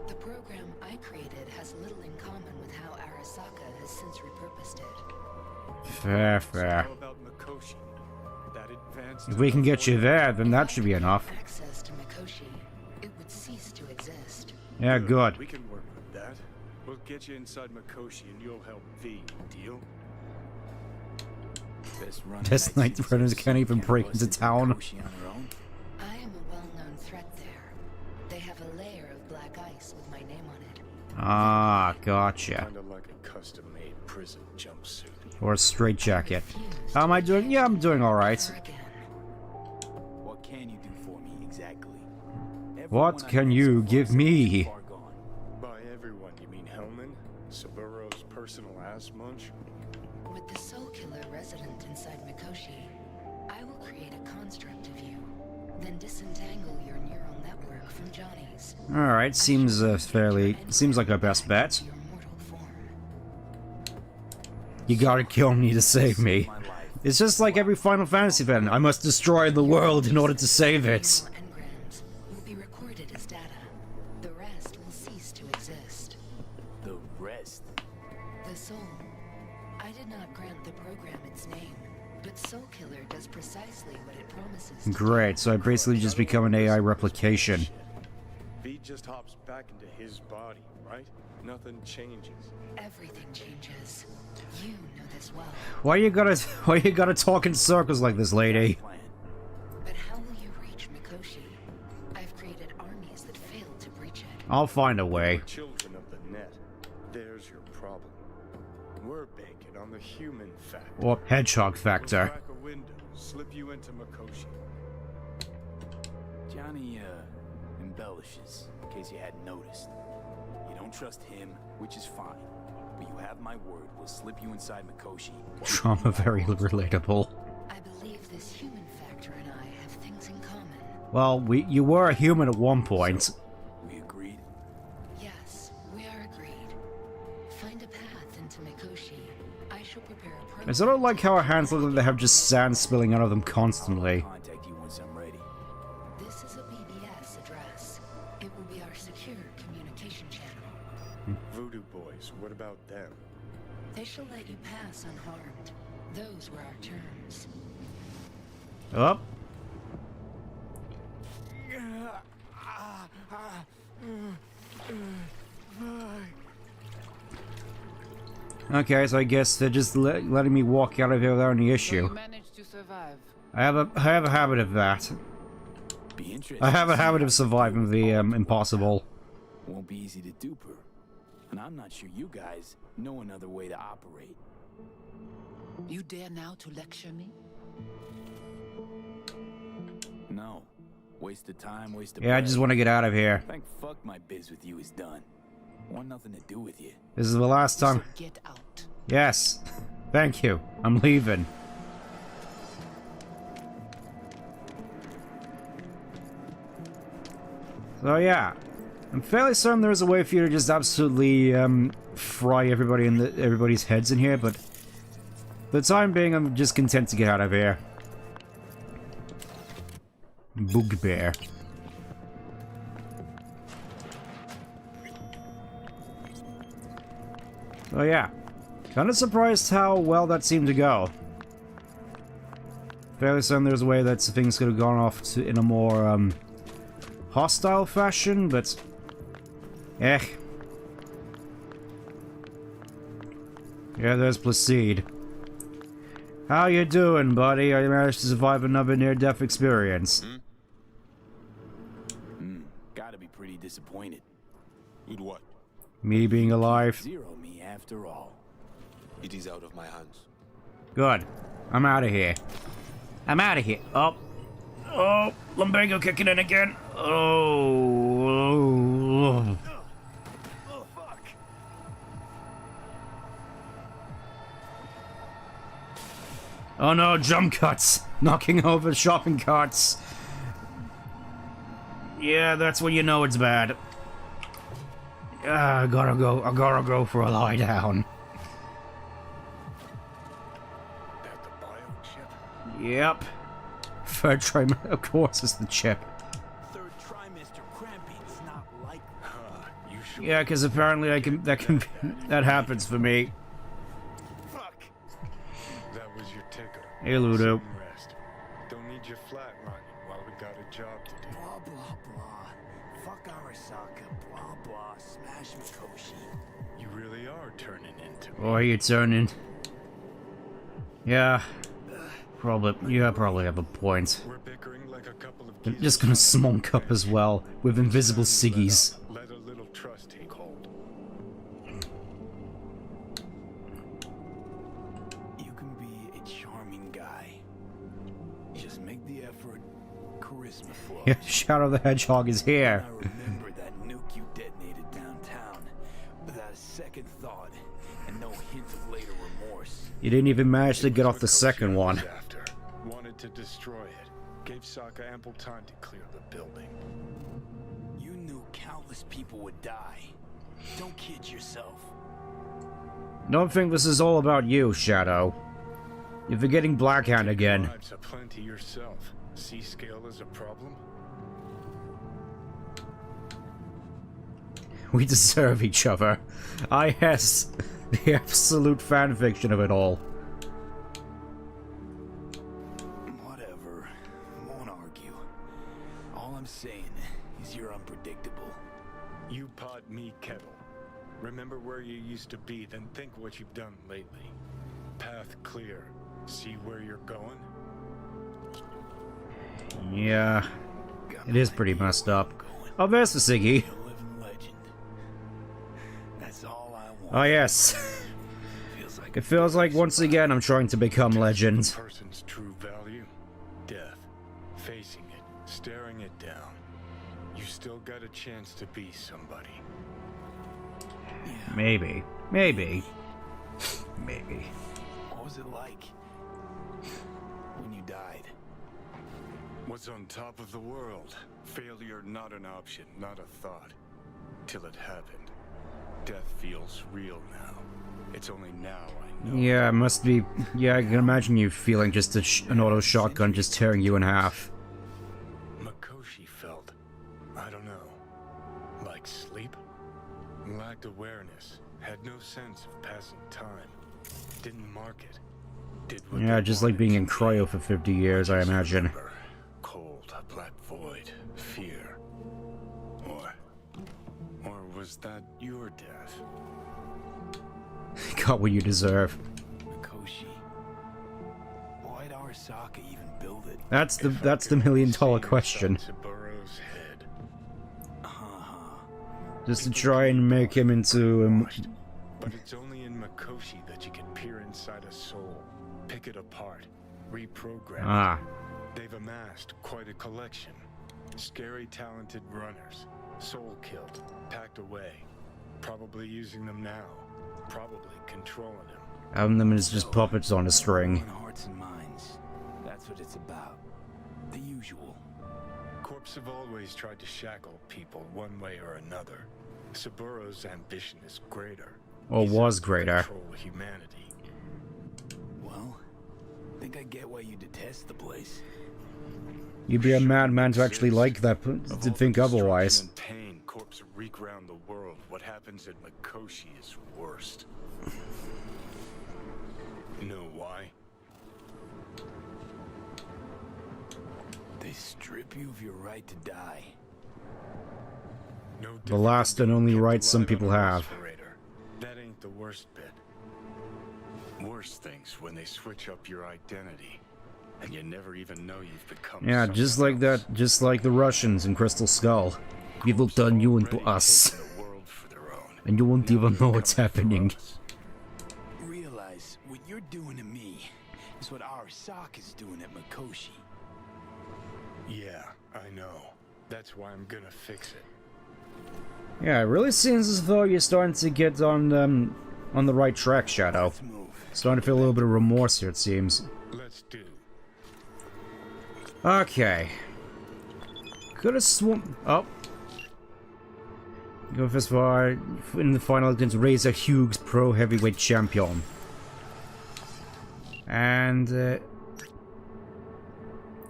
The program I created has little in common with how Arasaka has since repurposed it. Fair, fair. How about Mikoshi? That advanced If we can get you there, then that should be enough. Access to Mikoshi, it would cease to exist. Yeah, good. We can work with that. We'll get you inside Mikoshi and you'll help V. Deal? Best Night runners can't even break into town. I am a well-known threat there. They have a layer of black ice with my name on it. Ah, gotcha. Kinda like a custom-made prison jumpsuit. Or a straitjacket. How am I doing? Yeah, I'm doing alright. What can you do for me exactly? What can you give me? By everyone, you mean Hellman? Saburo's personal ass munch? With the Soul Killer resident inside Mikoshi, I will create a construct of you, then disentangle your neural network from Johnny's. Alright, seems seems like our best bet. You gotta kill me to save me. It's just like every Final Fantasy fan. I must destroy the world in order to save it. Engrams will be recorded as data. The rest will cease to exist. The rest? The soul. I did not grant the program its name, but Soul Killer does precisely what it promises to Great, so I basically just become an AI replication. V just hops back into his body, right? Nothing changes. Everything changes. You know this well. Why you gotta talk in circles like this, lady? But how will you reach Mikoshi? I've created armies that failed to breach it. I'll find a way. We're children of the net. There's your problem. We're banking on the human factor. Or hedgehog factor. We'll crack a window, slip you into Mikoshi. Johnny, embellishes, in case you hadn't noticed. You don't trust him, which is fine. But you have my word, we'll slip you inside Mikoshi. Trauma very relatable. I believe this human factor and I have things in common. Well, you were a human at one point. We agreed? Yes, we are agreed. Find a I sort of like how our hands look like they have just sand spilling out of them constantly. Contact you once I'm ready. This is a BBS address. It will be our secure communication channel. Voodoo boys, what about them? They shall let you pass unharmed. Those were our terms. Up. Okay, so I guess they're just letting me walk out of here without any issue. You managed to survive. I have a habit of that. I have a habit of surviving the impossible. Won't be easy to dupe her. And I'm not sure you guys know another way to operate. You dare now to lecture me? No. Waste of time, waste of Yeah, I just want to get out of here. Thank fuck my biz with you is done. Want nothing to do with you. This is the last time. Get out. Yes. Thank you. I'm leaving. So yeah, I'm fairly certain there's a way for you to just absolutely fry everybody in everybody's heads in here, but for the time being, I'm just content to get out of here. Bugbear. So yeah, kind of surprised how well that seemed to go. Fairly certain there's a way that things could have gone off in a more hostile fashion, but yeah, there's Placide. How you doing, buddy? I managed to survive another near-death experience. Gotta be pretty disappointed. With what? Me being alive. Zero me after all. It is out of my hands. Good. I'm out of here. I'm out of here. Oh. Oh, lumbago kicking in again. Oh. Fuck. Oh no, jump cuts. Knocking over shopping carts. Yeah, that's when you know it's bad. I gotta go for a lie down. That the biochip? Yep. Third trimester, of course, it's the chip. Third trimester cramping's not like You sure? Yeah, because apparently that happens for me. Fuck. That was your ticker. Hey, Ludo. Some rest. Don't need you flatlining while we got a job to do. blah blah blah. Fuck Arasaka, blah blah, smash Mikoshi. You really are turning into me. Or you turning. Yeah. Probably have a point. We're bickering like a couple of I'm just gonna smonk up as well, with invisible ciggies. Let a little trust take hold. You can be a charming guy. Just make the effort. Charisma flows. Yeah, Shadow the Hedgehog is here. I remember that nuke you detonated downtown without a second thought and no hint of later remorse. You didn't even manage to get off the second one. Wanted to destroy it. Gave Sokka ample time to clear the building. You knew countless people would die. Don't kid yourself. Don't think this is all about you, Shadow. You're forgetting Blackhand again. Lives aplenty yourself. C-scale is a problem? We deserve each other. yes, the absolute fanfiction of it all. Whatever. Won't argue. All I'm saying is you're unpredictable. You pot me kettle. Remember where you used to be, then think what you've done lately. Path clear. See where you're going? Yeah, it is pretty messed up. Oh, there's the Siggy. That's all I want. Oh yes. It feels like once again I'm trying to become legend. Person's true value? Death. Facing it. Staring it down. You still got a chance to be somebody. Yeah. Maybe. Maybe. Maybe. What was it like when you died? What's on top of the world? Failure not an option, not a thought. Till it happened. Death feels real now. It's only now I Yeah, it must be... Yeah, I can imagine you feeling just an auto shotgun just tearing you in half. Mikoshi felt, I don't know, like sleep? Lacked awareness, had no sense of passing time, didn't mark it. Did what Yeah, just like being in cryo for 50 years, I imagine. Cold, a black void, fear. Or was that your death? Got what you deserve. Mikoshi. Why'd Arasaka even build it? That's the $1,000,000 question. Just to try and make him into But it's only in Mikoshi that you can peer inside a soul, pick it apart, reprogram. Ah. They've amassed quite a collection. Scary, talented runners, soul killed, packed away, probably using them now, probably controlling him. Having them as just puppets on a string. Hearts and minds. That's what it's about. The usual. Corps have always tried to shackle people one way or another. Saburo's ambition is greater. Or was greater. Control humanity. Well, I think I get why you detest the place. You'd be a madman to actually like that, to think otherwise. And pain Corps wreak round the world. What happens at Mikoshi is worst. You know why? They strip you of your right to die. No The last and only right some people have. That ain't the worst bit. Worst things when they switch up your identity, and you never even know you've become. Yeah, just like that, just like the Russians in Crystal Skull. We will turn you into us. And you won't even know what's happening. Realize what you're doing to me is what Arasaka's doing at Mikoshi. Yeah, I know. That's why I'm gonna fix it. Yeah, it really seems as though you're starting to get on the right track, Shadow. Starting to feel a little bit of remorse here, it seems. Let's do. Okay. Could have sworn. Oh. Go this far in the final against Razor Hughes, Pro Heavyweight Champion. And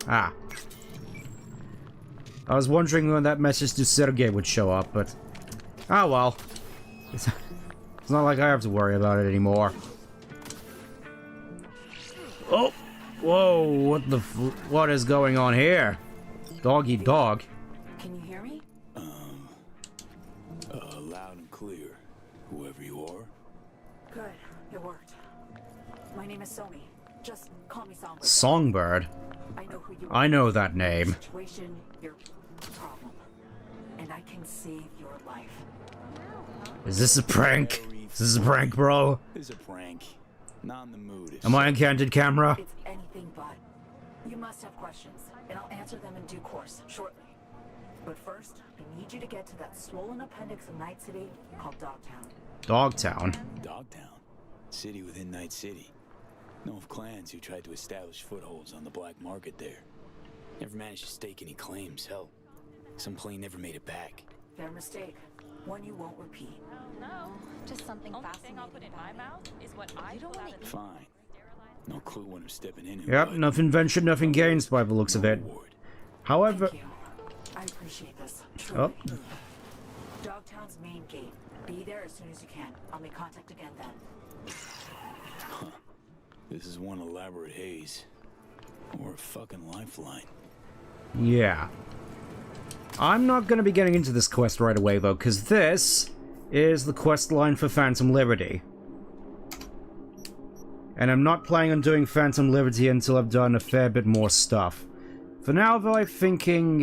I was wondering when that message to Sergey would show up, but oh well. It's not like I have to worry about it anymore. Oh, whoa! What is going on here? Dog eat dog. Can you hear me? Loud and clear. Whoever you are. Good. It worked. My name is Somi. Just call me Songbird. Songbird. I know who you are. I know that name. Situation, your problem, and I can save your life. Is this a prank? Is this a prank, bro? It's a prank. Not in the mood. Am I on candid camera? It's anything but. You must have questions, and I'll answer them in due course, shortly. But first, I need you to get to that swollen appendix of Night City called Dogtown. Dogtown? Dogtown? City within Night City. Know of clans who tried to establish footholds on the black market there. Never managed to stake any claims, hell. Some plane never made it back. Fair mistake. One you won't repeat. No, just something fascinating. I'll put in my mouth is what I don't want to. Fine. No clue when I'm stepping in. Yep, nothing ventured, nothing gained by the looks of it. However... I appreciate this. Oh. Dogtown's main gate. Be there as soon as you can. I'll make contact again then. Huh. This is one elaborate haze. Or a fucking lifeline. Yeah. I'm not going to be getting into this quest right away, though, because this is the quest line for Phantom Liberty. And I'm not planning on doing Phantom Liberty until I've done a fair bit more stuff. For now, though, I'm thinking...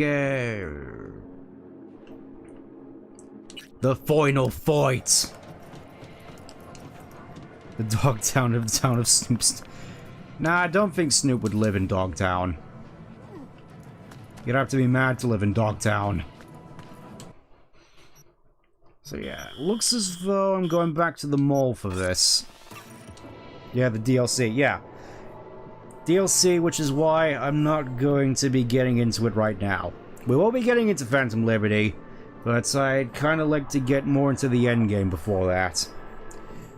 the final fight! The Dogtown of the town of Snoop's... Nah, I don't think Snoop would live in Dogtown. You'd have to be mad to live in Dogtown. So yeah, looks as though I'm going back to the mall for this. Yeah, the DLC, yeah. DLC, which is why I'm not going to be getting into it right now. We will be getting into Phantom Liberty, but I'd kind of like to get more into the endgame before that.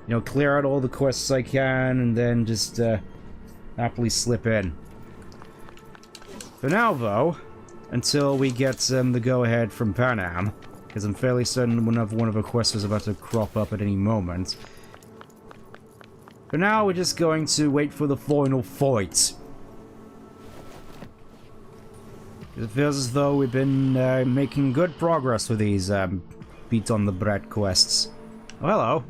you know, clear out all the quests I can, and then just happily slip in. For now, though, until we get the go-ahead from Panam, because I'm fairly certain one of our quests is about to crop up at any moment. For now, we're just going to wait for the final fight. It feels as though we've been making good progress with these beat on the bread quests. Oh, hello.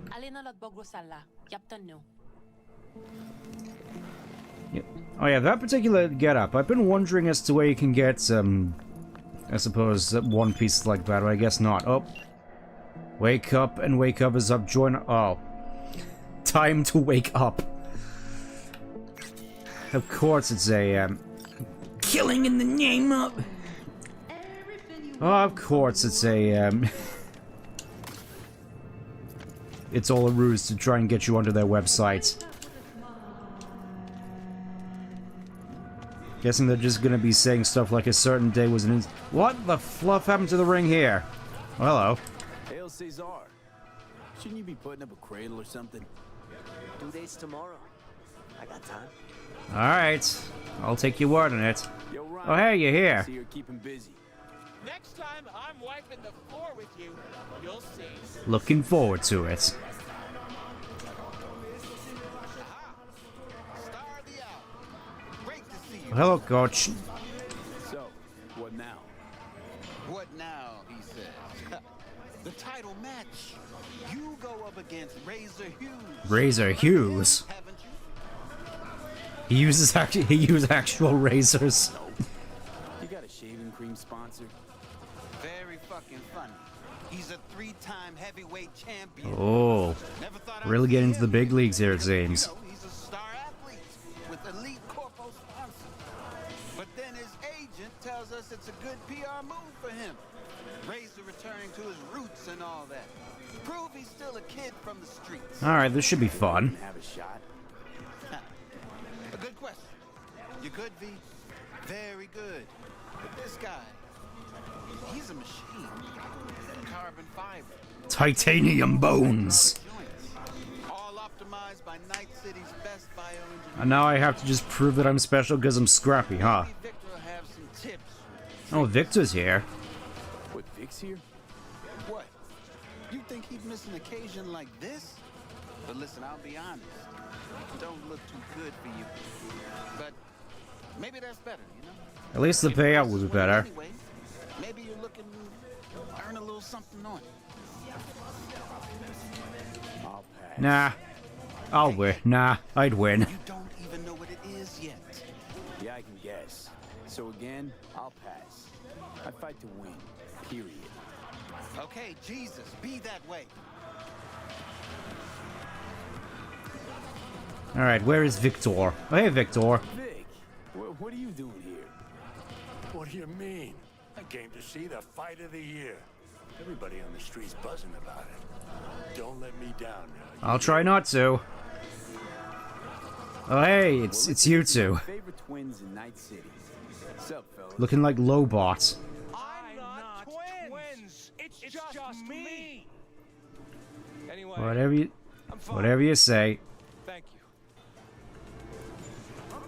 Yeah. Oh yeah, that particular getup. I've been wondering as to where you can get, I suppose, one piece like that, but I guess not. Oh. Wake up and wake up is up. Join. Oh. Time to wake up. Of course it's a, killing in the name of... Oh, of course it's a, it's all a ruse to try and get you onto their website. Guessing they're just gonna be saying stuff like a certain day was an What the fluff happened to the ring here? Oh, hello. Hail Caesar. Shouldn't you be putting up a cradle or something? Due date's tomorrow. I got time. Alright. I'll take your word on it. Yo, Ryan, oh, hey, you're here. So you're keeping busy. Next time I'm wiping the floor with you, you'll see. Looking forward to it. Hello, Coach. So, what now? What now, he says. The title match. You go up against Razor Hughes. Razor Hughes? He uses actual razors. You got a shaving cream sponsor? Very fucking funny. He's a 3-time heavyweight champion. Oh. Really get into the big leagues here, it seems. You know, he's a star athlete with elite corpo sponsor. But then his agent tells us it's a good PR move for him. Razor returning to his roots and all that. Prove he's still a kid from the streets. Alright, this should be fun. Have a shot. A good question. You good, V? Very good. But this guy, he's a machine. Carbon fiber. Titanium bones. All optimized by Night City's best bioengineering. And now I have to just prove that I'm special because I'm scrappy, huh? Victor will have some tips. Oh, Victor's here. What, Vic's here? What? You think he'd miss an occasion like this? But listen, I'll be honest. Don't look too good for you. But maybe that's better, you know? At least the payout would be better. Anyway, maybe you're looking to earn a little something on it. I'll pass. Nah. I'll win. Nah, I'd win. You don't even know what it is yet. Yeah, I can guess. So again, I'll pass. I fight to win. Period. Okay, Jesus, be that way. Alright, where is Victor? Oh, hey, Victor. Vic, what are you doing here? What do you mean? I came to see the fight of the year. Everybody on the street's buzzing about it. Don't let me down now. I'll try not to. Oh, hey, it's you two. Favorite twins in Night City. What's up, fellas? Looking like Lobot. I'm not twins. It's just me. Anyway, Whatever you say. Thank you.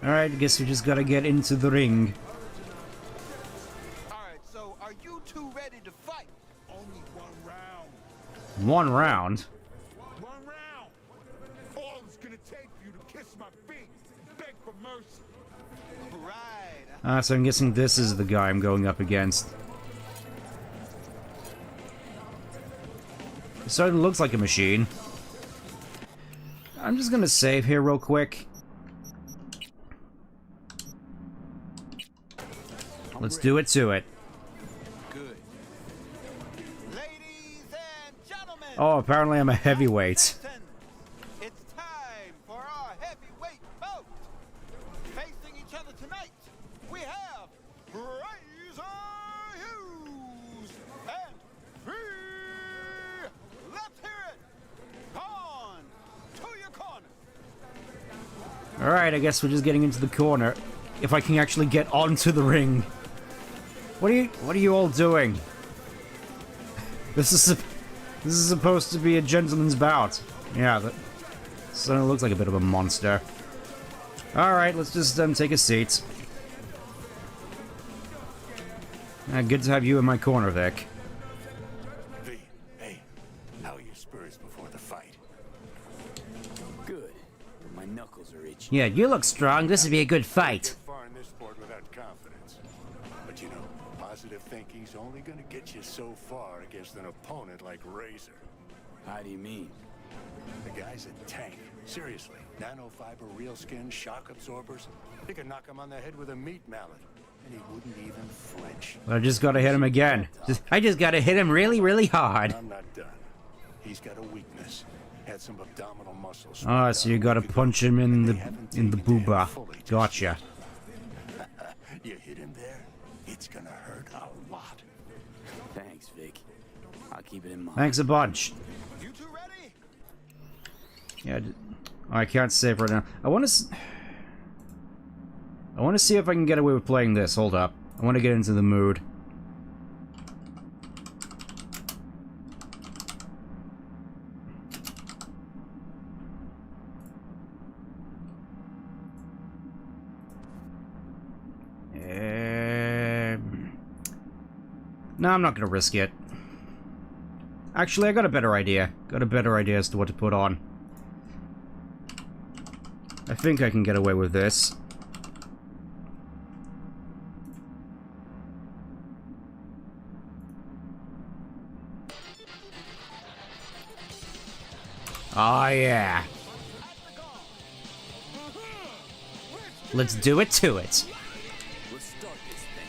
Alright, I guess we just gotta get into the ring. Alright, so are you two ready to fight? Only one round. One round? One round. All it's gonna take for you to kiss my feet, beg for mercy. Right. So I'm guessing this is the guy I'm going up against. It certainly looks like a machine. I'm just gonna save here real quick. Let's do it to it. Good. Ladies and gentlemen. Oh, apparently I'm a heavyweight. It's time for our heavyweight bout. Facing each other tonight, we have Razor Hughes and Furry. Let's hear it. On to your corner. Alright, I guess we're just getting into the corner. If I can actually get onto the ring. What are you all doing? This is supposed to be a gentleman's bout. Yeah, So it looks like a bit of a monster. Alright, let's just take a seat. Good to have you in my corner, Vic. V, hey, how are your spurs before the fight? Good. My knuckles are itchy. Yeah, you look strong. This would be a good fight. Far in this sport without confidence. But you know, positive thinking's only gonna get you so far against an opponent like Razor. How do you mean? The guy's a tank. Seriously. Nanofiber, real skin, shock absorbers. You could knock him on the head with a meat mallet. And he wouldn't even flinch. I just gotta hit him again. I just gotta hit him really, really hard. I'm not done. He's got a weakness. Had some abdominal muscles. Oh, so you gotta punch him in the booba. Gotcha. You hit him there, it's gonna hurt a lot. Thanks, Vic. I'll keep it in mind. Thanks a bunch. You two ready? Yeah, I can't save right now. I want to see if I can get away with playing this. Hold up. I want to get into the mood. No, I'm not going to risk it. Actually, I got a better idea. Got a better idea as to what to put on. I think I can get away with this. Oh, yeah. Let's do it to it. Let's start this thing.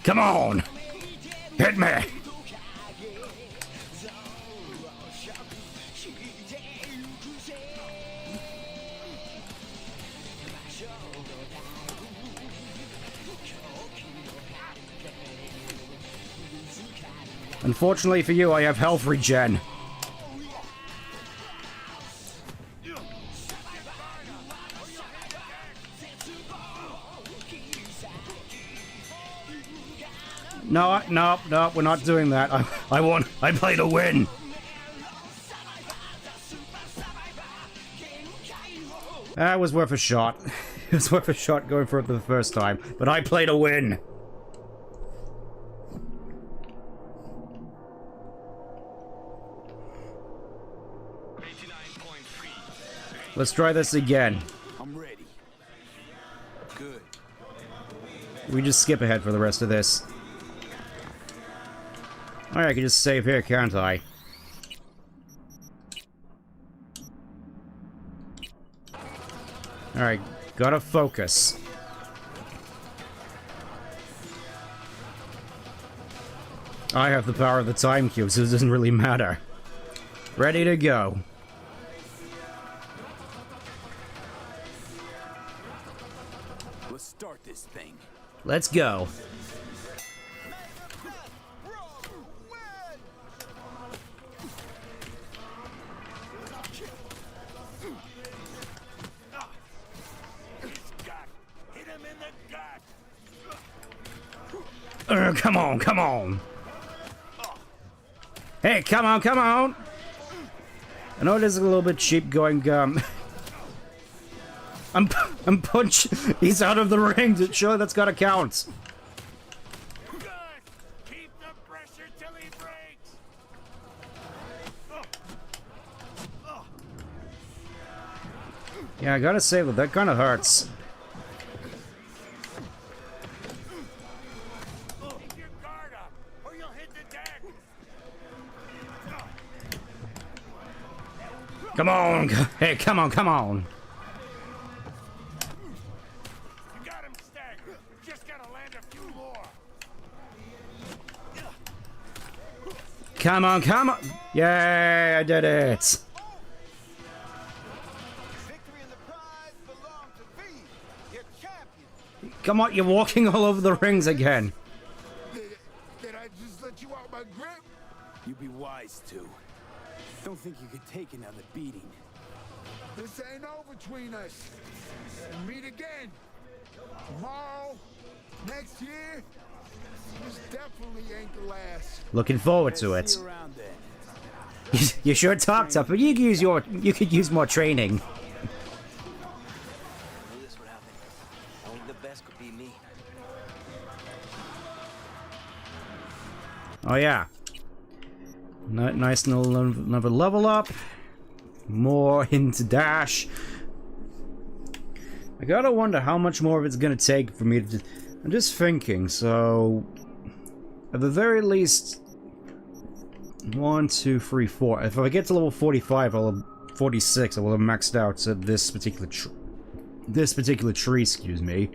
Come on! Hit me! Unfortunately for you, I have health regen. No, we're not doing that. I won. I played a win. That was worth a shot. It was worth a shot going for it the first time, but I played a win. Let's try this again. I'm ready. Good. We just skip ahead for the rest of this. Alright, I can just save here, can't I? Alright, gotta focus. I have the power of the time cube, so it doesn't really matter. Ready to go. Let's start this thing. Let's go. Come on, come on. Hey, come on, come on. I know it is a little bit cheap going, I'm punch. He's out of the ring. Sure, that's gotta count. Keep the pressure till he breaks. Yeah, I gotta say that kind of hurts. Keep your guard up, or you'll hit the deck. Come on. Hey, come on, come on. You got him staggered. Just gotta land a few more. Come on, come on. Yay, I did it. Come on, you're walking all over the rings again. Did I just let you out my grip? You be wise to. don't think you could take another beating. This ain't over between us. We'll meet again. Tomorrow, next year. This definitely ain't the last. Looking forward to it. See you around then. You sure talk tough, but you could use more training. I knew this would happen. Only the best could be me. Oh yeah. Nice another level up. More into dash. I gotta wonder how much more of it's gonna take for me to... I'm just thinking, so... At the very least... 1, 2, 3, 4. If I get to level 45, I'll have 46, I will have maxed out at this particular tree, excuse me.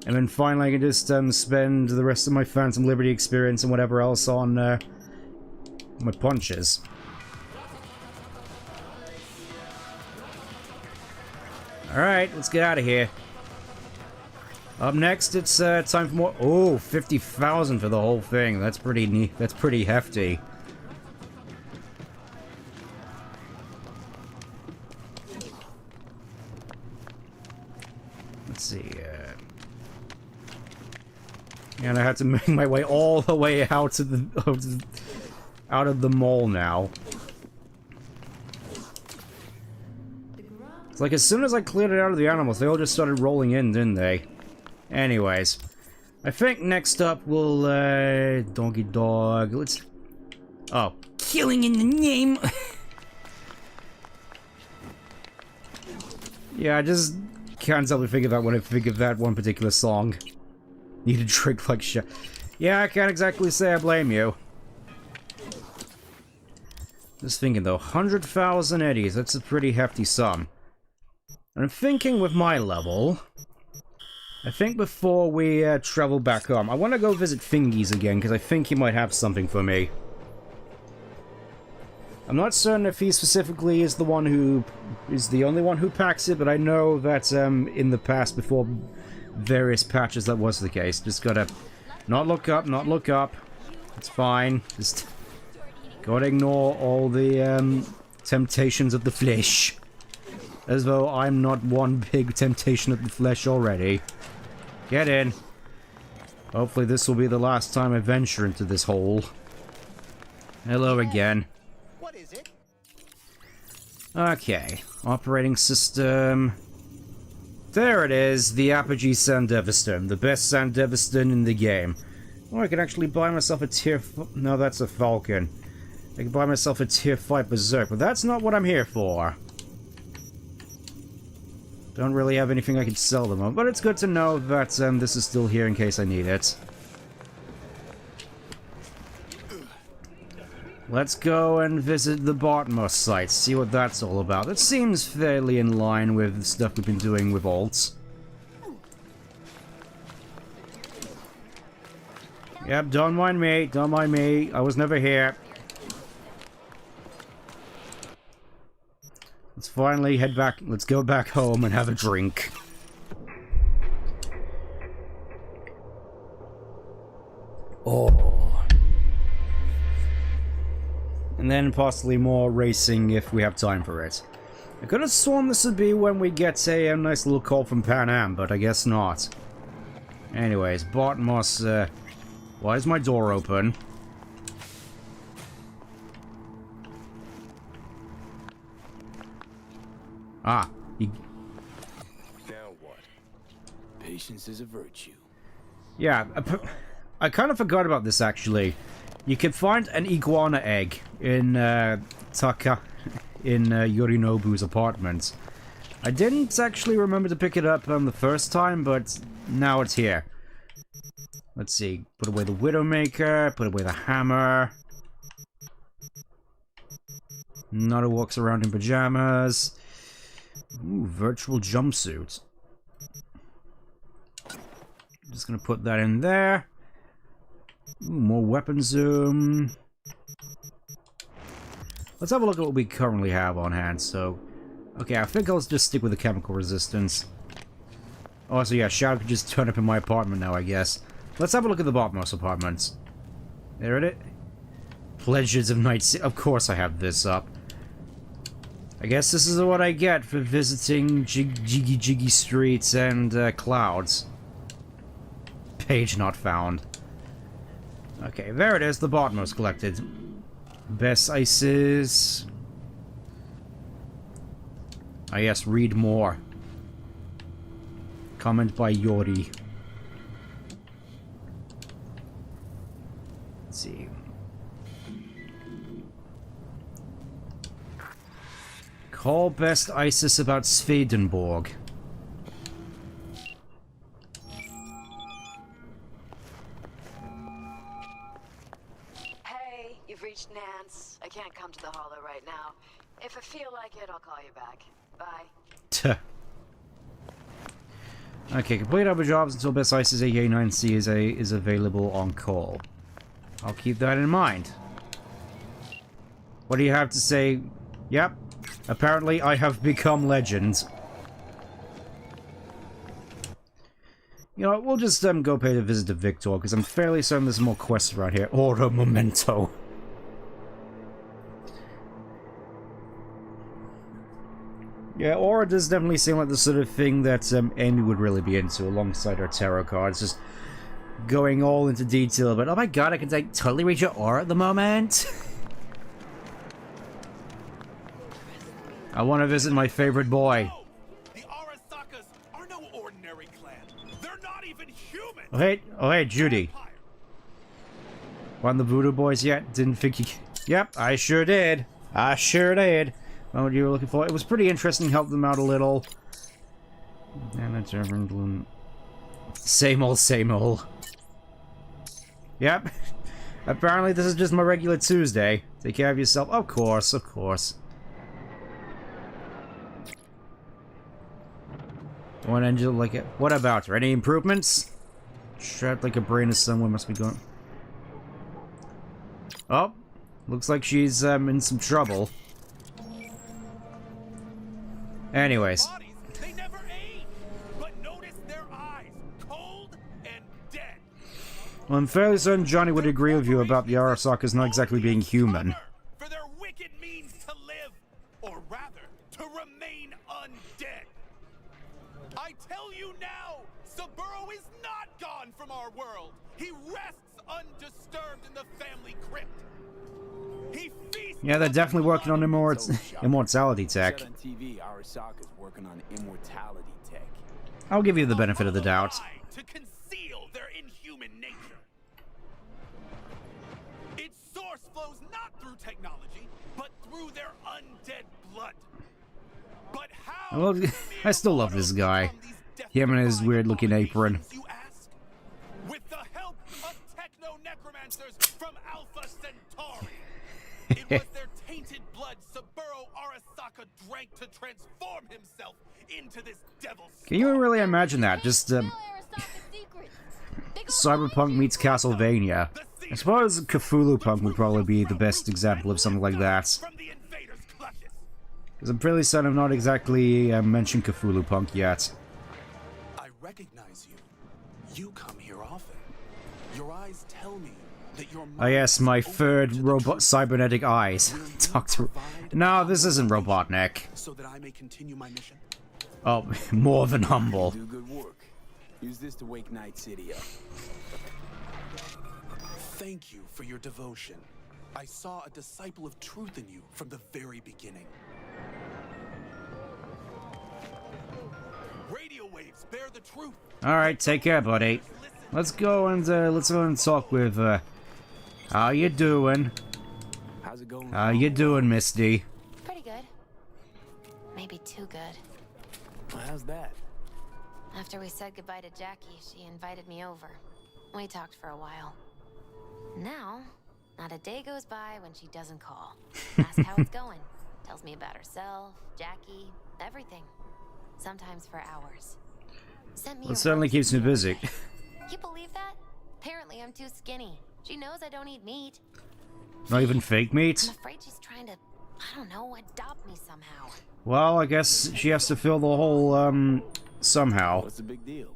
And then finally I can just spend the rest of my Phantom Liberty experience and whatever else on my punches. Alright, let's get out of here. Up next, it's time for more... Oh, 50,000 for the whole thing. That's pretty neat. That's pretty hefty. Let's see, and I have to make my way all the way out to the... out of the mall now. It's like as soon as I cleared it out of the animals, they all just started rolling in, didn't they? Anyways, I think next up we'll, Donkey Dog, let's... Oh, killing in the name! Yeah, I just can't help but think of that when I think of that one particular song. Need a drink like shit. Yeah, I can't exactly say I blame you. Just thinking though, 100,000 eddies, that's a pretty hefty sum. And I'm thinking with my level, I think before we travel back home, I want to go visit Fingies again, because I think he might have something for me. I'm not certain if he specifically is the one who is the only one who packs it, but I know that in the past, before various patches, that was the case. Just gotta not look up, not look up. It's fine. Just gotta ignore all the temptations of the flesh. As though I'm not one big temptation of the flesh already. Get in. Hopefully this will be the last time I venture into this hole. Hello again. What is it? Okay. Operating system. There it is. The Apogee Sandeviston. The best Sandeviston in the game. Oh, I can actually buy myself a tier... No, that's a Falcon. I can buy myself a tier 5 Berserk, but that's not what I'm here for. Don't really have anything I can sell them on, but it's good to know that this is still here in case I need it. Let's go and visit the Pondsmith site, see what that's all about. That seems fairly in line with the stuff we've been doing with alts. Yep, don't mind me, don't mind me. I was never here. Let's finally head back. Let's go back home and have a drink. Oh. And then possibly more racing if we have time for it. I could have sworn this would be when we get a nice little call from Pan Am, but I guess not. Anyways, Pondsmith, why is my door open? Ah, Now what? Patience is a virtue. Yeah, I kind of forgot about this actually. You can find an iguana egg in Yorinobu's apartment. I didn't actually remember to pick it up the first time, but now it's here. Let's see. Put away the Widowmaker, put away the hammer. Not who walks around in pajamas. Ooh, virtual jumpsuit. Just gonna put that in there. Ooh, more weapon zoom. Let's have a look at what we currently have on hand. So, okay, I think I'll just stick with the chemical resistance. Oh, so yeah, Shadow could just turn up in my apartment now, I guess. Let's have a look at the Pondsmith apartments. There it is. Pleasures of Night City. Of course I have this up. I guess this is what I get for visiting Jiggy Streets and Clouds. Page not found. Okay, there it is, the bottommost collected. Best ices... Ah yes, read more. Comment by Yori. Let's see. Call best ISIS about Swedenborg. Hey, you've reached Nance. I can't come to the Hollow right now. If I feel like it, I'll call you back. Bye. Tuh. Okay, complete other jobs until best ISIS AA9C is available on call. I'll keep that in mind. What do you have to say? Yep. Apparently, I have become legend. You know what, we'll just go pay a visit to Victor, because I'm fairly certain there's more quests around here. Order Memento. Yeah, Aura does definitely seem like the sort of thing that Amy would really be into, alongside her tarot cards. Just going all into detail, but oh my god, I can totally reach your Aura at the moment. I want to visit my favorite boy. The Arasakas are no ordinary clan. They're not even human. Oh hey, Judy. Won the Voodoo Boys yet? Didn't think you... Yep, I sure did. I sure did. What you were looking for. It was pretty interesting, helped them out a little. And that's everyone. Same old, same old. Yep. Apparently this is just my regular Tuesday. Take care of yourself. Of course, of course. One angel like it. What about her? Any improvements? Strapped like a brain is somewhere must be going. Oh, looks like she's in some trouble. Anyways. They never age, but notice their eyes, cold and dead. Well, I'm fairly certain Johnny would agree with you about the Arasakas not exactly being human. For their wicked means to live, or rather, to remain undead. I tell you now, Saburo is not gone from our world. He rests undisturbed in the family crypt. He feasts. Yeah, they're definitely working on immortality tech. Said on TV, Arasaka's working on immortality tech. I'll give you the benefit of the doubt. To conceal their inhuman nature. Its source flows not through technology, but through their undead blood. But how? Well, I still love this guy. Him and his weird-looking apron. With the help of techno-necromancers from Alpha Centauri. It was their tainted blood Saburo Arasaka drank to transform himself into this devil. Can you really imagine that? Just Cyberpunk meets Castlevania. I suppose Cthulhu Punk would probably be the best example of something like that. Because I'm fairly certain I've not exactly mentioned Cthulhu Punk yet. I recognize you. You come here often. Your eyes tell me that your Oh yes, my third robot cybernetic eyes. Doctor. No, this isn't Robotnik. So that I may continue my mission. Oh, more than humble. Do good work. Use this to wake Night City up. Thank you for your devotion. I saw a disciple of truth in you from the very beginning. Radio waves bear the truth. All right, take care, buddy. Let's go and talk with. How you doing? How's it going? How you doing, Misty? Pretty good. Maybe too good. Well, how's that? After we said goodbye to Jackie, she invited me over. We talked for a while. Now, not a day goes by when she doesn't call. Ask how it's going. Tells me about herself, Jackie, everything. Sometimes for hours. Sent me It certainly keeps me busy. You believe that? Apparently I'm too skinny. She knows I don't eat meat. Not even fake meat? I'm afraid she's trying to, I don't know, adopt me somehow. Well, I guess she has to fill the whole, somehow. What's the big deal?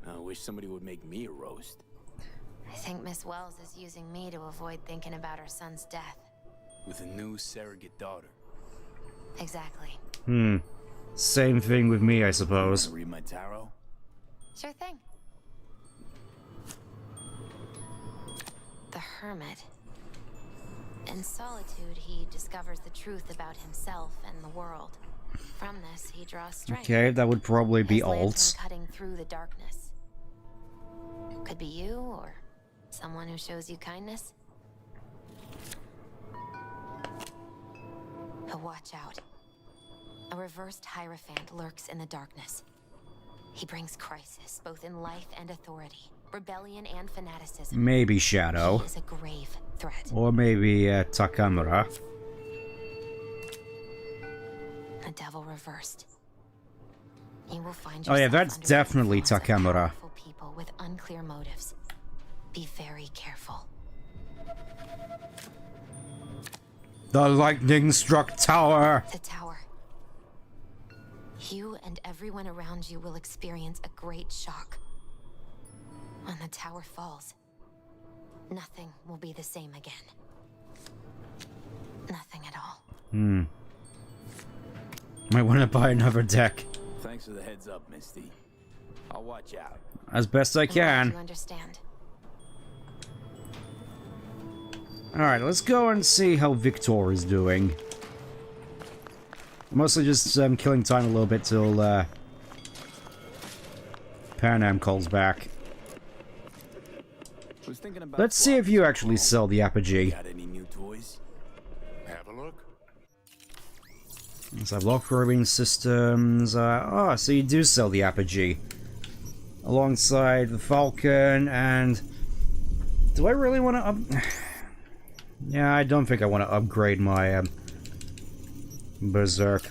I wish somebody would make me a roast. I think Miss Wells is using me to avoid thinking about her son's death. With a new surrogate daughter. Exactly. Same thing with me, I suppose. Read my tarot? Sure thing. The Hermit. In solitude, he discovers the truth about himself and the world. From this, he draws strength. Okay, that would probably be His lantern alt. cutting through the darkness. Could be you, or someone who shows you kindness. But watch out. A reversed Hierophant lurks in the darkness. He brings crisis, both in life and authority, rebellion and fanaticism. Maybe Shadow. He is a grave threat. Or maybe Takamura. A devil reversed. You will find Oh yeah, yourself that's under definitely the influence of Takamura. powerful people with unclear motives. Be very careful. The lightning struck tower! The tower. You and everyone around you will experience a great shock. When the tower falls, nothing will be the same again. Nothing at all. Might want to buy another deck. Thanks for the heads up, Misty. I'll watch out. As best I can. You understand. Alright, let's go and see how Victor is doing. Mostly just killing time a little bit till Panam calls back. Let's see if you actually sell the Apogee. Got any new toys? Have a look. Let's have locker rooming systems. Oh, so you do sell the Apogee. Alongside the Falcon and... Do I really want to Yeah, I don't think I want to upgrade my Berserk.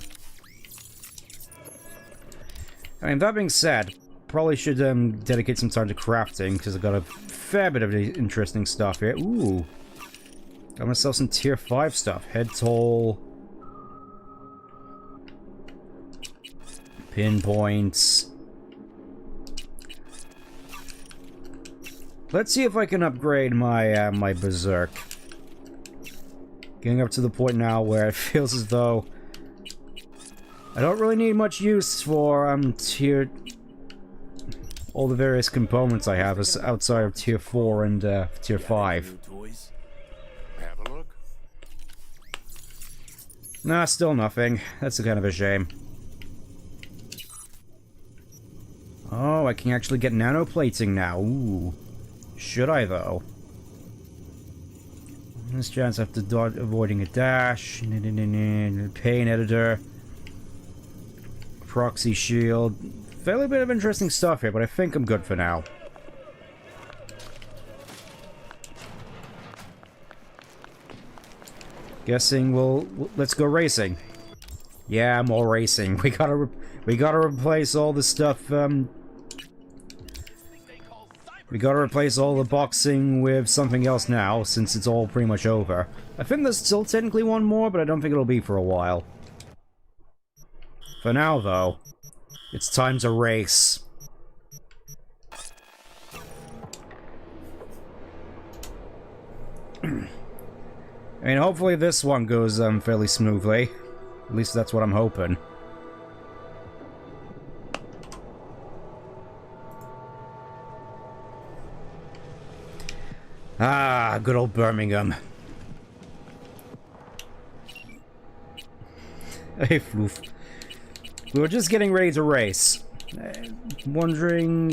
I mean, that being said, probably should dedicate some time to crafting, because I've got a fair bit of interesting stuff here. Ooh. Got myself some tier 5 stuff. Head toll. Pinpoints. Let's see if I can upgrade my my Berserk. Getting up to the point now where it feels as though I don't really need much use for all the various components I have outside of tier 4 and tier 5. Have a look. Nah, still nothing. That's a kind of a shame. Oh, I can actually get nanoplating now. Ooh. Should I, though? This chance after avoiding a dash. Pain editor. Proxy shield. Fairly bit of interesting stuff here, but I think I'm good for now. Guessing let's go racing. Yeah, more racing. We gotta replace all the stuff. We gotta replace all the boxing with something else now, since it's all pretty much over. I think there's still technically one more, but I don't think it'll be for a while. For now, though, it's time to race. I mean, hopefully this one goes fairly smoothly. At least that's what I'm hoping. Ah, good old Birmingham. Hey, Floof. We were just getting ready to race. Wondering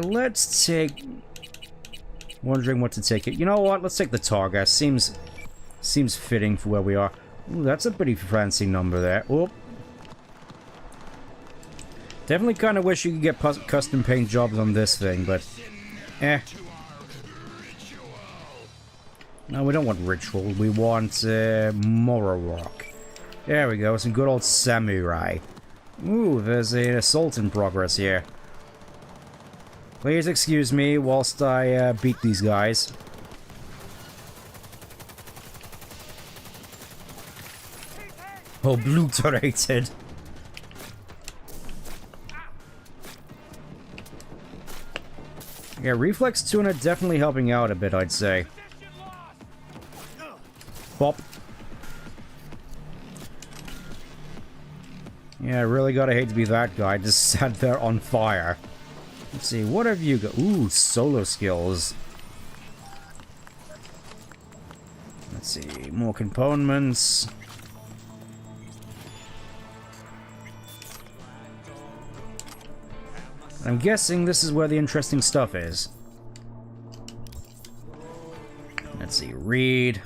what to take it. You know what? Let's take the Targa. Seems fitting for where we are. Ooh, that's a pretty fancy number there. Oh. Definitely kind of wish you could get custom paint jobs on this thing, but eh. No, we don't want ritual. We want Moro Rock. There we go. Some good old samurai. Ooh, there's an assault in progress here. Please excuse me whilst I beat these guys. Obliterated. Yeah, Reflex Tuna definitely helping out a bit, I'd say. Bop. Yeah, I really gotta hate to be that guy, just sat there on fire. Let's see, what have you got? Ooh, solo skills. Let's see, more components. I'm guessing this is where the interesting stuff is. Let's see, read.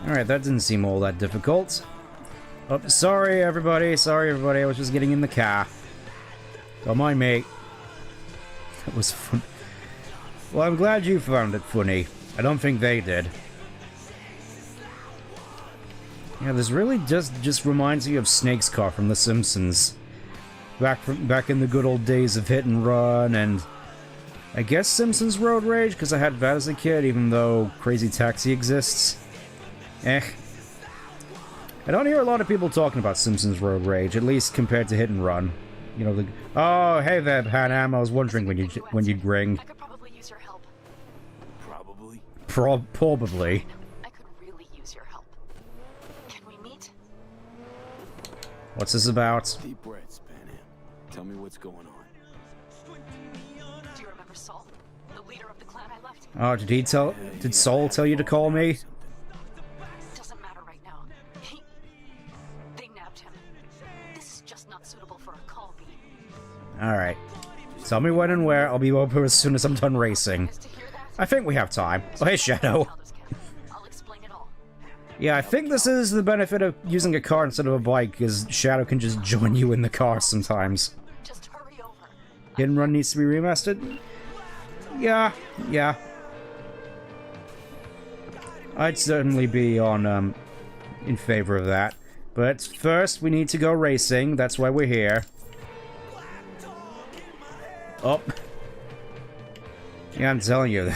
Alright, that didn't seem all that difficult. Oh, sorry everybody, I was just getting in the car. Don't mind me. That was fun. Well, I'm glad you found it funny. I don't think they did. Yeah, this really just reminds me of Snake's car from The Simpsons. Back in the good old days of Hit and Run, and I guess Simpsons Road Rage, because I had that as a kid, even though Crazy Taxi exists. I don't hear a lot of people talking about Simpsons Road Rage, at least compared to Hit and Run. You know, the... Oh, hey there, Panam. I was wondering when you'd ring. I could probably use your help. Probably? Probably. I could really use your help. Can we meet? What's this about? Deep breaths, Panam. Tell me what's going on. Do you remember Saul? The leader of the clan I left? Oh, did Saul tell you to call me? Doesn't matter right now. They nabbed him. This is just not suitable for a call bee. Alright. Tell me when and where. I'll be over as soon as I'm done racing. I think we have time. Oh, hey, Shadow. Yeah, I think this is the benefit of using a car instead of a bike, because Shadow can just join you in the car sometimes. Hit and Run needs to be remastered? Yeah. I'd certainly be on, in favor of that. But first, we need to go racing. That's why we're here. Oh. Yeah, I'm telling you,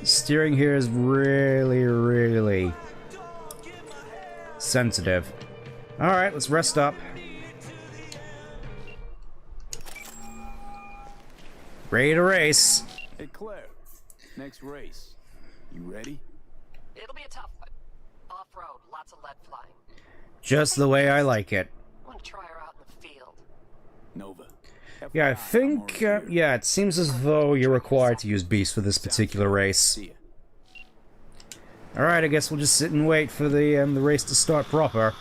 steering here is really sensitive. Alright, let's rest up. Ready to race. Hey, Claire. Next race. You ready? It'll be a tough one. Off-road, lots of lead flying. Just the way I like it. Want to try her out in the field. Nova. Yeah, I think, yeah, it seems as though you're required to use Beast for this particular race. Alright, I guess we'll just sit and wait for the race to start proper.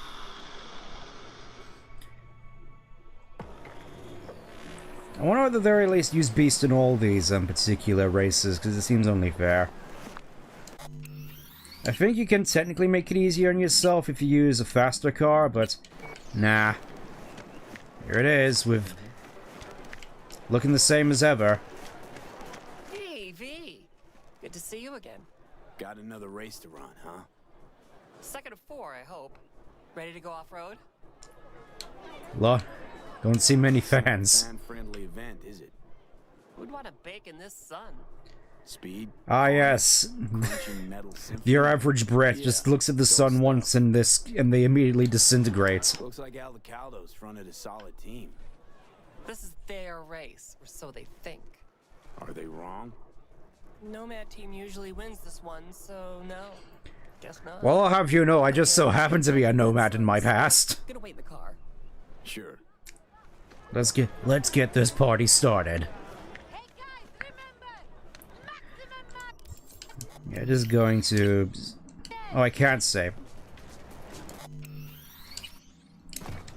I want to at the very least use Beast in all these particular races, because it seems only fair. I think you can technically make it easier on yourself if you use a faster car, but nah. Here it is, with looking the same as ever. Hey, V. Good to see you again. Got another race to run, huh? Second of 4, I hope. Ready to go off-road? Don't see many fans. Fan-friendly event, is it? Who'd want to bake in this sun? Speed. Ah, yes. Your average Brit just looks at the sun once and they immediately disintegrate. Looks like Al Caldo's fronted a solid team. This is their race, or so they think. Are they wrong? Nomad team usually wins this one, so no. Guess not. Well, I'll have you know, I just so happen to be a nomad in my past. Gonna wait in the car. Sure. Let's get this party started. Yeah, just going to... Oh, I can't say.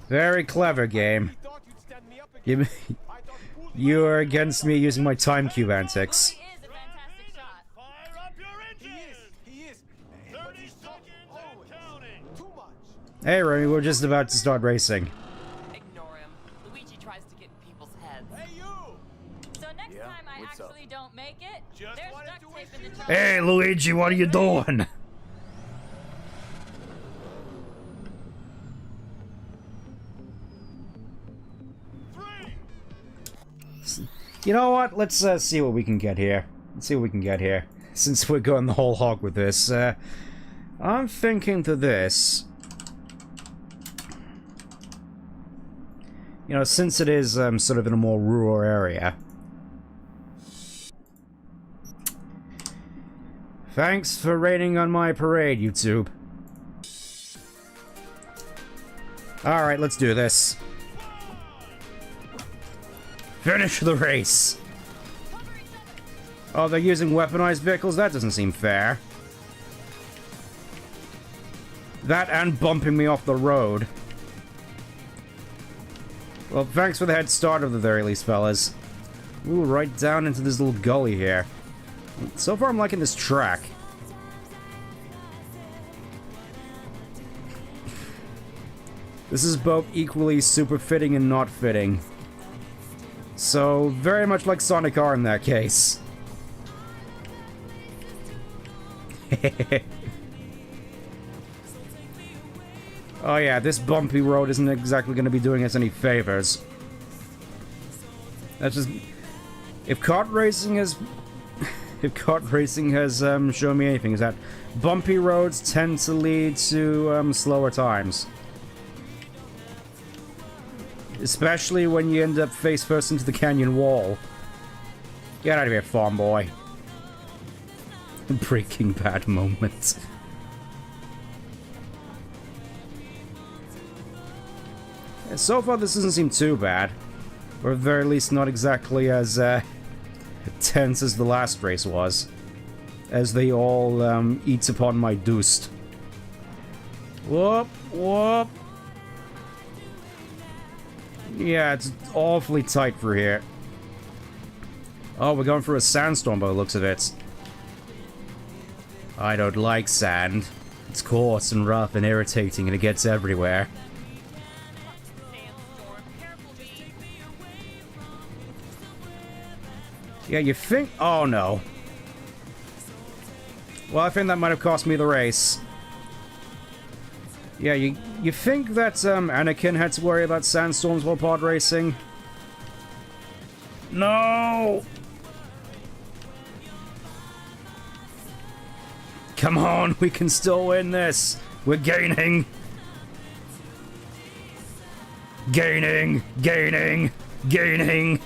Very clever game. You're against me using my time cube antics. Hey, Remy, we're just about to start racing. Ignore him. Luigi tries to get in people's heads. Hey, you! So next time I actually don't make it, there's duct tape in the trunk. Hey, Luigi, what are you doing? You know what? Let's see what we can get here. Let's see what we can get here. Since we're going the whole hog with this, I'm thinking to this. You know, since it is sort of in a more rural area. Thanks for raining on my parade, YouTube. Alright, let's do this. Finish the race! Oh, they're using weaponized vehicles? That doesn't seem fair. That and bumping me off the road. Well, thanks for the head start at the very least, fellas. Ooh, right down into this little gully here. So far, I'm liking this track. This is both equally super fitting and not fitting. So, very much like Sonic R in that case. Oh yeah, this bumpy road isn't exactly going to be doing us any favors. That's just... If kart racing has... If kart racing has shown me anything, is that bumpy roads tend to lead to slower times. Especially when you end up face first into the canyon wall. Get out of here, farm boy. Breaking Bad moment. So far, this doesn't seem too bad. Or at the very least, not exactly as tense as the last race was. As they all eat upon my doost. Whoop, whoop. Yeah, it's awfully tight for here. Oh, we're going for a sandstorm by the looks of it. I don't like sand. It's coarse and rough and irritating and it gets everywhere. Yeah, you think... Oh, no. Well, I think that might have cost me the race. Yeah, you think that Anakin had to worry about sandstorms while pod racing? No! Come on, we can still win this! We're gaining! Gaining! Gaining! Gaining!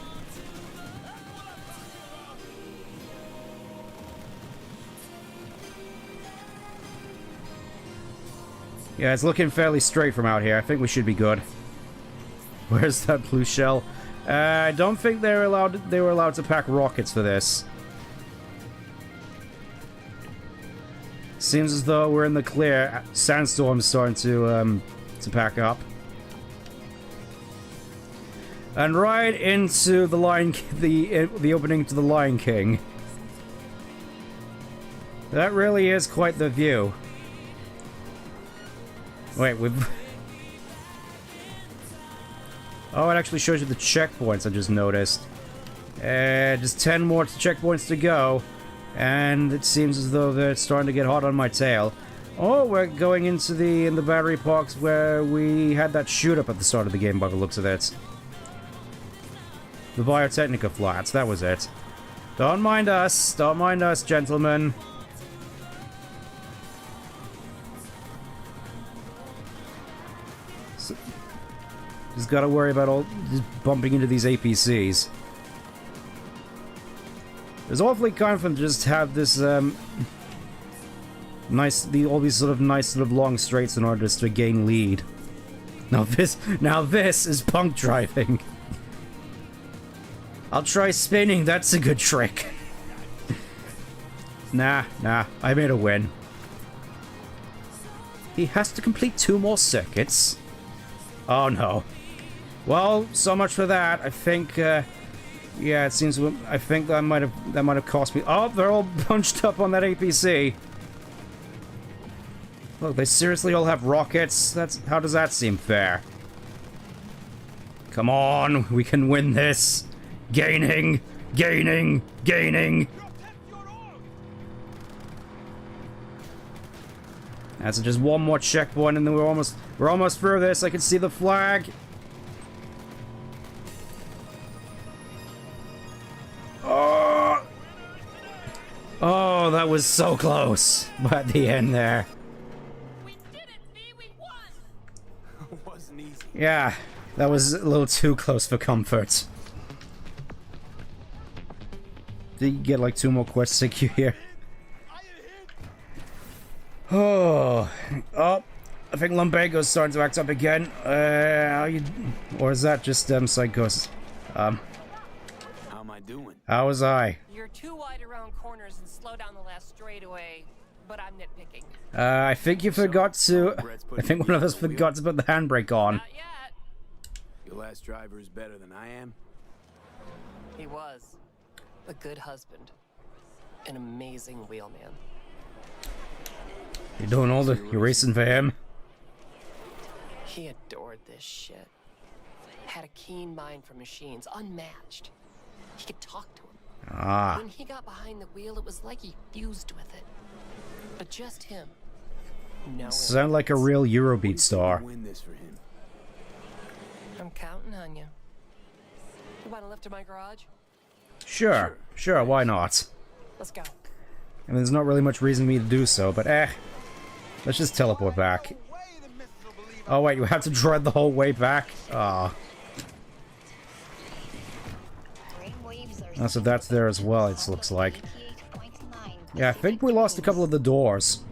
Yeah, it's looking fairly straight from out here. I think we should be good. Where's that blue shell? I don't think they were allowed to pack rockets for this. Seems as though we're in the clear. Sandstorm's starting to pack up. And right into the the opening to the Lion King. That really is quite the view. Wait, we've... Oh, it actually shows you the checkpoints I just noticed. Just 10 more checkpoints to go. And it seems as though they're starting to get hot on my tail. Oh, we're going into the battery parks where we had that shoot-up at the start of the game by the looks of it. The Biotechnica flats, that was it. Don't mind us, gentlemen. Just gotta worry about just bumping into these APCs. It's awfully kind of them to just have this, all these sort of nice long straights in order just to gain lead. Now this is punk driving. I'll try spinning, that's a good trick. Nah, I made a win. He has to complete 2 more circuits. Oh no. Well, so much for that. I think, yeah, it seems. I think that might have cost me. Oh, they're all bunched up on that APC. Look, they seriously all have rockets. How does that seem fair? Come on, we can win this. Gaining, gaining, gaining. That's just one more checkpoint, and then we're almost through this. I can see the flag. Oh, that was so close. But at the end there. We did it, V. We won. It wasn't easy. Yeah, that was a little too close for comfort. Did you get like 2 more quests to queue here? Oh, I think lumbago's starting to act up again. Or is that just psychosis? How am I doing? How was I? You're too wide around corners and slow down the last straightaway, but I'm nitpicking. I think you forgot to. I think one of us forgot to put the handbrake on. Not yet. Your last driver is better than I am? He was a good husband, an amazing wheelman. You're doing all the. You're racing for him. He adored this shit. Had a keen mind for machines, unmatched. He could talk to him. Ah. When he got behind the wheel, it was like he fused with it. But just him. No. Sound like a real Eurobeat star. Win this for him. I'm counting on you. You want to lift to my garage? Sure, why not? Let's go. I mean, there's not really much reason for me to do so, but let's just teleport back. Oh wait, you have to drive the whole way back? Ah. Oh, so that's there as well, it looks like. Yeah, I think we lost a couple of the doors.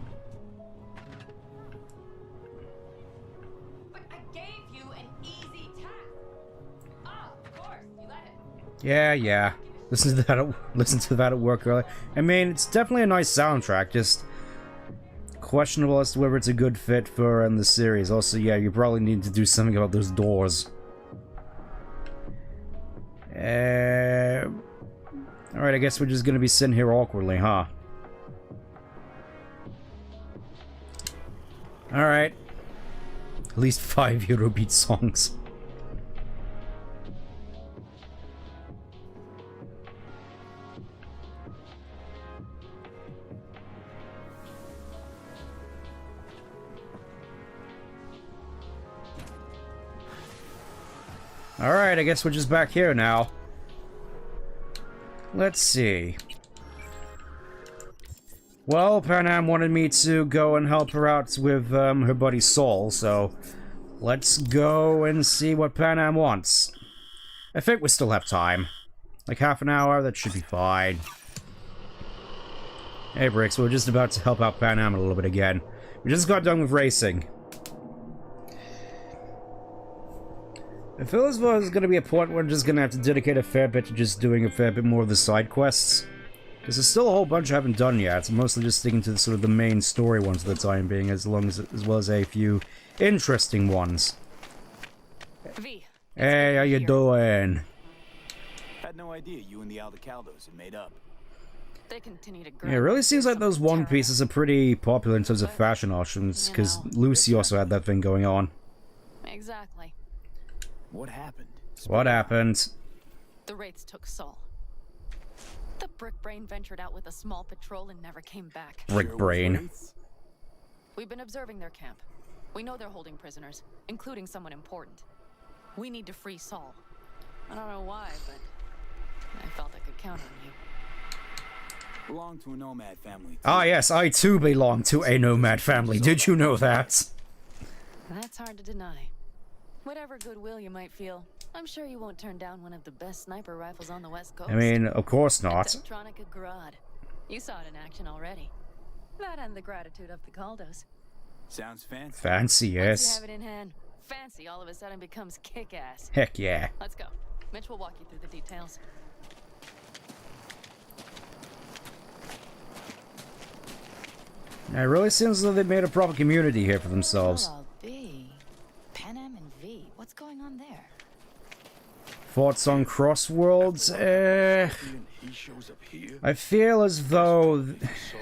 But I gave you an easy task. Ah, of course, you let it. Yeah. Listen to that at work earlier. I mean, it's definitely a nice soundtrack, just questionable as to whether it's a good fit for the series. Also, yeah, you probably need to do something about those doors. Alright, I guess we're just gonna be sitting here awkwardly, huh? Alright. At least 5 Eurobeat songs. Alright, I guess we're just back here now. Let's see. Well, Panam wanted me to go and help her out with her buddy Saul, so let's go and see what Panam wants. I think we still have time. Like half an hour, that should be fine. Hey Bricks, we're just about to help out Panam a little bit again. We just got done with racing. I feel as though there's going to be a point where I'm just going to have to dedicate a fair bit to just doing a fair bit more of the side quests. Because there's still a whole bunch I haven't done yet. I'm mostly just sticking to the, sort of the main story ones for the time being, as well as a few interesting ones. V. Hey, how you doing? Had no idea you and the Aldecaldos had made up. They continue to Yeah, it really seems like those One Pieces are pretty popular in terms of fashion options, because Lucy also had that thing going on. Exactly. What happened? What happened? The Wraiths took Saul. The Brick Brain ventured out with a small patrol and never came back. Brick Brain. We've been observing their camp. We know they're holding prisoners, including someone important. We need to free Saul. I don't know why, but I felt I could count on you. Belong to a nomad family. Ah yes, I too belong to a nomad family. Did you know that? That's hard to deny. Whatever goodwill you might feel, I'm sure you won't turn down one of the best sniper rifles on the West Coast. I mean, of course not. Electronica Grad. You saw it in action already. That and the gratitude of the Caldos. Sounds fancy. Fancy, yes. Once you have it in hand, fancy all of a sudden becomes kick-ass. Heck yeah. Let's go. Mitch will walk you through the details. It really seems as though they made a proper community here for themselves. Well, B. Panam and V. What's going on there? Thoughts on Crossworlds? I feel as though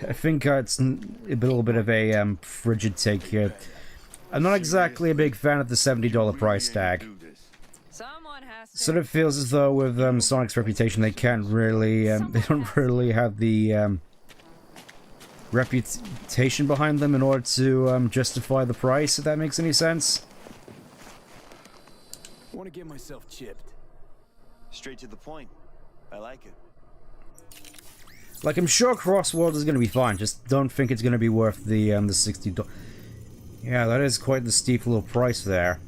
I think it's a little bit of a frigid take here. I'm not exactly a big fan of the $70 price tag. Sort of feels as though with Sonic's reputation, they can't really, they don't really have the reputation behind them in order to justify the price. If that makes any sense. I want to get myself chipped. Straight to the point. I like it. Like, I'm sure Crossworld is going to be fine, just don't think it's going to be worth the $60. Yeah, that is quite the steep little price there.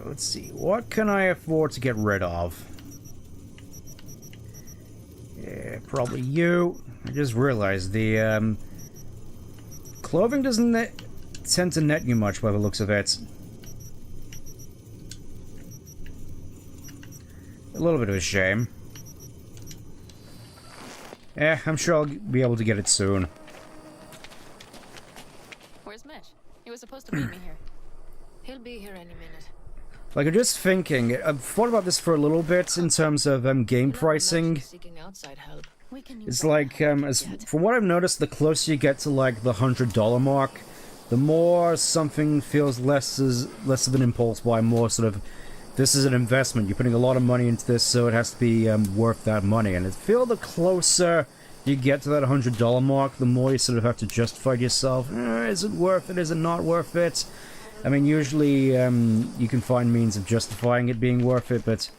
Let's see, what can I afford to get rid of? Probably you. I just realized the Clothing doesn't tend to net you much by the looks of it. A little bit of a shame. I'm sure I'll be able to get it soon. Where's Mitch? He was supposed to meet me here. He'll be here any minute. Like, I'm just thinking, I've thought about this for a little bit in terms of game pricing. Seeking outside help. It's like, from what I've noticed, the closer you get to like the $100 mark, the more something feels less of an impulse buy, more sort of, this is an investment. You're putting a lot of money into this, so it has to be worth that money. And I feel the closer you get to that $100 mark, the more you sort of have to justify to yourself, is it worth it, is it not worth it? I mean, usually you can find means of justifying it being worth it, but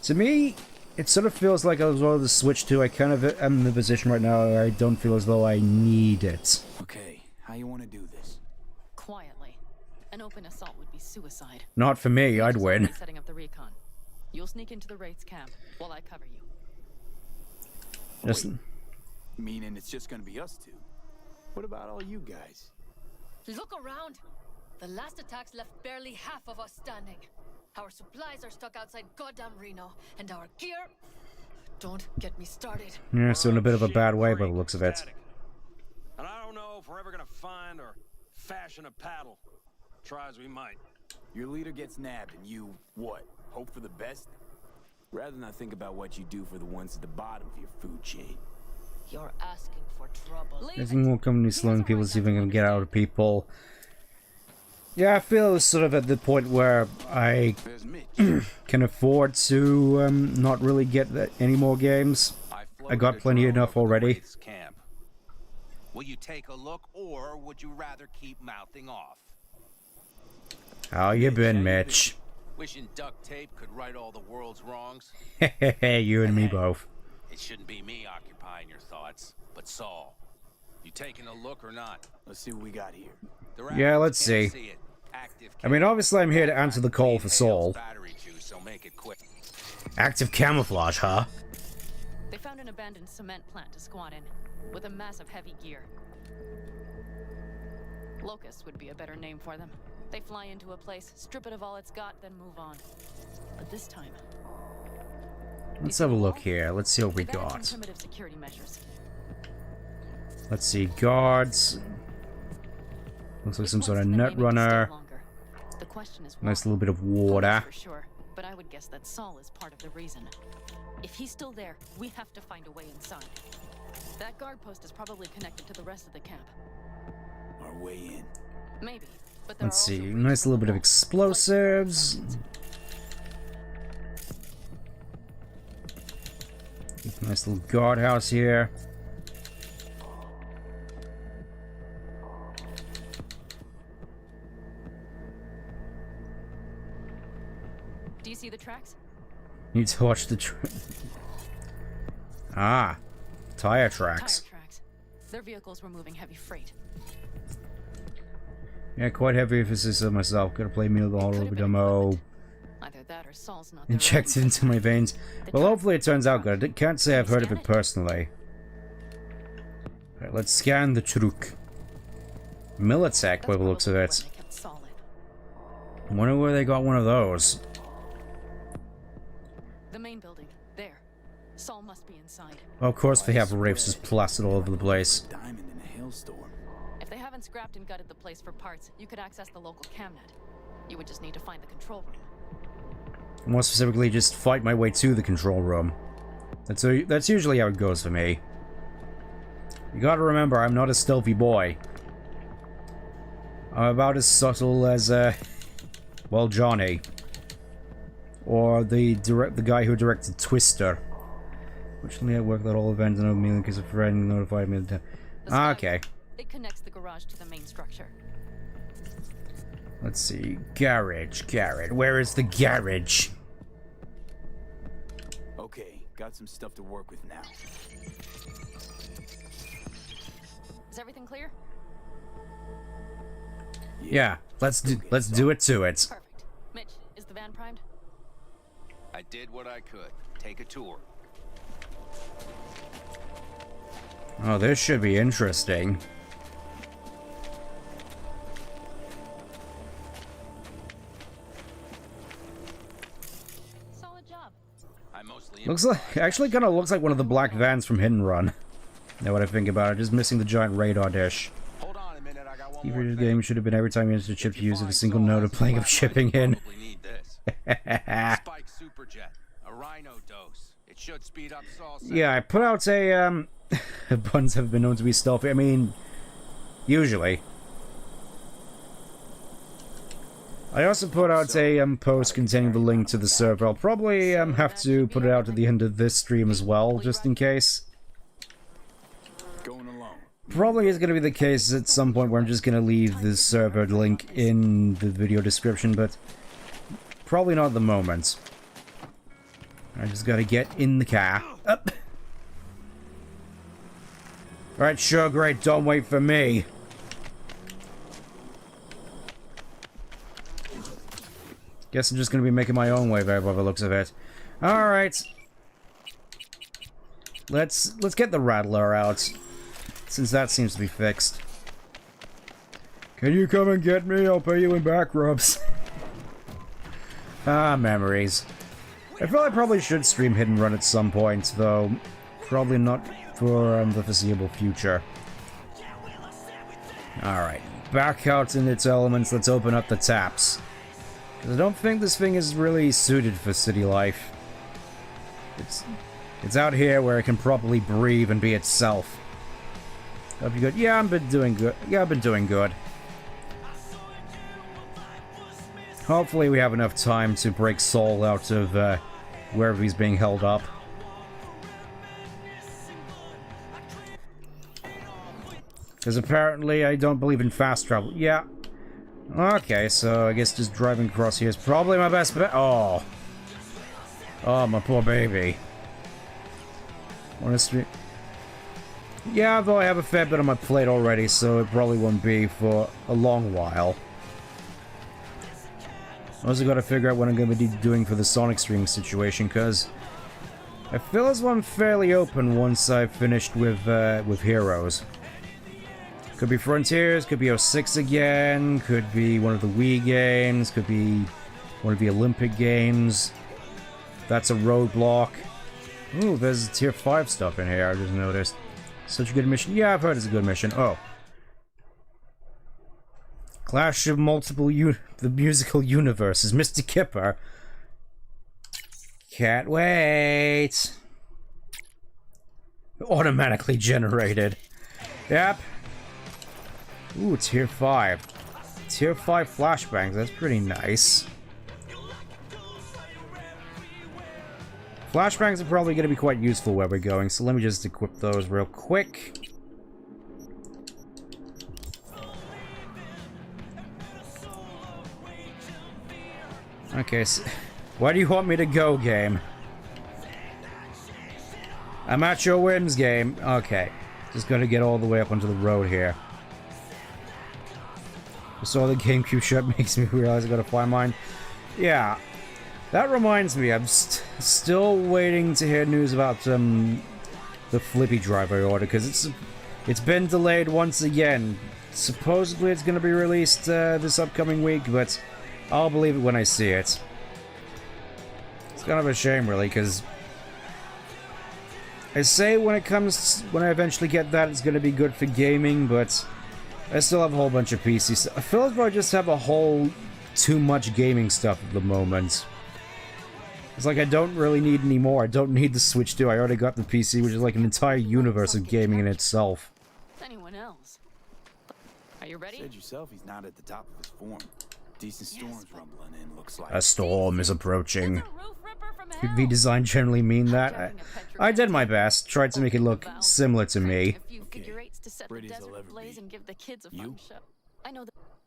to me, it sort of feels like I was on the Switch 2. I kind of am in the position right now where I don't feel as though I need it. Okay, how you want to do this? Quietly. An open assault would be suicide. Not for me, I'd win. Setting up the recon. You'll sneak into the Wraith's camp while I cover you. Just... Meaning it's just gonna be us two? What about all you guys? Look around. The last attacks left barely half of us standing. Our supplies are stuck outside goddamn Reno, and our gear... Don't get me started. Yeah, still in a bit of a bad way by the looks of it. And I don't know if we're ever gonna find or fashion a paddle. Try as we might. Your leader gets nabbed and you, what, hope for the best? Rather not think about what you do for the ones at the bottom of your food chain. You're asking for trouble. I think more companies slowing people, see if they can get out of people. Yeah, I feel sort of at the point where I can afford to not really get any more games. I got plenty enough already. Will you take a look, or would you rather keep mouthing off? How you been, Mitch? Wishing duct tape could right all the world's wrongs? Hey, you and me both. It shouldn't be me occupying your thoughts, but Saul. You taking a look or not? Let's see what we got here. Yeah, let's see. I mean, obviously I'm here to answer the call for Saul. Active camouflage, huh? They found an abandoned cement plant to squat in, with a massive heavy gear. Locusts would be a better name for them. They fly into a place, strip it of all it's got, then move on. But this time... Let's have a look here. Let's see what we got. Primitive security measures. Let's see, guards. Looks like some sort of nut runner. Nice little bit of water. For sure, but I would guess that Saul is part of the reason. If he's still there, we have to find a way inside. That guard post is probably connected to the rest of the camp. Our way in. Maybe, but let's see, nice little bit of explosives. Nice little guardhouse here. Do you see the tracks? Need to watch the Ah, tire tracks. Tire tracks. Their vehicles were moving heavy freight. Yeah, quite heavy emphasis on myself. Gotta play Meal the Horror demo. Either that or Saul's not injected into my veins. Well, hopefully it turns out good. I can't say I've heard of it personally. Alright, let's scan the truck. Militech, by the looks of it. I wonder where they got one of those. The main building. There. Saul must be inside. Well, of course they have wraiths just plastered all over the place. Diamond in a hailstorm. If they haven't scrapped and gutted the place for parts, you could access the local camnet. You would just need to find the control room. More specifically, just fight my way to the control room. That's usually how it goes for me. You gotta remember, I'm not a stealthy boy. I'm about as subtle as, well, Johnny. Or the guy who directed Twister. Fortunately, I worked out all events and over me because a friend notified me that... okay. It connects the garage to the main structure. Let's see. Garage. Where is the garage? Okay, got some stuff to work with now. Is everything clear? Yeah, let's do it to it. Perfect. Mitch, is the van primed? I did what I could. Take a tour. Oh, this should be interesting. Looks like, actually kind of looks like one of the black vans from Hit and Run. Now what I think about it, just missing the giant radar dish. This game should have been every time you enter the chip to use it, a single note of playing of shipping in. Yeah, I put out a, buns have been known to be stealthy. I mean, usually. I also put out a post containing the link to the server. I'll probably have to put it out at the end of this stream as well, just in case. Probably is going to be the case at some point where I'm just going to leave the server link in the video description, but probably not at the moment. I just got to get in the car. Up. Alright, sure, great, don't wait for me. Guess I'm just going to be making my own way there by the looks of it. Alright. Let's get the Rattler out, since that seems to be fixed. Can you come and get me? I'll pay you in back rubs. Ah, memories. I feel I probably should stream Hit and Run at some point, though probably not for the foreseeable future. Alright, back out in its elements, let's open up the taps. I don't think this thing is really suited for city life. It's out here where it can properly breathe and be itself. Hope you're good. Yeah, I've been doing good. Yeah, I've been doing good. Hopefully we have enough time to break Saul out of wherever he's being held up. Because apparently I don't believe in fast travel. Yeah. Okay, so I guess just driving across here is probably my best bet. Oh. Oh, my poor baby. Honestly. Yeah, though I have a fair bit on my plate already, so it probably won't be for a long while. I also gotta figure out what I'm gonna be doing for the Sonic streaming situation, because I feel as though I'm fairly open once I've finished with Heroes. Could be Frontiers, could be 06 again, could be one of the Wii games, could be one of the Olympic games. That's a roadblock. Ooh, there's tier 5 stuff in here, I just noticed. Such a good mission. Yeah, I've heard it's a good mission. Oh. Clash of multiple the musical universes. Mr. Kipper. Can't wait. Automatically generated. Yep. Ooh, tier 5. Tier 5 flashbangs, that's pretty nice. Flashbangs are probably going to be quite useful where we're going, so let me just equip those real quick. Okay, so where do you want me to go, game? I'm at your whims, game. Okay, just gotta get all the way up onto the road here. Just all the GameCube shut makes me realize I gotta find mine. Yeah, that reminds me, I'm still waiting to hear news about the Flippy drive I ordered, because it's been delayed once again. Supposedly it's gonna be released this upcoming week, but I'll believe it when I see it. It's kind of a shame, really, because I say when I eventually get that, it's going to be good for gaming, but I still have a whole bunch of PCs. I feel as though I just have a whole too much gaming stuff at the moment. It's like I don't really need any more. I don't need the Switch 2. I already got the PC, which is like an entire universe of gaming in itself. Anyone else? Are you ready? Said yourself he's not at the top of his form. Decent storms rumbling in, looks like. A storm is approaching. Could V-design generally mean that? I did my best. Tried to make it look similar to me. To set the desert ablaze and give the kids a fun show. I know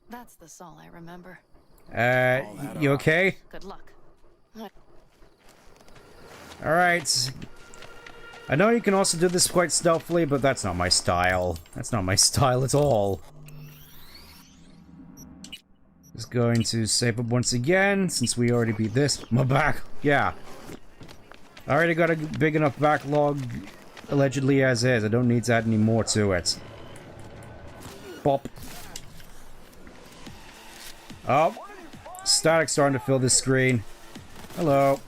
that's the Saul I remember. You okay? Good luck. Alright. I know you can also do this quite stealthily, but that's not my style. That's not my style at all. Just going to save up once again, since we already beat this. My back. Yeah. I already got a big enough backlog, allegedly as is. I don't need to add any more to it. Bop. Oh. Static starting to fill this screen. Hello.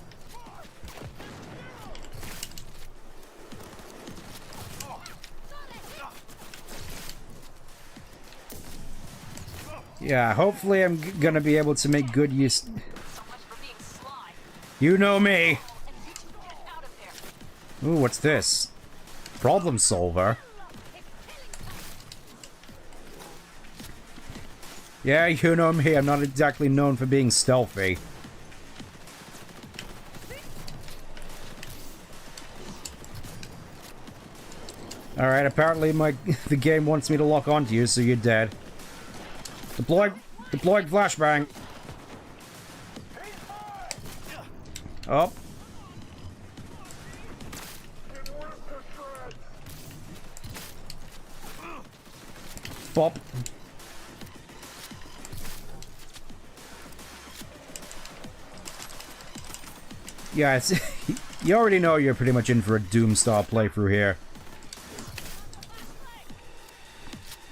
Yeah, hopefully I'm gonna be able to make good use... You know me! Ooh, what's this? Problem solver? Yeah, you know me, I'm not exactly known for being stealthy. Alright, apparently the game wants me to lock onto you, so you're dead. Deployed flashbang. Oh. Bop. Yeah, it's you already know you're pretty much in for a Doom-style playthrough here.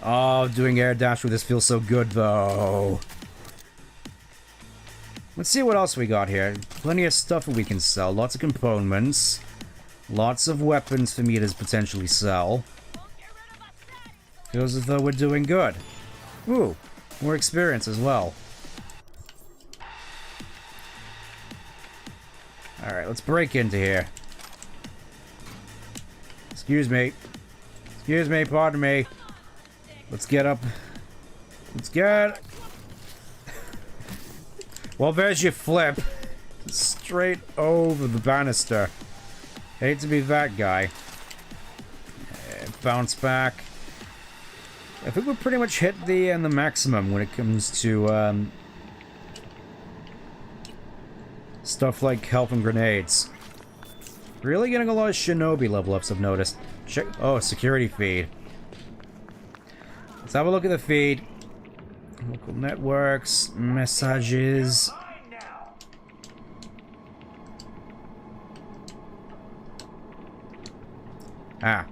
Oh, doing air dash with this feels so good, though. Let's see what else we got here. Plenty of stuff we can sell. Lots of components. Lots of weapons for me to potentially sell. Feels as though we're doing good. Ooh, more experience as well. Alright, let's break into here. Excuse me. Excuse me, pardon me. Let's get up. Let's get... Well, there's your flip. Straight over the banister. Hate to be that guy. Bounce back. I think we've pretty much hit the maximum when it comes to stuff like health and grenades. Really getting a lot of shinobi level ups, I've noticed. Check. Oh, security feed. Let's have a look at the feed. Local networks, messages. Ah.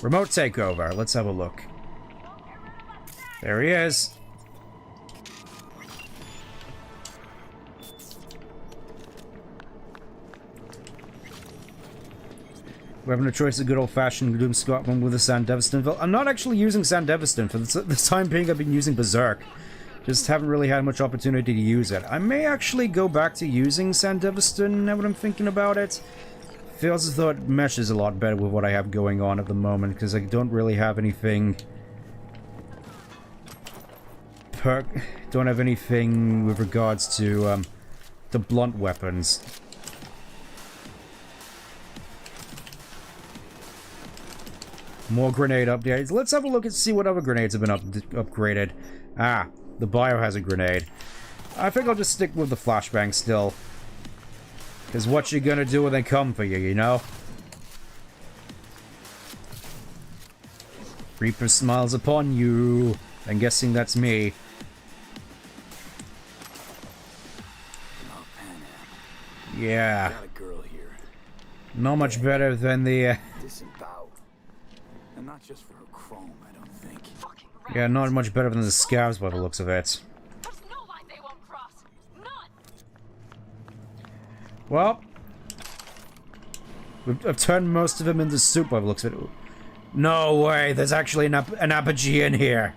Remote takeover. Let's have a look. There he is. We're having a choice of good old-fashioned Doom Scotland with a Sandeviston. I'm not actually using Sandeviston. For the time being, I've been using Berserk. Just haven't really had much opportunity to use it. I may actually go back to using Sandeviston now that I'm thinking about it. Feels as though it meshes a lot better with what I have going on at the moment, because I don't really have anything... Don't have anything with regards to the blunt weapons. More grenade updates. Let's have a look and see what other grenades have been upgraded. Ah, the biohazard grenade. I think I'll just stick with the flashbang still. Because what you gonna do when they come for you, you know? Reaper smiles upon you. I'm guessing that's me. Yeah. Not much better than the... And not just for her chrome, I don't think. Yeah, not much better than the scavs by the looks of it. Well, I've turned most of them into soup by the looks of it. No way, there's actually an apogee in here.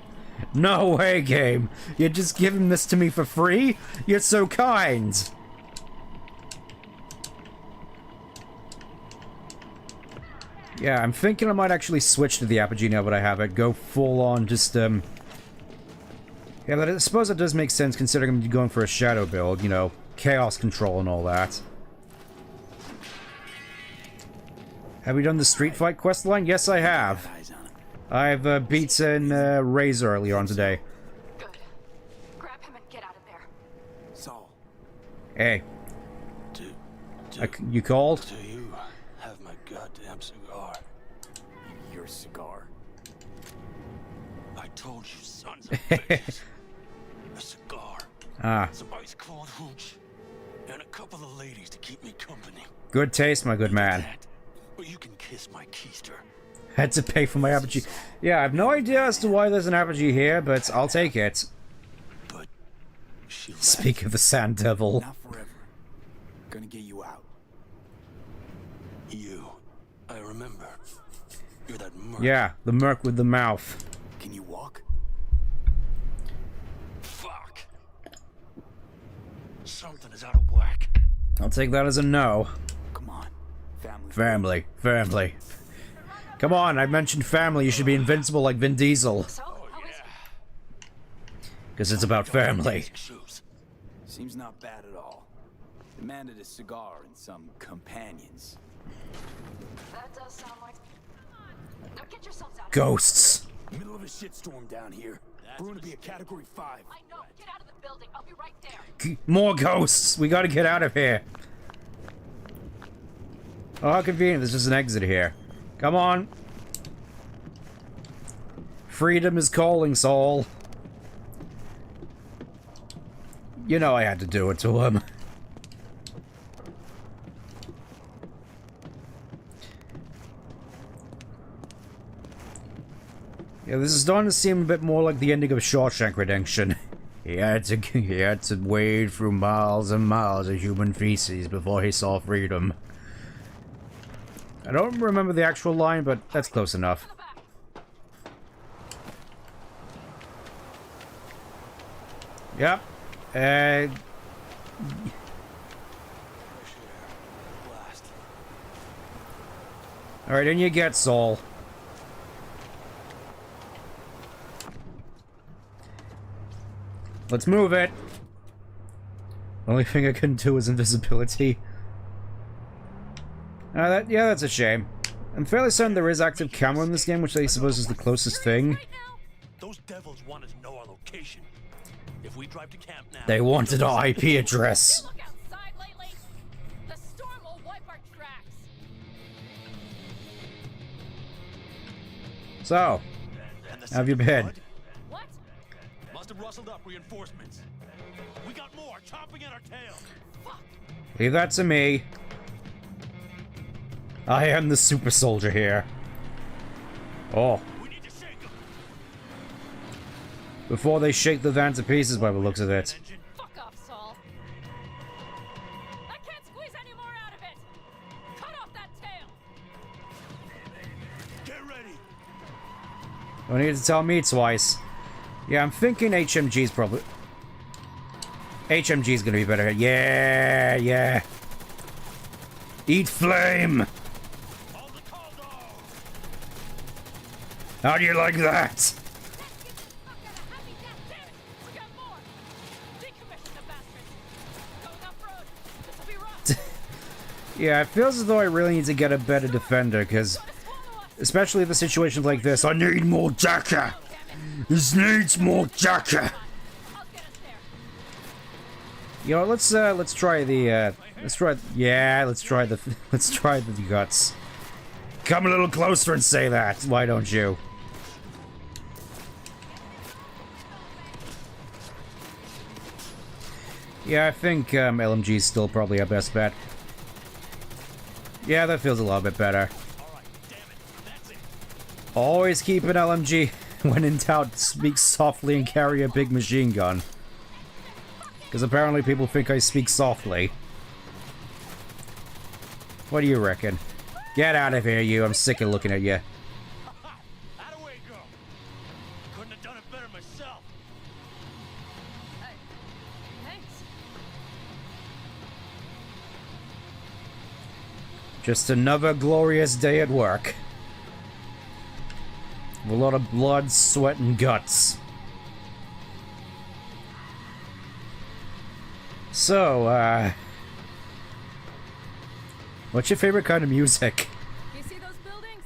No way, game. You're just giving this to me for free? You're so kind. Yeah, I'm thinking I might actually switch to the apogee now that I have it. Go full on, just, Yeah, but I suppose it does make sense considering I'm going for a shadow build, you know, chaos control and all that. Have we done the street fight quest line? Yes, I have. I've beaten Razor earlier on today. Good. Grab him and get out of there. Saul. Hey. You called? Do you have my goddamn cigar? Your cigar? I told you, sons of bitches. A cigar. Ah. Some ice cold hooch. And a couple of ladies to keep me company. Good taste, my good man. But you can kiss my keister. Had to pay for my apogee. Yeah, I have no idea as to why there's an apogee here, but I'll take it. But speak of the Sand Devil. Not forever. Gonna get you out. You. I remember. You're that merc. Yeah, the merc with the mouth. Can you walk? Something is out of whack. I'll take that as a no. Come on. Family. Family. Come on, I mentioned family. You should be invincible like Vin Diesel. Because it's about family. Seems not bad at all. Demanded a cigar and some companions. That does sound like... Now get yourselves out. Ghosts. Middle of a shitstorm down here. We're gonna be a category 5. I know. Get out of the building. I'll be right there. More ghosts. We gotta get out of here. Oh, how convenient. There's just an exit here. Come on. Freedom is calling, Saul. You know I had to do it to him. Yeah, this is starting to seem a bit more like the ending of Shawshank Redemption. He had to wade through miles and miles of human feces before he saw freedom. I don't remember the actual line, but that's close enough. Yep. Alright, in you get, Saul. Let's move it. Only thing I couldn't do was invisibility. Yeah, that's a shame. I'm fairly certain there is active camera in this game, which I suppose is the closest thing. Those devils wanted to know our location. If we drive to camp now, they wanted our IP address. Look outside lately. The storm will wipe our tracks. So, how have you been? What? Must have rustled up reinforcements. We got more chomping at our tail. Leave that to me. I am the super soldier here. Oh. Before they shake the van to pieces by the looks of it. Fuck off, Saul. I can't squeeze any more out of it. Cut off that tail. Get ready. Don't need to tell me twice. Yeah, I'm thinking HMG's probably... HMG's gonna be better. Yeah, yeah. Eat flame! How do you like that? Yeah, it feels as though I really need to get a better defender, because... Especially the situations like this, I need more Jacker! This needs more Jacker! You know, let's try the, let's try the guts. Come a little closer and say that, why don't you? Yeah, I think LMG is still probably our best bet. Yeah, that feels a little bit better. Always keep an LMG. When in doubt, speak softly and carry a big machine gun. Because apparently people think I speak softly. What do you reckon? Get out of here, you. I'm sick of looking at you. Couldn't have done it better myself. Thanks. Just another glorious day at work. A lot of blood, sweat, and guts. So, what's your favorite kind of music? You see those buildings?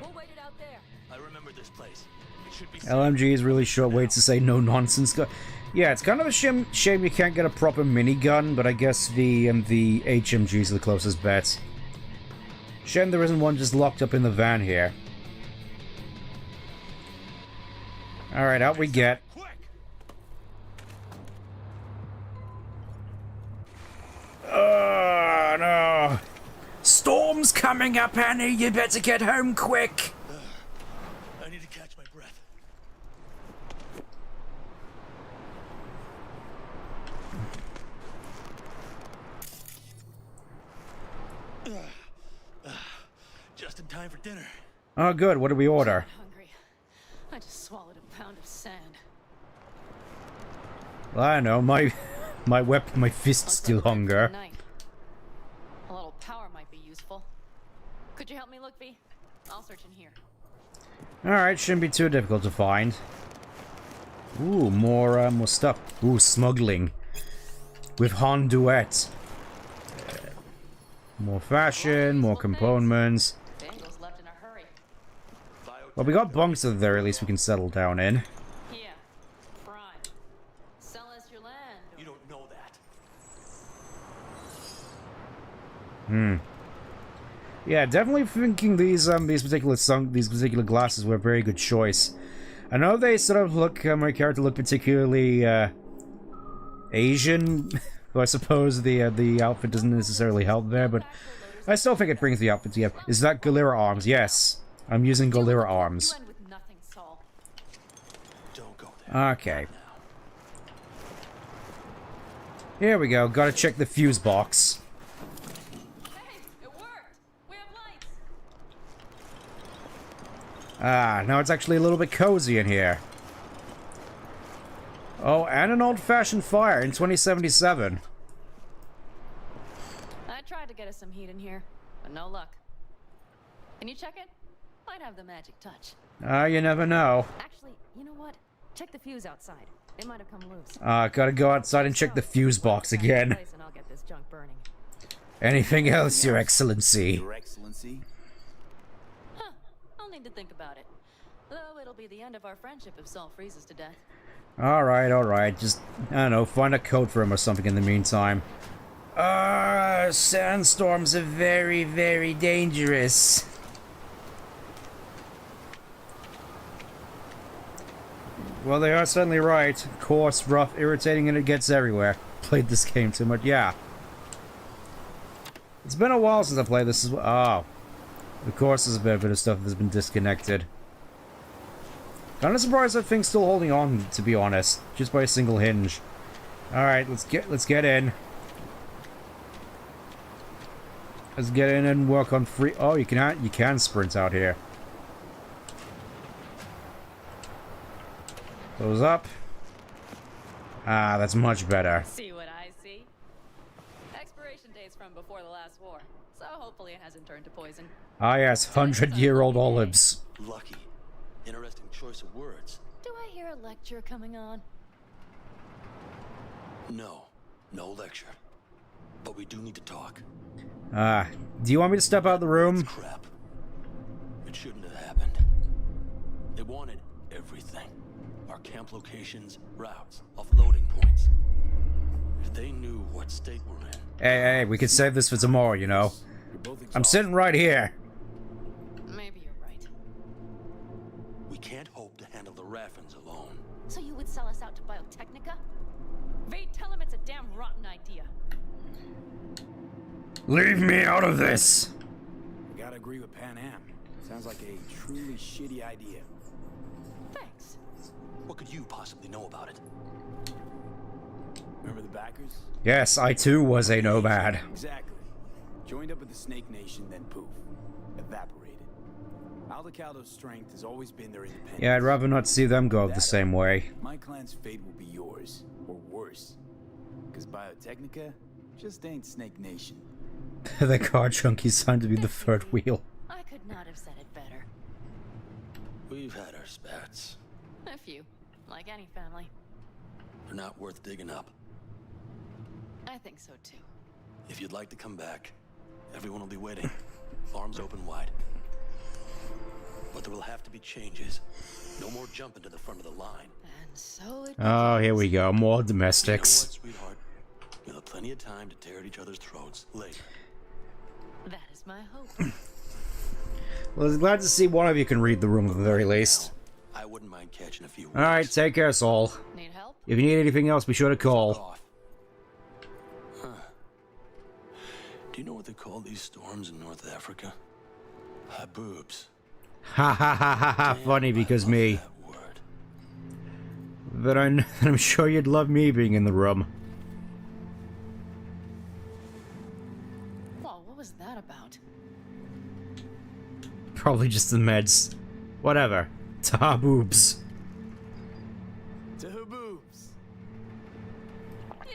We'll wait it out there. I remember this place. It should be LMG is really short waits to say no nonsense. Yeah, it's kind of a shame you can't get a proper minigun, but I guess the HMGs are the closest bet. Shame there isn't one just locked up in the van here. Alright, out we get. Oh, no. Storm's coming up, Annie. You better get home quick. I need to catch my breath. Just in time for dinner. Oh, good. What did we order? Hungry. I just swallowed a pound of sand. Well, I don't know. my fist still hunger. A little power might be useful. Could you help me look, V? I'll search in here. Alright, shouldn't be too difficult to find. Ooh, more stuff. Ooh, smuggling. With Han Duet. More fashion, more components. Well, we got bunks at the very least we can settle down in. Yeah, prime. Sell us your land. You don't know that. Yeah, definitely thinking these particular glasses were a very good choice. I know they sort of look, my character looked particularly Asian, though I suppose the outfit doesn't necessarily help there, but I still think it brings the outfit together. Is that Galera arms? Yes, I'm using Galera arms. Okay. Here we go. Gotta check the fuse box. Ah, now it's actually a little bit cozy in here. Oh, and an old-fashioned fire in 2077. I tried to get us some heat in here, but no luck. Can you check it? Might have the magic touch. You never know. Actually, you know what? Check the fuse outside. It might have come loose. Gotta go outside and check the fuse box again. And I'll get this junk burning. Anything else, Your Excellency? Your Excellency? Huh. I'll need to think about it. Though it'll be the end of our friendship if Saul freezes to death. Alright. Just, I don't know, find a code for him or something in the meantime. Sandstorms are very, very dangerous. Well, they are certainly right. Coarse, rough, irritating, and it gets everywhere. Played this game too much. Yeah. It's been a while since I played this as well. Oh. Of course, there's a bit of stuff that's been disconnected. Kind of surprised that thing's still holding on, to be honest. Just by a single hinge. Alright, let's get in. Let's get in and work on free... Oh, you can sprint out here. Close up. Ah, that's much better. See what I see? Expiration date's from before the last war, so hopefully it hasn't turned to poison. Ah yes, 100-year-old olives. Lucky. Interesting choice of words. Do I hear a lecture coming on? No lecture. But we do need to talk. Do you want me to step out of the room? Crap. It shouldn't have happened. They wanted everything. Our camp locations, routes, offloading points. If they knew what state we're in... Hey, we could save this for tomorrow, you know. I'm sitting right here. Maybe you're right. We can't hope to handle the Raffins alone. So you would sell us out to Biotechnica? Vade, tell him it's a damn rotten idea. Leave me out of this! I gotta agree with Pan Am. Sounds like a truly shitty idea. Thanks. What could you possibly know about it? Remember the backers? Yes, I too was a nomad. Exactly. Joined up with the Snake Nation, then poof. Evaporated. Aldecaldo's strength has always been their independence. Yeah, I'd rather not see them go the same way. My clan's fate will be yours, or worse. Because Biotechnica just ain't Snake Nation. The car junkies signed to be the third wheel. I could not have said it better. We've had our spats. A few, like any family. They're not worth digging up. I think so too. If you'd like to come back, everyone will be waiting. Arms open wide. But there will have to be changes. No more jumping to the front of the line. And so it Oh, here we go. More domestics. You know what, sweetheart? We'll have plenty of time to tear at each other's throats later. That is my hope. Well, I was glad to see one of you can read the room at the very least. I wouldn't mind catching a few. Alright, take care, Saul. Need help? If you need anything else, be sure to call. Huh. Do you know what they call these storms in North Africa? Haboobs. Ha ha ha ha ha, funny because me. But I'm sure you'd love me being in the room. Whoa, what was that about? Probably just the meds. Whatever. Ta boobs. To her boobs. Yeah,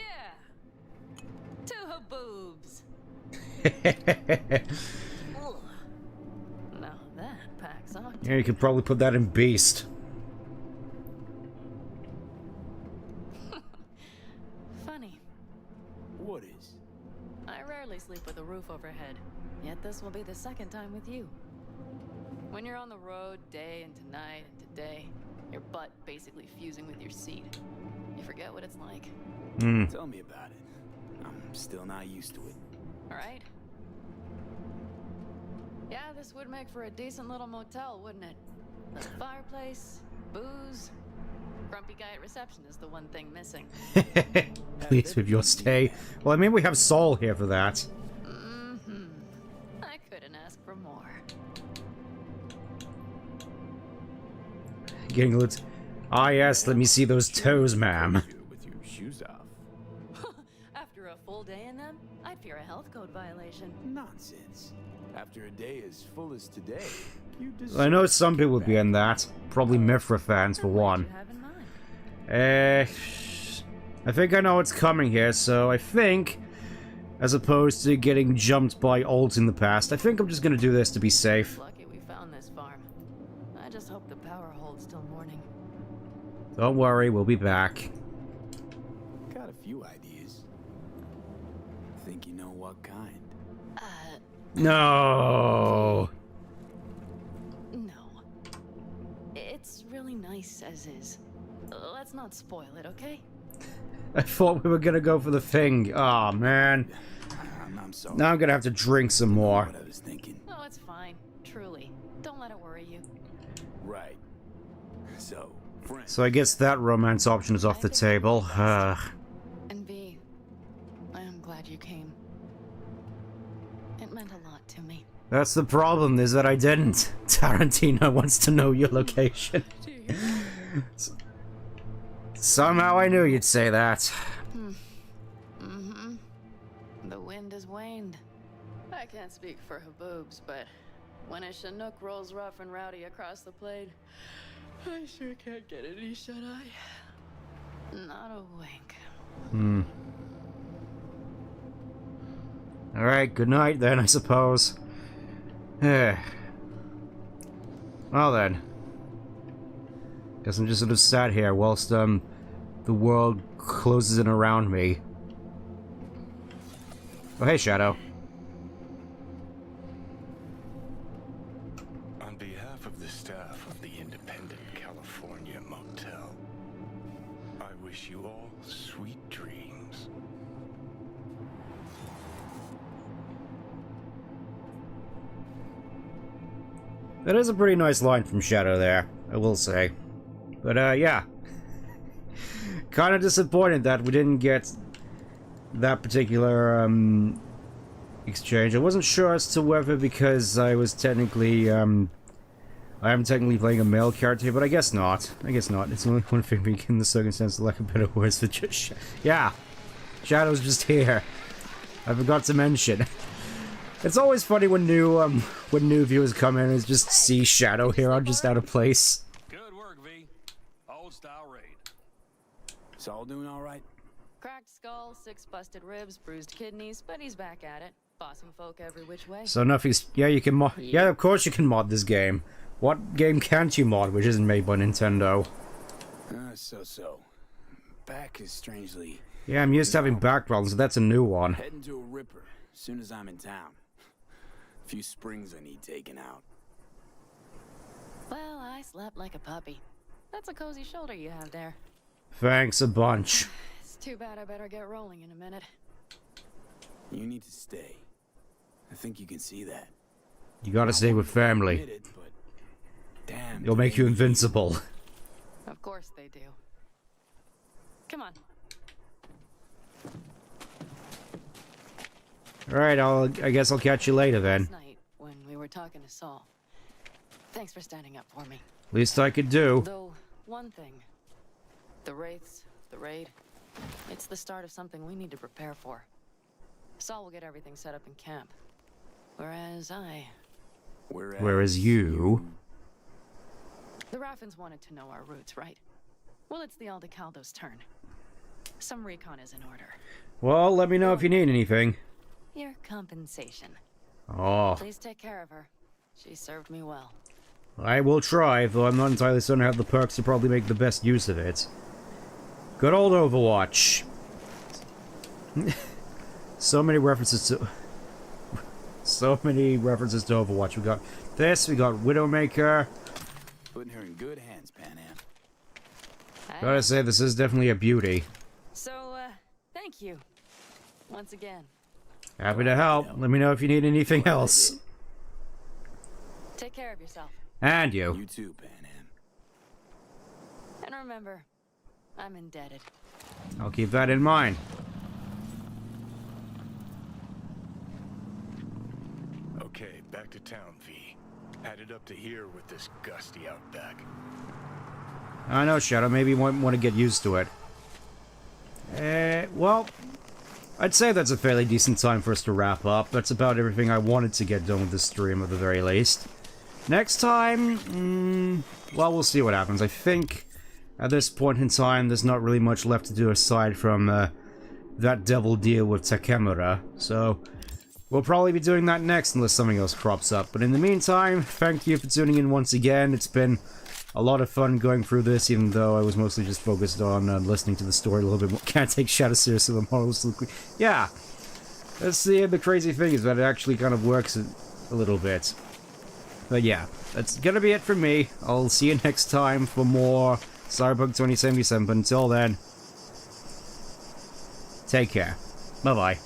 Now that packs on. Yeah, you could probably put that in Beast. Funny. What is? I rarely sleep with a roof overhead, yet this will be the second time with you. When you're on the road day into night into day, your butt basically fusing with your seat. You forget what it's like. Tell me about it. I'm still not used to it. Alright? Yeah, this would make for a decent little motel, wouldn't it? The fireplace, booze. Grumpy guy at reception is the one thing missing. Please with your stay. Well, I mean, we have Saul here for that. I couldn't ask for more. Getting a little... Ah, yes, let me see those toes, ma'am. With your shoes off. After a full day in them, I'd fear a health code violation. Nonsense. After a day as full as today, you deserve... I know some people would be in that. Probably Mithra fans, for one. I think I know what's coming here, so I think, as opposed to getting jumped by ult in the past, I think I'm just gonna do this to be safe. Lucky we found this farm. I just hope the power holds till morning. Don't worry, we'll be back. Got a few ideas. Think you know what kind? No. No. It's really nice as is. Let's not spoil it, okay? I thought we were gonna go for the thing. Aw, man. I'm sorry. Now I'm gonna have to drink some more. What I was thinking. No, it's fine. Truly. Don't let it worry you. Right. So, friend. So I guess that romance option is off the table. And B, I am glad you came. It meant a lot to me. That's the problem, is that I didn't. Tarantino wants to know your location. Somehow I knew you'd say that. The wind has waned. I can't speak for Haboobs, but when a Chinook rolls rough and rowdy across the plate, I sure can't get any shut-eye. Not a wink. Alright, good night then, I suppose. Well then. Guess I'm just sort of sat here whilst, the world closes in around me. Oh, hey, Shadow. On behalf of the staff of the Independent California Motel, I wish you all sweet dreams. That is a pretty nice line from Shadow there, I will say. But, yeah. Kind of disappointed that we didn't get that particular, exchange. I wasn't sure as to whether because I was technically, I am technically playing a male character, but I guess not. I guess not. It's the only one thing we can, in the circumstances, lack of better words for just... Yeah! Shadow's just here. I forgot to mention. It's always funny when new viewers come in and just see Shadow here. I'm just out of place. Saul doing all right? Cracked skull, 6 busted ribs, bruised kidneys, but he's back at it. Bossing folk every which way. So nothing's... Yeah, you can mod... Yeah, of course you can mod this game. What game can't you mod which isn't made by Nintendo? So. Back is strangely... Yeah, I'm used to having back problems, so that's a new one. Heading to a ripper as soon as I'm in town. A few springs I need taken out. Well, I slept like a puppy. That's a cozy shoulder you have there. Thanks a bunch. It's too bad I better get rolling in a minute. You need to stay. I think you can see that. You gotta stay with family. Damn, It'll make you invincible. Of course they do. Come on. Alright, I guess I'll catch you later then. Last night, when we were talking to Saul. Thanks for standing up for me. Least I could do. Though, one thing. The Wraiths, the raid, it's the start of something we need to prepare for. Saul will get everything set up in camp. Whereas you... The Raffins wanted to know our roots, right? Well, it's the Aldecaldo's turn. Some recon is in order. Well, let me know if you need anything. your compensation. Oh. Please take care of her. She served me well. I will try, though I'm not entirely certain I have the perks to probably make the best use of it. Good old Overwatch. So many references to... So many references to Overwatch. We got this, we got Widowmaker. Putting her in good hands, Pan Am. Gotta say, this is definitely a beauty. So, thank you. Once again. Happy to help. Let me know if you need anything else. Take care of yourself. And you. You too, Pan Am. And remember, I'm indebted. I'll keep that in mind. Okay, back to town, V. Headed up to here with this gusty outback. I know, Shadow. Maybe you might want to get used to it. Well, I'd say that's a fairly decent time for us to wrap up. That's about everything I wanted to get done with this stream, at the very least. Next time, well, we'll see what happens. I think, at this point in time, there's not really much left to do aside from, that devil deal with Takemura. So, we'll probably be doing that next unless something else crops up. But in the meantime, thank you for tuning in once again. It's been a lot of fun going through this, even though I was mostly just focused on listening to the story a little bit more. Can't take Shadow seriously, the models. Yeah, that's the crazy thing is that it actually kind of works a little bit. But yeah, that's gonna be it from me. I'll see you next time for more Cyberpunk 2077. But until then, take care. Bye-bye.